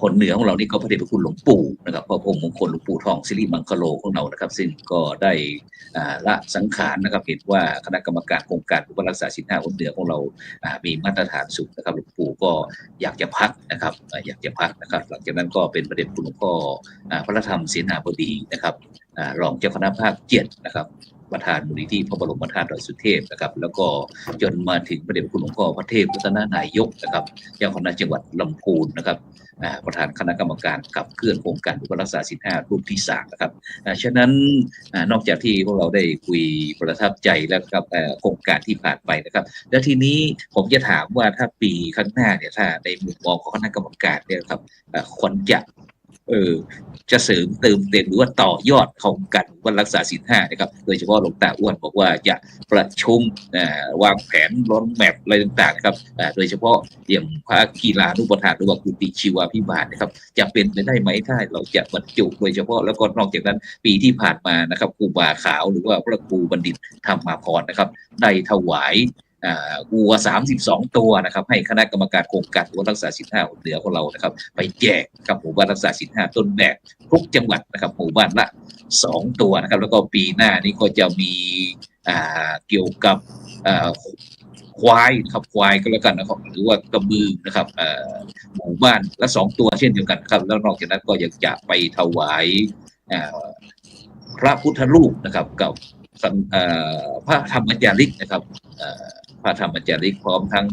คนเหนือของเรานี่ก็พระเดชพระคุณหลวงปู่นะครับพระพรหมมงคลหลวงปู่ทองสิริมังคโลของเรานะครับซึ่งก็ได้ละสังขารนะครับเห็นว่าคณะกรรมการโครงการรักษาศีล5คนเหนือของเรามีมาตรฐานสูงนะครับหลวงปู่ก็อยากจะพักนะครับหลังจากนั้นก็เป็นพระเดชพระคุณหลวงพ่อพระธรรมเสนาบดีนะครับรองเจ้าคณะภาค7นะครับประธานมูลนิธิพระบรมธาตุดอยสุเทพนะครับแล้วก็จนมาถึงพระเดชพระคุณหลวงพ่อพระเทพรัตนนายกนะครับเจ้าคณะจังหวัดลำพูนนะครับประธานคณะกรรมการขับเคลื่อนโครงการรักษาศีล5รูปที่3นะครับฉะนั้นนอกจากที่พวกเราได้คุยประทับใจแล้วกับโครงการที่ผ่านไปนะครับแล้วทีนี้ผมจะถามว่าถ้าปีข้างหน้าเนี่ยถ้าในมุมมองของคณะกรรมการเนี่ยครับควรจะ จะเสริมเติมเต็มหรือว่าต่อยอดของการวันรักษาศีล 5นะครับโดยเฉพาะหลวงตาอ้วนบอกว่าจะประชุมวางแผนรถแมพอะไรต่างๆนะครับโดยเฉพาะอย่างพระกีฬานุปทานหรือว่ากุฏิชีวาภิบาลนะครับจะเป็นไปได้ไหมถ้าเราจะบรรจุโดยเฉพาะแล้วก็นอกจากนั้นปีที่ผ่านมานะครับครูบาขาวหรือว่าพระครูบัณฑิตธรรมาภรณ์นะครับได้ถวายวัว32 ตัวนะครับให้คณะกรรมการโครงการวัดรักษาศีล 5เหนือของเรานะครับไปแจกกับหมู่บ้านรักษาศีล 5ต้นแบบทุกจังหวัดนะครับหมู่บ้านละ2 ตัวนะครับแล้วก็ปีหน้านี้ก็จะมีเกี่ยวกับควายครับควายก็แล้วกันนะครับหรือว่ากระบือนะครับหมู่บ้านละ2 ตัวเช่นเดียวกันครับแล้วนอกจากนั้นก็ยังจะไปถวายพระพุทธรูปนะครับกับพระธรรมจาริกนะครับพระธรรมจาริกพร้อมทั้ง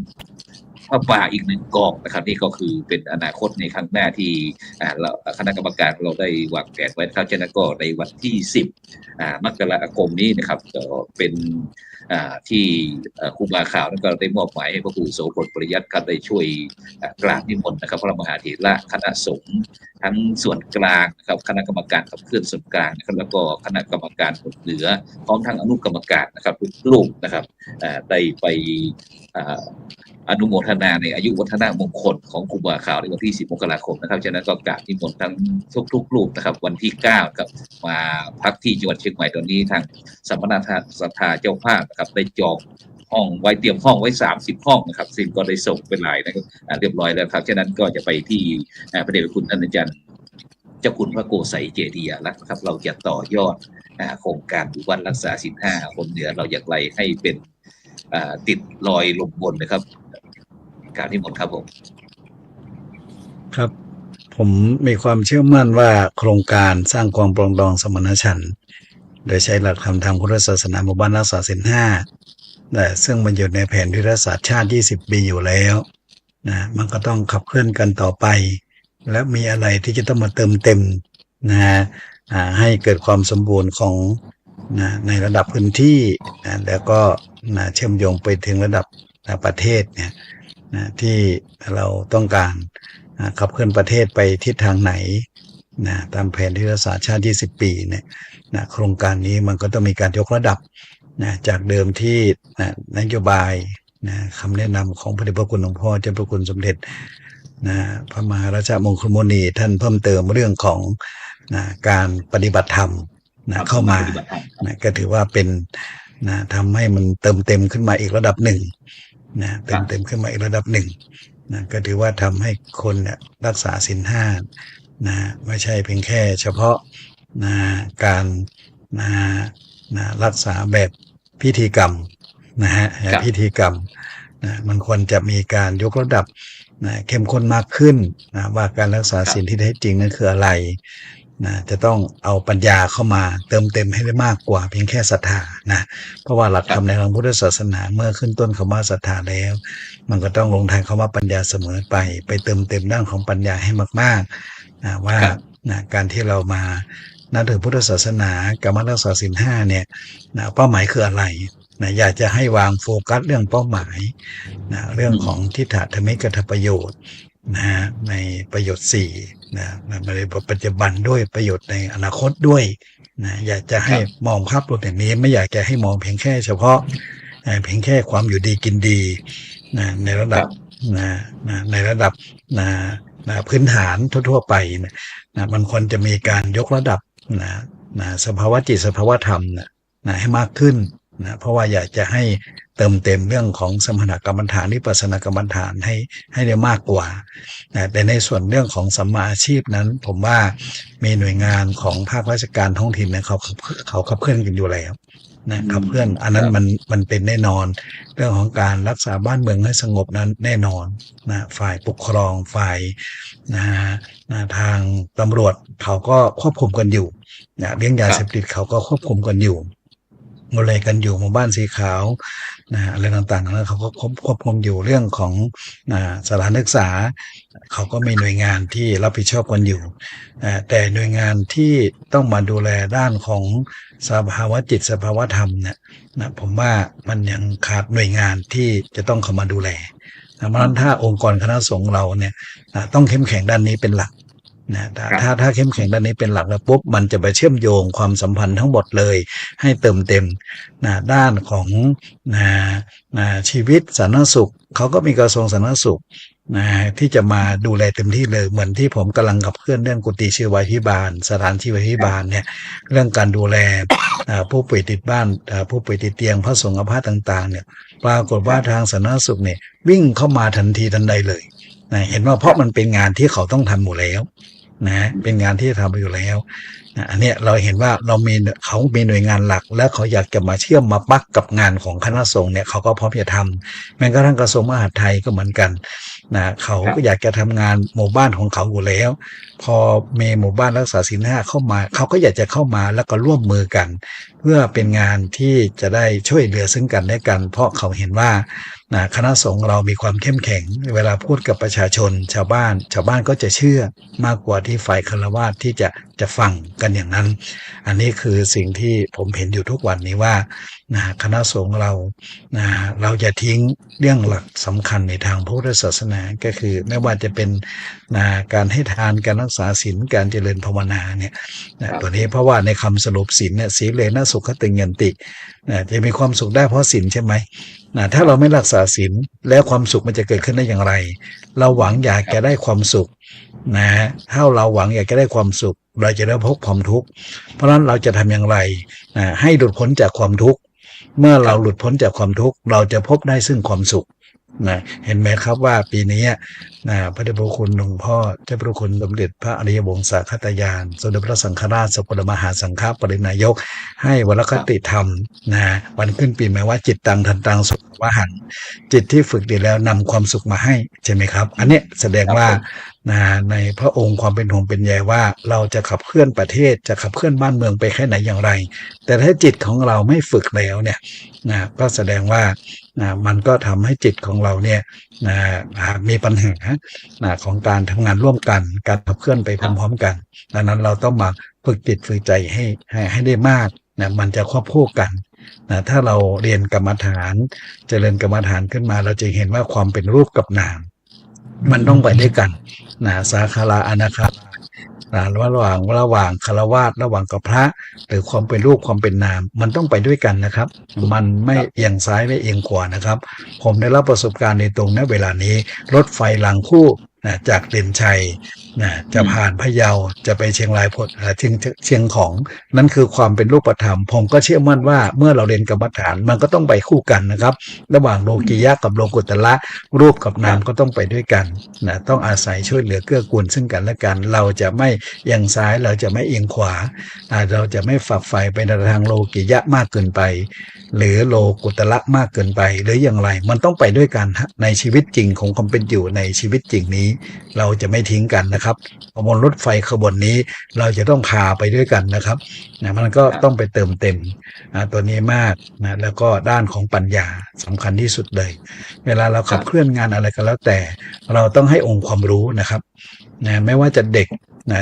พระป่าอีก1 กองนะครับนี่ก็คือเป็นอนาคตในข้างหน้าที่คณะกรรมการเราได้วางแผนไว้ครับฉะนั้นก็ในวันที่10 มกราคมนี้นะครับก็เป็นที่ครูบาขาวนั้นก็ได้มอบหมายให้พระครูโสพลปริยัติครับได้ช่วยกราบนิมนต์นะครับพระมหาเถระคณะสงฆ์ทั้งส่วนกลางนะครับคณะกรรมการขับเคลื่อนส่วนกลางนะครับแล้วก็คณะกรรมการส่วนเหนือพร้อมทั้งอนุกรรมการนะครับทุกรูปนะครับได้ไปอนุโมทนาในอายุวัฒนมงคลของครูบาขาวในวันที่10 มกราคมนะครับฉะนั้นก็กราบนิมนต์ทั้งทุกรูปนะครับวันที่9ครับมาพักที่จังหวัดเชียงใหม่ตอนนี้ทางสมณศรัทธาเจ้าภาพนะครับได้จองห้องไว้เตรียมห้องไว้30 ห้องนะครับซึ่งก็ได้ส่งเป็นหลายนะครับเรียบร้อยแล้วครับฉะนั้นก็จะไปที่พระเดชพระคุณท่านอาจารย์เจ้าคุณพระโกไสยเจดีย์รักษ์ครับเราจะต่อยอดโครงการหมู่บ้านรักษาศีล 5คนเหนือเราอยากไรให้เป็นติดลอยลมบนนะครับการที่หมดครับผมครับผมมีความเชื่อมั่นว่าโครงการสร้างความปรองดองสมณฉันท์โดยใช้หลักธรรมทางพุทธศาสนาหมู่บ้านรักษาศีล 5ซึ่งมันอยู่ในแผนยุทธศาสตร์ชาติ20 ปีอยู่แล้วนะมันก็ต้องขับเคลื่อนกันต่อไปและมีอะไรที่จะต้องมาเติมเต็มนะให้เกิดความสมบูรณ์ของนะในระดับพื้นที่นะแล้วก็นะเชื่อมโยงไปถึงระดับประเทศเนี่ยนะที่เราต้องการขับเคลื่อนประเทศไปทิศทางไหนนะตามแผนยุทธศาสตร์ชาติ20 ปีเนี่ยนะโครงการนี้มันก็ต้องมีการยกระดับนะจากเดิมที่นโยบายนะคำแนะนำของพระเดชพระคุณหลวงพ่อเจ้าพระคุณสมเด็จนะพระมหาราชมงคลมุนีท่านเพิ่มเติมเรื่องของนะการปฏิบัติธรรมนะเข้ามานะก็ถือว่าเป็นนะทำให้มันเติมเต็มขึ้นมาอีกระดับหนึ่งนะเติมเต็มขึ้นมาอีกระดับหนึ่งนะก็ถือว่าทำให้คนเนี่ยรักษาศีล 5นะไม่ใช่เพียงแค่เฉพาะนะการนะรักษาแบบพิธีกรรมนะฮะพิธีกรรมนะมันควรจะมีการยกระดับนะเข้มข้นมากขึ้นนะว่าการรักษาศีลที่แท้จริงนั้นคืออะไรนะจะต้องเอาปัญญาเข้ามาเติมเต็มให้ได้มากกว่าเพียงแค่ศรัทธานะเพราะว่าหลักธรรมในทางพุทธศาสนาเมื่อขึ้นต้นคำว่าศรัทธาแล้วมันก็ต้องลงท้ายคำว่าปัญญาเสมอไปเติมเต็มด้านของปัญญาให้มากๆนะว่านะการที่เรามานับถือพุทธศาสนากับมารักษาศีล 5เนี่ยนะเป้าหมายคืออะไรนะอยากจะให้วางโฟกัสเรื่องเป้าหมายนะเรื่องของทิฏฐธรรมิกประโยชน์นะในประโยชน์4นะในปัจจุบันด้วยประโยชน์ในอนาคตด้วยนะอยากจะให้มองภาพรวมอย่างนี้ไม่อยากจะให้มองเพียงแค่เฉพาะเพียงแค่ความอยู่ดีกินดีนะในระดับในระดับพื้นฐานทั่วๆไปนะมันควรจะมีการยกระดับสภาวะจิตสภาวะธรรมให้มากขึ้นนะเพราะว่าอยากจะให้เติมเต็มเรื่องของสมถกรรมฐานวิปัสสนกรรมฐานให้ได้มากกว่านะแต่ในส่วนเรื่องของสัมมาอาชีพนั้นผมว่ามีหน่วยงานของภาคราชการท้องถิ่นนะเขาขับเคลื่อนกันอยู่แล้วนะครับเพื่อนอันนั้นมันเป็นแน่นอนเรื่องของการรักษาบ้านเมืองให้สงบนั้นแน่นอนนะฝ่ายปกครองฝ่ายทางตำรวจเขาก็ควบคุมกันอยู่นะเรื่องยาเสพติดเขาก็ควบคุมกันอยู่อะไรกันอยู่หมู่บ้านสีขาวอะไรต่างๆนั้นเขาก็ควบคุมอยู่เรื่องของสถานศึกษาเขาก็มีหน่วยงานที่รับผิดชอบกันอยู่แต่หน่วยงานที่ต้องมาดูแลด้านของสภาวะจิตสภาวะธรรมเนี่ยนะผมว่ามันยังขาดหน่วยงานที่จะต้องเข้ามาดูแลเพราะฉะนั้นถ้าองค์กรคณะสงฆ์เราเนี่ยต้องเข้มแข็งด้านนี้เป็นหลัก นะถ้าเข้มแข็งด้านนี้เป็นหลักแล้วปุ๊บมันจะไปเชื่อมโยงความสัมพันธ์ทั้งหมดเลยให้เติมเต็มนะด้านของชีวิตสาธารณสุขเขาก็มีกระทรวงสาธารณสุขที่จะมาดูแลเต็มที่เลยเหมือนที่ผมกำลังขับเคลื่อนเรื่องกุฏิชีวาภิบาลสถานชีวาภิบาลเนี่ยเรื่องการดูแลผู้ป่วยติดบ้านผู้ป่วยติดเตียงพระสงฆ์อาพาธต่างๆเนี่ยปรากฏว่าทางสาธารณสุขเนี่ยวิ่งเข้ามาทันทีทันใดเลยเห็นว่าเพราะมันเป็นงานที่เขาต้องทำอยู่แล้วนะเป็นงานที่ทำอยู่แล้วอันนี้เราเห็นว่าเขามีหน่วยงานหลักและเขาอยากจะมาเชื่อมมาปักกับงานของคณะสงฆ์เนี่ยเขาก็พร้อมจะทำแม้กระทั่งกระทรวงมหาดไทยก็เหมือนกันเขาก็อยากจะทำงานหมู่บ้านของเขาอยู่แล้วพอมีหมู่บ้านรักษาศีล 5เข้ามาเขาก็อยากจะเข้ามาแล้วก็ร่วมมือกันเพื่อเป็นงานที่จะได้ช่วยเหลือซึ่งกันและกันเพราะเขาเห็นว่าคณะสงฆ์เรามีความเข้มแข็งเวลาพูดกับประชาชนชาวบ้านก็จะเชื่อมากกว่าที่ฝ่ายฆราวาสที่จะฟังกันอย่างนั้นอันนี้คือสิ่งที่ผมเห็นอยู่ทุกวันนี้ว่าคณะสงฆ์เราจะทิ้งเรื่องหลักสำคัญในทางพุทธศาสนาก็คือไม่ว่าจะเป็นการให้ทานการรักษาศีลการเจริญภาวนาเนี่ยตัวนี้เพราะว่าในคำสรุปศีลเนี่ยศีเลนะสุขติยันติจะมีความสุขได้เพราะศีลใช่ไหมถ้าเราไม่รักษาศีลแล้วความสุขมันจะเกิดขึ้นได้อย่างไรเราหวังอยากจะได้ความสุขถ้าเราหวังอยากจะได้ความสุขเราจะได้พบความทุกข์เพราะฉะนั้นเราจะทำอย่างไรให้หลุดพ้นจากความทุกข์เมื่อเราหลุดพ้นจากความทุกข์เราจะพบได้ซึ่งความสุขเห็นไหมครับว่าปีนี้พระเดชพระคุณหลวงพ่อเจ้าพระคุณสมเด็จพระอริยวงศาคตยานสมเด็จพระสังฆราชสกลมหาสังฆปรินายกให้วรคติธรรมวันขึ้นปีใหม่ว่าจิตตังทันตังสุขวหังจิตที่ฝึกดีแล้วนำความสุขมาให้ใช่ไหมครับอันนี้แสดงว่าในพระองค์ความเป็นห่วงเป็นใยว่าเราจะขับเคลื่อนประเทศจะขับเคลื่อนบ้านเมืองไปแค่ไหนอย่างไรแต่ถ้าจิตของเราไม่ฝึกแล้วเนี่ยก็แสดงว่ามันก็ทำให้จิตของเราเนี่ยมีปัญหาของการทำงานร่วมกันการขับเคลื่อนไปพร้อมๆกันดังนั้นเราต้องมาฝึกจิตฝึกใจให้ได้มากมันจะควบคู่กันถ้าเราเรียนกรรมฐานเจริญกรรมฐานขึ้นมาเราจะเห็นว่าความเป็นรูปกับนามมันต้องไปด้วยกันสาคาราอนาคาระหว่างฆราวาสระหว่างกับพระหรือความเป็นรูปความเป็นนามมันต้องไปด้วยกันนะครับมันไม่เอียงซ้ายไม่เอียงขวานะครับผมได้รับประสบการณ์ในตรงณเวลานี้รถไฟรางคู่จากเด่นชัยจะผ่านพะเยาจะไปเชียงรายเชียงของนั่นคือความเป็นรูปธรรมผมก็เชื่อมั่นว่าเมื่อเราเรียนกรรมฐานมันก็ต้องไปคู่กันนะครับระหว่างโลกียะกับโลกุตละรูปกับนามก็ต้องไปด้วยกันต้องอาศัยช่วยเหลือเกื้อกูลซึ่งกันและกันเราจะไม่เอียงซ้ายเราจะไม่เอียงขวาเราจะไม่ฝักใฝ่ไปในทางโลกียะมากเกินไปหรือโลกุตละมากเกินไปหรืออย่างไรมันต้องไปด้วยกันในชีวิตจริงของความเป็นอยู่ในชีวิตจริงนี้เราจะไม่ทิ้งกันนะครับบนรถไฟขบวนนี้เราจะต้องพาไปด้วยกันนะครับมันก็ต้องไปเติมเต็มตัวนี้มากแล้วก็ด้านของปัญญาสำคัญที่สุดเลยเวลาเราขับเคลื่อนงานอะไรก็แล้วแต่เราต้องให้องค์ความรู้นะครับไม่ว่าจะเด็ก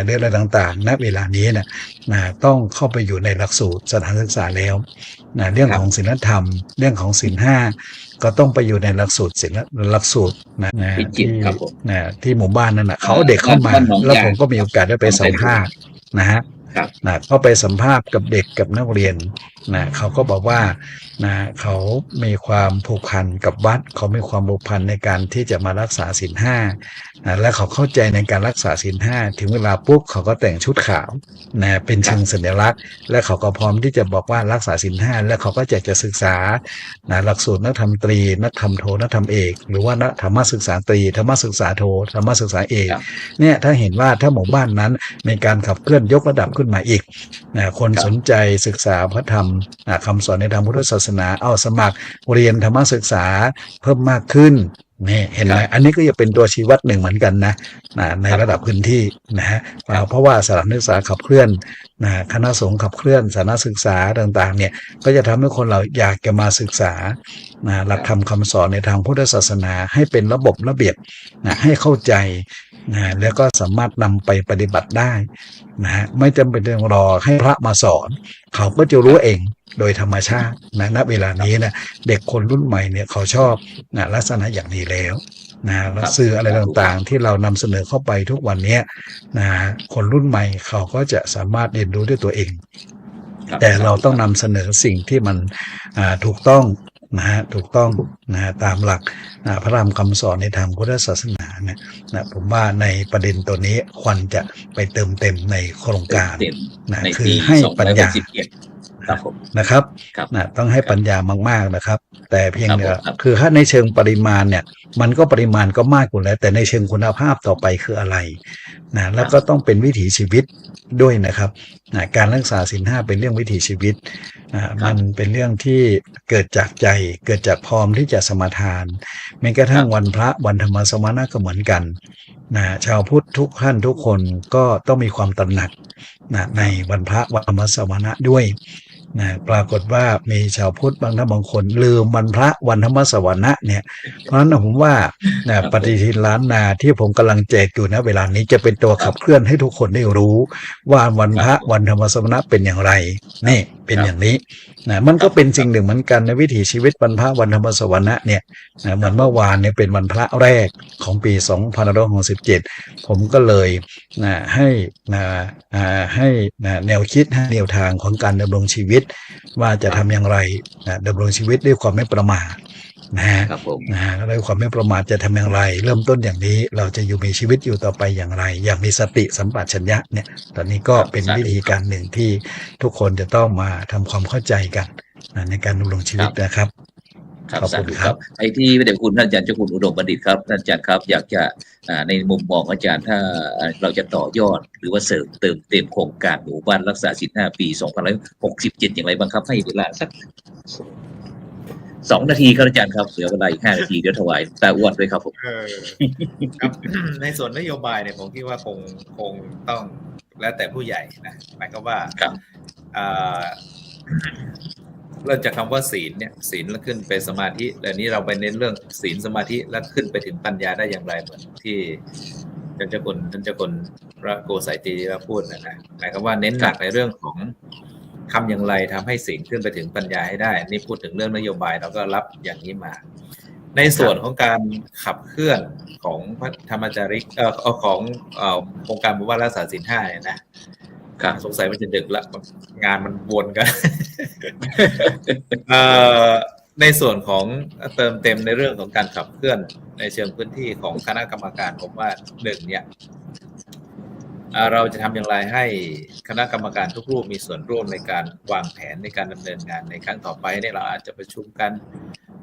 เรื่องอะไรต่างๆณเวลานี้ต้องเข้าไปอยู่ในหลักสูตรสถานศึกษาแล้วเรื่องของศีลธรรมเรื่องของศีล 5ก็ต้องไปอยู่ในหลักสูตรที่หมู่บ้านนั่นเขาเด็กเข้ามาแล้วผมก็มีโอกาสได้ไปสัมภาษณ์เข้าไปสัมภาษณ์กับเด็กกับนักเรียนเขาก็บอกว่าเขามีความผูกพันกับวัดเขามีความผูกพันในการที่จะมารักษาศีล 5และเขาเข้าใจในการรักษาศีล 5ถึงเวลาปุ๊บเขาก็แต่งชุดขาวเป็นเชิงสัญลักษณ์และเขาก็พร้อมที่จะบอกว่ารักษาศีล 5และเขาก็จะศึกษาหลักสูตรนักธรรมตรีนักธรรมโทนักธรรมเอกหรือว่าธรรมศึกษาตรีธรรมศึกษาโทธรรมศึกษาเอกเนี่ยถ้าเห็นว่าถ้าหมู่บ้านนั้นมีการขับเคลื่อนยกระดับขึ้นมาอีกคนสนใจศึกษาพระธรรมคำสอนในทางพุทธศาสนาเอาสมัครเรียนธรรมศึกษาเพิ่มมากขึ้นนี่เห็นไหมอันนี้ก็จะเป็นตัวชี้วัดหนึ่งเหมือนกันนะในระดับพื้นที่เพราะว่าสถานศึกษาขับเคลื่อนคณะสงฆ์ขับเคลื่อนสถานศึกษาต่างๆเนี่ยก็จะทำให้คนเราอยากจะมาศึกษาหลักธรรมคำสอนในทางพุทธศาสนาให้เป็นระบบระเบียบให้เข้าใจแล้วก็สามารถนำไปปฏิบัติได้ไม่จำเป็นต้องรอให้พระมาสอนเขาก็จะรู้เองโดยธรรมชาติณเวลานี้เด็กคนรุ่นใหม่เนี่ยเขาชอบลักษณะอย่างนี้แล้ว แล้วสื่ออะไรต่างๆที่เรานำเสนอเข้าไปทุกวันนี้นะคนรุ่นใหม่เขาก็จะสามารถเรียนรู้ด้วยตัวเอง แต่เราต้องนำเสนอสิ่งที่มันถูกต้องถูกต้องตามหลักพระธรรมคำสอนในทางพุทธศาสนาเนี่ยผมว่าในประเด็นตัวนี้ควรจะไปเติมเต็มในโครงการคือให้ปัญญานะครับต้องให้ปัญญามากๆนะครับแต่เพียงเดียวคือถ้าในเชิงปริมาณเนี่ยมันก็ปริมาณก็มากอยู่แล้วแต่ในเชิงคุณภาพต่อไปคืออะไรแล้วก็ต้องเป็นวิถีชีวิตด้วยนะครับการรักษาศีล 5เป็นเรื่องวิถีชีวิตมันเป็นเรื่องที่เกิดจากใจเกิดจากพร้อมที่จะสมาทานแม้กระทั่งวันพระวันธรรมสมณะก็เหมือนกันชาวพุทธทุกท่านทุกคนก็ต้องมีความตระหนักในวันพระวันธรรมสมณะด้วยปรากฏว่ามีชาวพุทธบางท่านบางคนลืมวันพระวันธรรมสวนะเนี่ยเพราะฉะนั้นผมว่าปฏิทินล้านนาที่ผมกำลังแจกอยู่นะเวลานี้จะเป็นตัวขับเคลื่อนให้ทุกคนได้รู้ว่าวันพระวันธรรมสวนะเป็นอย่างไรนี่เป็นอย่างนี้มันก็เป็นสิ่งหนึ่งเหมือนกันในวิถีชีวิตวันพระวันธรรมสวนะเนี่ยเหมือนเมื่อวานเนี่ยเป็นวันพระแรกของปี2567ผมก็เลยให้แนวคิดให้แนวทางของการดำรงชีวิตว่าจะทำอย่างไรดำรงชีวิตด้วยความไม่ประมาทด้วยความไม่ประมาทจะทำอย่างไรเริ่มต้นอย่างนี้เราจะอยู่มีชีวิตอยู่ต่อไปอย่างไรอย่างมีสติสัมปชัญญะเนี่ยตอนนี้ก็เป็นวิธีการหนึ่งที่ทุกคนจะต้องมาทำความเข้าใจกันในการดำรงชีวิตนะครับขอบคุณครับไอ้ที่เดี๋ยวคุณท่านอาจารย์เจ้าคุณอุดมบัณฑิตครับท่านอาจารย์ครับอยากจะในมุมมองอาจารย์ถ้าเราจะต่อยอดหรือว่าเสริมเติมเต็มโครงการหมู่บ้านรักษาศีล 5ปี2567อย่างไรบ้างครับให้เวลาสัก2 นาทีครับอาจารย์ครับเหลือเวลาอีก5 นาทีเดี๋ยวถวายตาอ้วนด้วยครับผมครับในส่วนนโยบายเนี่ยผมคิดว่าคงต้องแล้วแต่ผู้ใหญ่นะหมายความว่าเริ่มจากคำว่าศีลเนี่ยศีลแล้วขึ้นไปสมาธิแล้วนี้เราไปเน้นเรื่องศีลสมาธิแล้วขึ้นไปถึงปัญญาได้อย่างไรเหมือนที่ท่านเจ้าคุณพระโกสัยตีพูดนะหมายความว่าเน้นหนักในเรื่องของทำอย่างไรทำให้ศีลขึ้นไปถึงปัญญาให้ได้นี่พูดถึงเรื่องนโยบายเราก็รับอย่างนี้มาในส่วนของการขับเคลื่อนของพระธรรมจาริกของโครงการหมู่บ้านรักษาศีล 5เนี่ยนะสงสัยมันจะดึกละงานมันวนกัน ในส่วนของเติมเต็มในเรื่องของการขับเคลื่อนในเชิงพื้นที่ของคณะกรรมการผมว่า1เนี่ยเราจะทำอย่างไรให้คณะกรรมการทุกรูปมีส่วนร่วมในการวางแผนในการดำเนินงานในครั้งต่อไปเนี่ยเราอาจจะประชุมกัน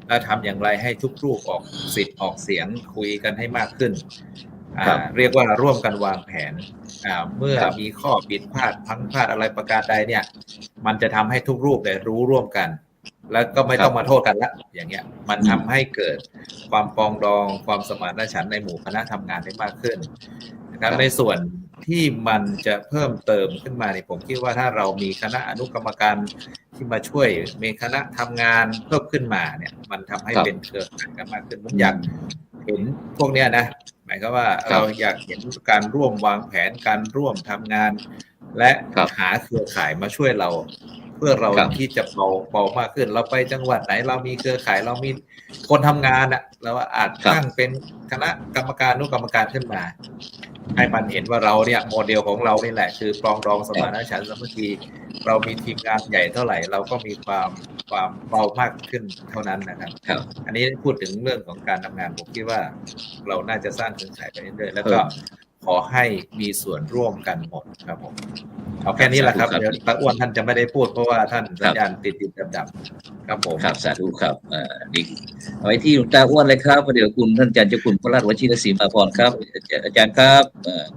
แล้วทำอย่างไรให้ทุกรูปออกสิทธิ์ออกเสียงคุยกันให้มากขึ้นเรียกว่าร่วมกันวางแผนเมื่อมีข้อผิดพลาดพังพลาดอะไรประการใดเนี่ยมันจะทำให้ทุกรูปได้รู้ร่วมกันแล้วก็ไม่ต้องมาโทษกันละอย่างเงี้ยมันทำให้เกิดความปองดองความสมานฉันท์ในหมู่คณะทำงานได้มากขึ้นนะครับในส่วนที่มันจะเพิ่มเติมขึ้นมาเนี่ยผมคิดว่าถ้าเรามีคณะอนุกรรมการที่มาช่วยมีคณะทำงานเพิ่มขึ้นมาเนี่ยมันทำให้เป็นเครือข่ายกันมากขึ้นผมอยากเห็นพวกเนี้ยนะหมายความว่าเราอยากเห็นการร่วมวางแผนการร่วมทำงานและหาเครือข่ายมาช่วยเราเพื่อเราที่จะเบามากขึ้นเราไปจังหวัดไหนเรามีเครือข่ายเรามีคนทำงานอ่ะเราอาจตั้งเป็นคณะกรรมการอนุกรรมการขึ้นมาให้มันเห็นว่าเราเนี่ยโมเดลของเรานี่แหละคือปรองดองสมานฉันท์สามัคคีเรามีทีมงานใหญ่เท่าไหร่เราก็มีความเบามากขึ้นเท่านั้นนะครับอันนี้พูดถึงเรื่องของการทำงานผมคิดว่าเราน่าจะสร้างเครือข่ายไปเรื่อยๆแล้วก็ขอให้มีส่วนร่วมกันหมดครับผมเอาแค่นี้แหละครับเดี๋ยวตาอ้วนท่านจะไม่ได้พูดเพราะว่าท่านสัญญาณติดดับครับผมครับสาธุครับนี่เอาไว้ที่หลวงตาอ้วนเลยครับเดี๋ยวคุณท่านอาจารย์เจ้าคุณพระราชวชิรศรีมาพรครับอาจารย์ครับ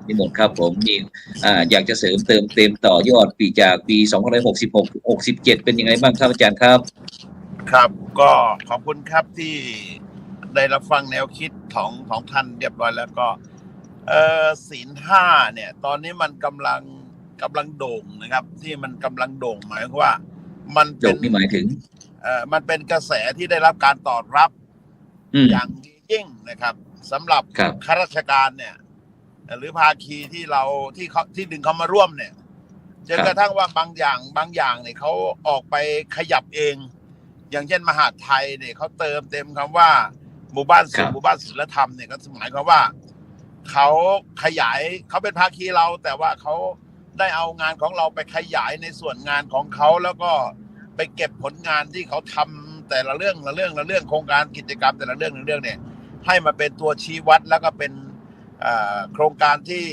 นิมนต์ครับผมมีอยากจะเสริมเติมเต็มต่อยอดปีจากปี2566-67เป็นยังไงบ้างครับอาจารย์ครับครับก็ขอบคุณครับที่ได้รับฟังแนวคิดของท่านเรียบร้อยแล้วก็ศีล 5เนี่ยตอนนี้มันกำลังโด่งนะครับที่มันกำลังโด่งหมายความว่ามันเป็นหมายถึงมันเป็นกระแสที่ได้รับการตอบรับอย่างดียิ่งนะครับสำหรับข้าราชการเนี่ยหรือภาคีที่ดึงเขามาร่วมเนี่ยจนกระทั่งว่าบางอย่างเนี่ยเขาออกไปขยับเองอย่างเช่นมหาดไทยเนี่ยเขาเติมเต็มคำว่า หมู่บ้าน ครั ศิล บ ป์หมู่บ้านศิลธรรมเนี่ยก็หมายความว่าเขาขยายเขาเป็นภาคีเรา แต่ว่าเขาได้เอางานของเราไปขยายในส่วนงานของเขาแล้วก็ไปเก็บผลงานที่เขาทำแต่ละเรื่องโครงการกิจกรรมแต่ละเรื่องเนี่ยให้มาเป็นตัวชี้วัดแล้วก็เป็นโครงการที่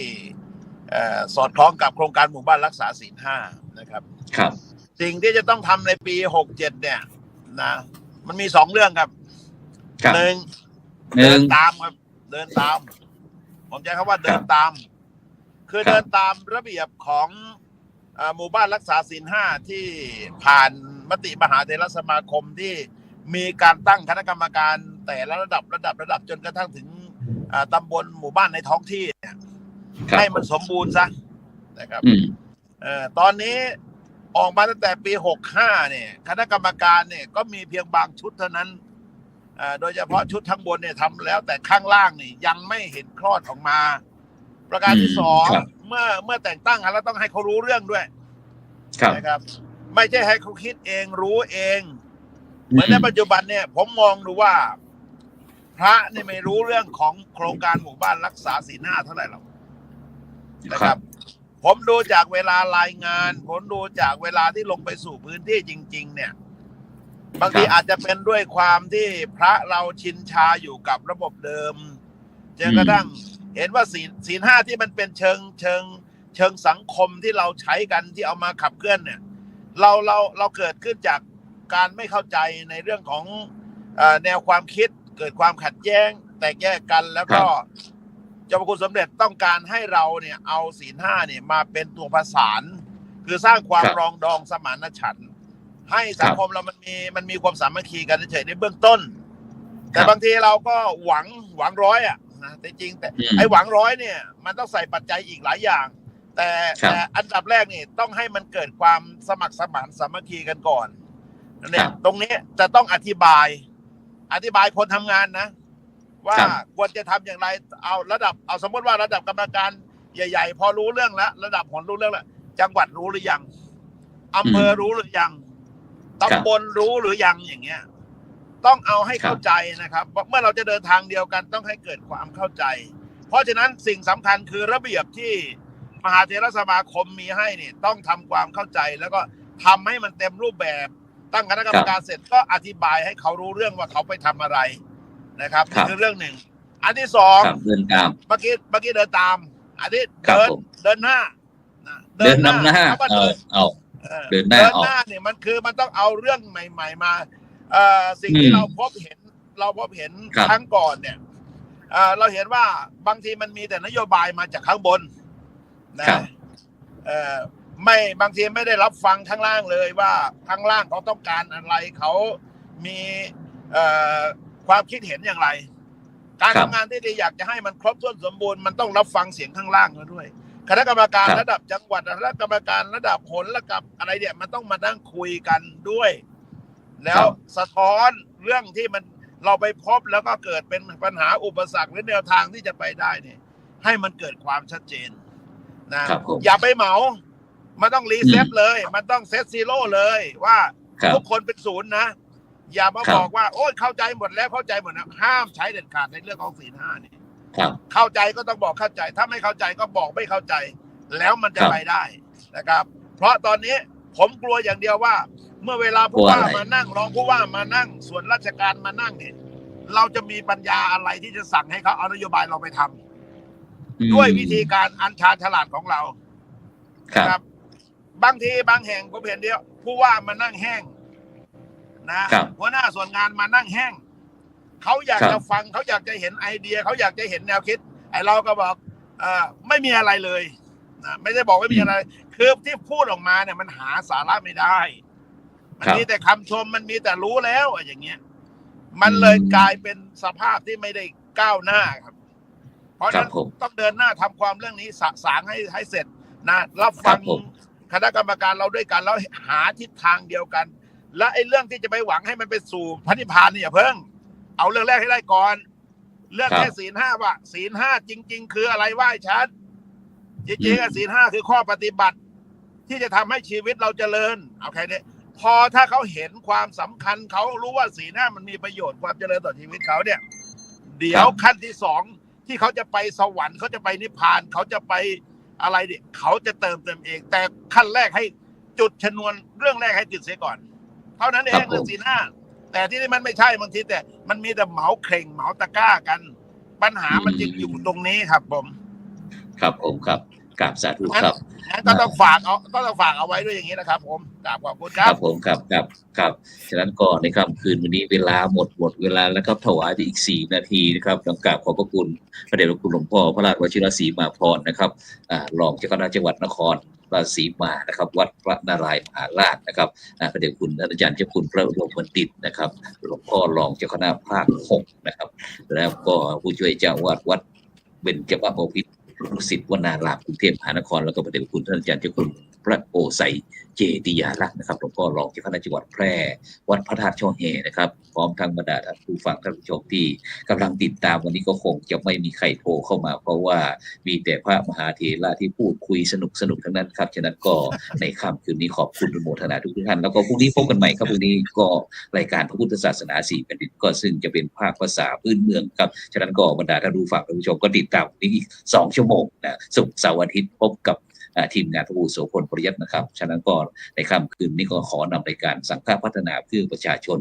สอดคล้องกับโครงการหมู่บ้านรักษาศีล 5นะครับ ครับ สิ่งที่จะต้องทำในปี67เนี่ยนะมันมี2เรื่องครับ ครับ หนึ่ง หนึ่ เดิ ง นตามครับเดินตาม ผมใช้คำว่าเดินตาม คือ ครับ เดินตามระเบียบของหมู่บ้านรักษาศีล 5ที่ผ่านมติมหาเถรสมาคมที่มีการตั้งคณะกรรมการแต่ละระดับจนกระทั่งถึงตำบลหมู่บ้านในท้องที่เนี่ย ครับ ให้มันสมบูรณ์ซะนะครับ อืม ตอนนี้ออกมาตั้งแต่ปี65เนี่ยคณะกรรมการเนี่ยก็มีเพียงบางชุดเท่านั้นโดยเฉพาะชุดข้างบนเนี่ยทำแล้วแต่ข้างล่างนี่ยังไม่เห็นคลอดออกมา ประการที่สอง ครับ เมื่อแต่งตั้งแล้วต้องให้เขารู้เรื่องด้วย ครับ นะครับ ไม่ใช่ให้เขาคิดเองรู้เอง เหมือนในปัจจุบันเนี่ยผมมองดูว่า พระนี่ไม่รู้เรื่องของโครงการหมู่บ้านรักษาศีล 5เท่าไหร่หรอกนะครับ ผมดูจากเวลารายงาน ผมดูจากเวลาที่ลงไปสู่พื้นที่จริง ๆ เนี่ย บางที ครับ อาจจะเป็นด้วยความที่พระเราชินชาอยู่กับระบบเดิมจนกระทั่งเห็นว่าศีล 5ที่มันเป็นเชิงสังคมที่เราใช้กันที่เอามาขับเคลื่อนเนี่ย เราเกิดขึ้นจากการไม่เข้าใจในเรื่องของแนวความคิดเกิดความขัดแย้งแตกแยกกันแล้วก็เจ้าพระคุณสมเด็จต้องการให้เราเนี่ยเอาศีล 5เนี่ยมาเป็นตัวประสาน คือสร้างความ ครับ ปรองดองสมานฉันท์ให้สังคมเรามันมีความสามัคคีกันเฉยๆในเบื้องต้น แต่บางทีเราก็หวังร้อยอ่ะนะแต่จริงแต่ อืม ไอ้หวังร้อยเนี่ยมันต้องใส่ปัจจัยอีกหลายอย่าง แต่ ครับ แต่อันดับแรกนี่ต้องให้มันเกิดความสมัครสมานสามัคคีกันก่อนเนี่ ครั ย บ ตรงนี้จะต้องอธิบายคนทำงานนะ ว่า ครับ ควรจะทำอย่างไรเอาสมมติว่าระดับกรรมการใหญ่ๆพอรู้เรื่องแล้วระดับผลรู้เรื่องแล้วจังหวัดรู้หรือยังอำเภอรู้หรือยังตำบลรู้หรือยังอย่างเงี้ย ต้องเอาให้เข้าใจนะครับเมื่อเราจะเดินทางเดียวกันต้องให้เกิดความเข้าใจ เพราะฉะนั้นสิ่งสำคัญคือระเบียบที่มหาเถรสมาคมมีให้เนี่ยต้องทำความเข้าใจแล้วก็ทำให้มันเต็มรูปแบบ ตั้งคณะกรรมการเสร็จก็อธิบายให้เขารู้เรื่องว่าเขาไปทำอะไรนะครับ ครับ นี่คือเรื่องหนึ่งอันที่สอง ครับเดินตาม เมื่อกี้เดินตาม อันนี้ ครับผม เดินหน้านะ เดินนำหน้า คำว่า เอา เดิน เอา เดินหน้า เดิน ออก หน้าเนี่ยมันต้องเอาเรื่องใหม่ ๆ มาสิ่งที่เราพบเห็น ครับ ครั้งก่อนเนี่ยเราเห็นว่าบางทีมันมีแต่นโยบายมาจากข้างบนนะครับ ไม่บางทีไม่ได้รับฟังข้างล่างเลยว่าข้างล่างเขาต้องการอะไรเขามีความคิดเห็นอย่างไร การ ครั ทำ บ งานที่ดีอยากจะให้มันครบถ้วนสมบูรณ์มันต้องรับฟังเสียงข้างล่างเขาด้วย คณะกรรมการ ครับ ระดับจังหวัดคณะกรรมการระดับหนระดับอะไรเนี่ยมันต้องมานั่งคุยกันด้วย แล้วสะท้อนเรื่องที่มันเราไปพบแล้วก็เกิดเป็นปัญหาอุปสรรคหรือแนวทางที่จะไปได้เนี่ยให้มันเกิดความชัดเจนนะครับ ผม อย่าไปเหมา มันต้องรีเซ็ตเลย มันต้องเซตซีโร่เลยว่า ครับ ทุกคนเป็นศูนย์นะ อย่ามา ครับ บอกว่าโอ้ยเข้าใจหมดแล้วเข้าใจหมดแล้วห้ามใช้เด็ดขาดในเรื่องของศีล 5นี่ ครับ เข้าใจก็ต้องบอกเข้าใจ ถ้าไม่เข้าใจก็บอกไม่เข้าใจ แล้วมันจะ ครับ ไปได้นะครับ เพราะตอนนี้ผมกลัวอย่างเดียวว่า เมื่อเวลาผู้ กลัว ว่า อะไร มานั่งรองผู้ว่ามานั่ง ส่วนราชการมานั่งเนี่ยเราจะมีปัญญาอะไรที่จะสั่งให้เขาเอานโยบายเราไปทำด้วยวิธีการอันชาญฉลาดของเรา ครับ นะครับ บางทีบางแห่งผมเห็นเดียวผู้ว่ามานั่งแห้งนะครับ หัวหน้าส่วนงานมานั่งแห้งเขาอยาก ครับ จะฟังเขาอยากจะเห็นไอเดียเขาอยากจะเห็นแนวคิดไอเราก็บอกไม่มีอะไรเลยนะไม่ได้บอกว่ามีอะไร คือที่พูดออกมาเนี่ยมันหาสาระไม่ได้ มันมีแต่คำชมมันมีแต่รู้แล้วอย่างเงี้ย มันเลยกลายเป็นสภาพที่ไม่ได้ก้าวหน้าครับ เพราะฉะนั้น ครับผม ต้องเดินหน้าทำความเรื่องนี้สะสางให้เสร็จนะรับฟัง ครับผม คณะกรรมการเราด้วยกันแล้วหาทิศทางเดียวกัน และไอ้เรื่องที่จะไปหวังให้มันไปสู่พระนิพพานนี่อย่าเพิ่ง เอาเรื่องแรกให้ได้ก่อน เรื่องแค่ศีล 5ว่าศีล 5จริง ๆ คืออะไรว่าให้ชัดจริงๆศีล 5คือข้อปฏิบัติ ที่จะทำให้ชีวิตเราเจริญเอาแค่นี้พอถ้าเขาเห็นความสำคัญเขารู้ว่าศีล 5มันมีประโยชน์ความเจริญต่อชีวิตเขาเนี่ย เดี๋ยวขั้นที่สองที่เขาจะไปสวรรค์เขาจะไปนิพพานเขาจะไปอะไรเนี่ยเขาจะเติมเอง แต่ขั้นแรกให้จุดชนวนเรื่องแรกให้จุดเสียก่อนเท่านั้นเองเรื่องศีลห้าแต่ที่นี่มันไม่ใช่บางทีแต่มันมีแต่เหมาเข่งเหมาตะกร้ากัน ปัญหามันจึงอยู่ตรงนี้ครับผม ครับผมครับกราบสาธุครับ งั้นก็ต้องฝากเอาไว้ด้วยอย่างนี้นะครับผมกราบขอบคุณค ค รั รับ บผมครับฉะนั้นก็ในค่ำคืนวันนี้เวลาหมดเวลาแล้วครับถวายอีก4 นาทีนะครับต้องกราบขอบพระคุณพระเดชพระคุณหลวงพ่อพระราชวชิรศรีมาพรนะครับรองเจ้าคณะจังหวัดนครราชสีมานะครับวัดพระนารายณ์มหาราชนะครับพระเดชคุณอาจารย์เจ้าคุณพระอุดมบัณฑิตนะครับหลวงพ่อรองเจ้าคณะภาค6นะครับแล้วก็ผู้ช่วยเจ้าวาดวัดเบญจบพิตรดุสิตวนารามกรุงเทพมหานครแล้วก็พระเดชคุณท่านอาจารย์เจ้าคุณพระโอไสเจติยาลักษณ์นะครับหลวงพ่อรองเจ้าคณะจังหวัดแพร่วัดพระธาตุช่อแห่นะครับพร้อมทั้งบรรดาท่านผู้ฟังท่านผู้ชมที่กำลังติดตามวันนี้ก็คงจะไม่มีใครโทรเข้ามาเพราะว่ามีแต่พระมหาเถระที่พูดคุยสนุกทั้งนั้นครับฉะนั้นก็ในค่ำคืนนี้ขอบคุณอนุโมทนาทุกท่านแล้วก็พรุ่งนี้พบกันใหม่ครับพรุ่งนี้ก็รายการพระพุทธศาสนา4 แผ่นดินก็ซึ่งจะเป็นภาคภาษาพื้นเมืองครับฉะนั้นก็บรรดาท่านผู้ฟังท่านผู้ชมก็ติดตามวันนี้อีก2 ชั่วโมงนะศุกร์เสาร์อาทิตย์พบกับทีมงานพระครูโสพลปริยัตินะครับฉะนั้นก็ในค่ำคืนนี้ก็ขอนำรายการสังฆพัฒนาเพื่อประชาชน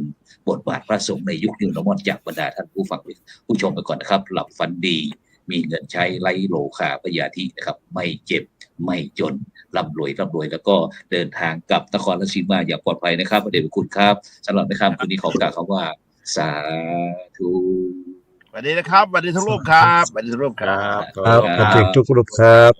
บทบาทพระสงฆ์ในยุคนิวนอร์มอนจากบรรดาท่านผู้ฟังผู้ชมไปก่อนนะครับหลับฝันดีมีเงินใช้ไร้โลคาพยาธินะครับไม่เจ็บไม่จนร่ำรวยแล้วก็เดินทางกลับนครราชสีมาอย่างปลอดภัยนะครับพระเดชพระคุณครับสำหรับในค่ำคืนนี้ขอกล่าวคำว่าสาธุ สวัสดีนะครับสวัสดีทุกรูปครับสวัสดีทุกรูปครับ ครับขอบคุณทุกรูปครับ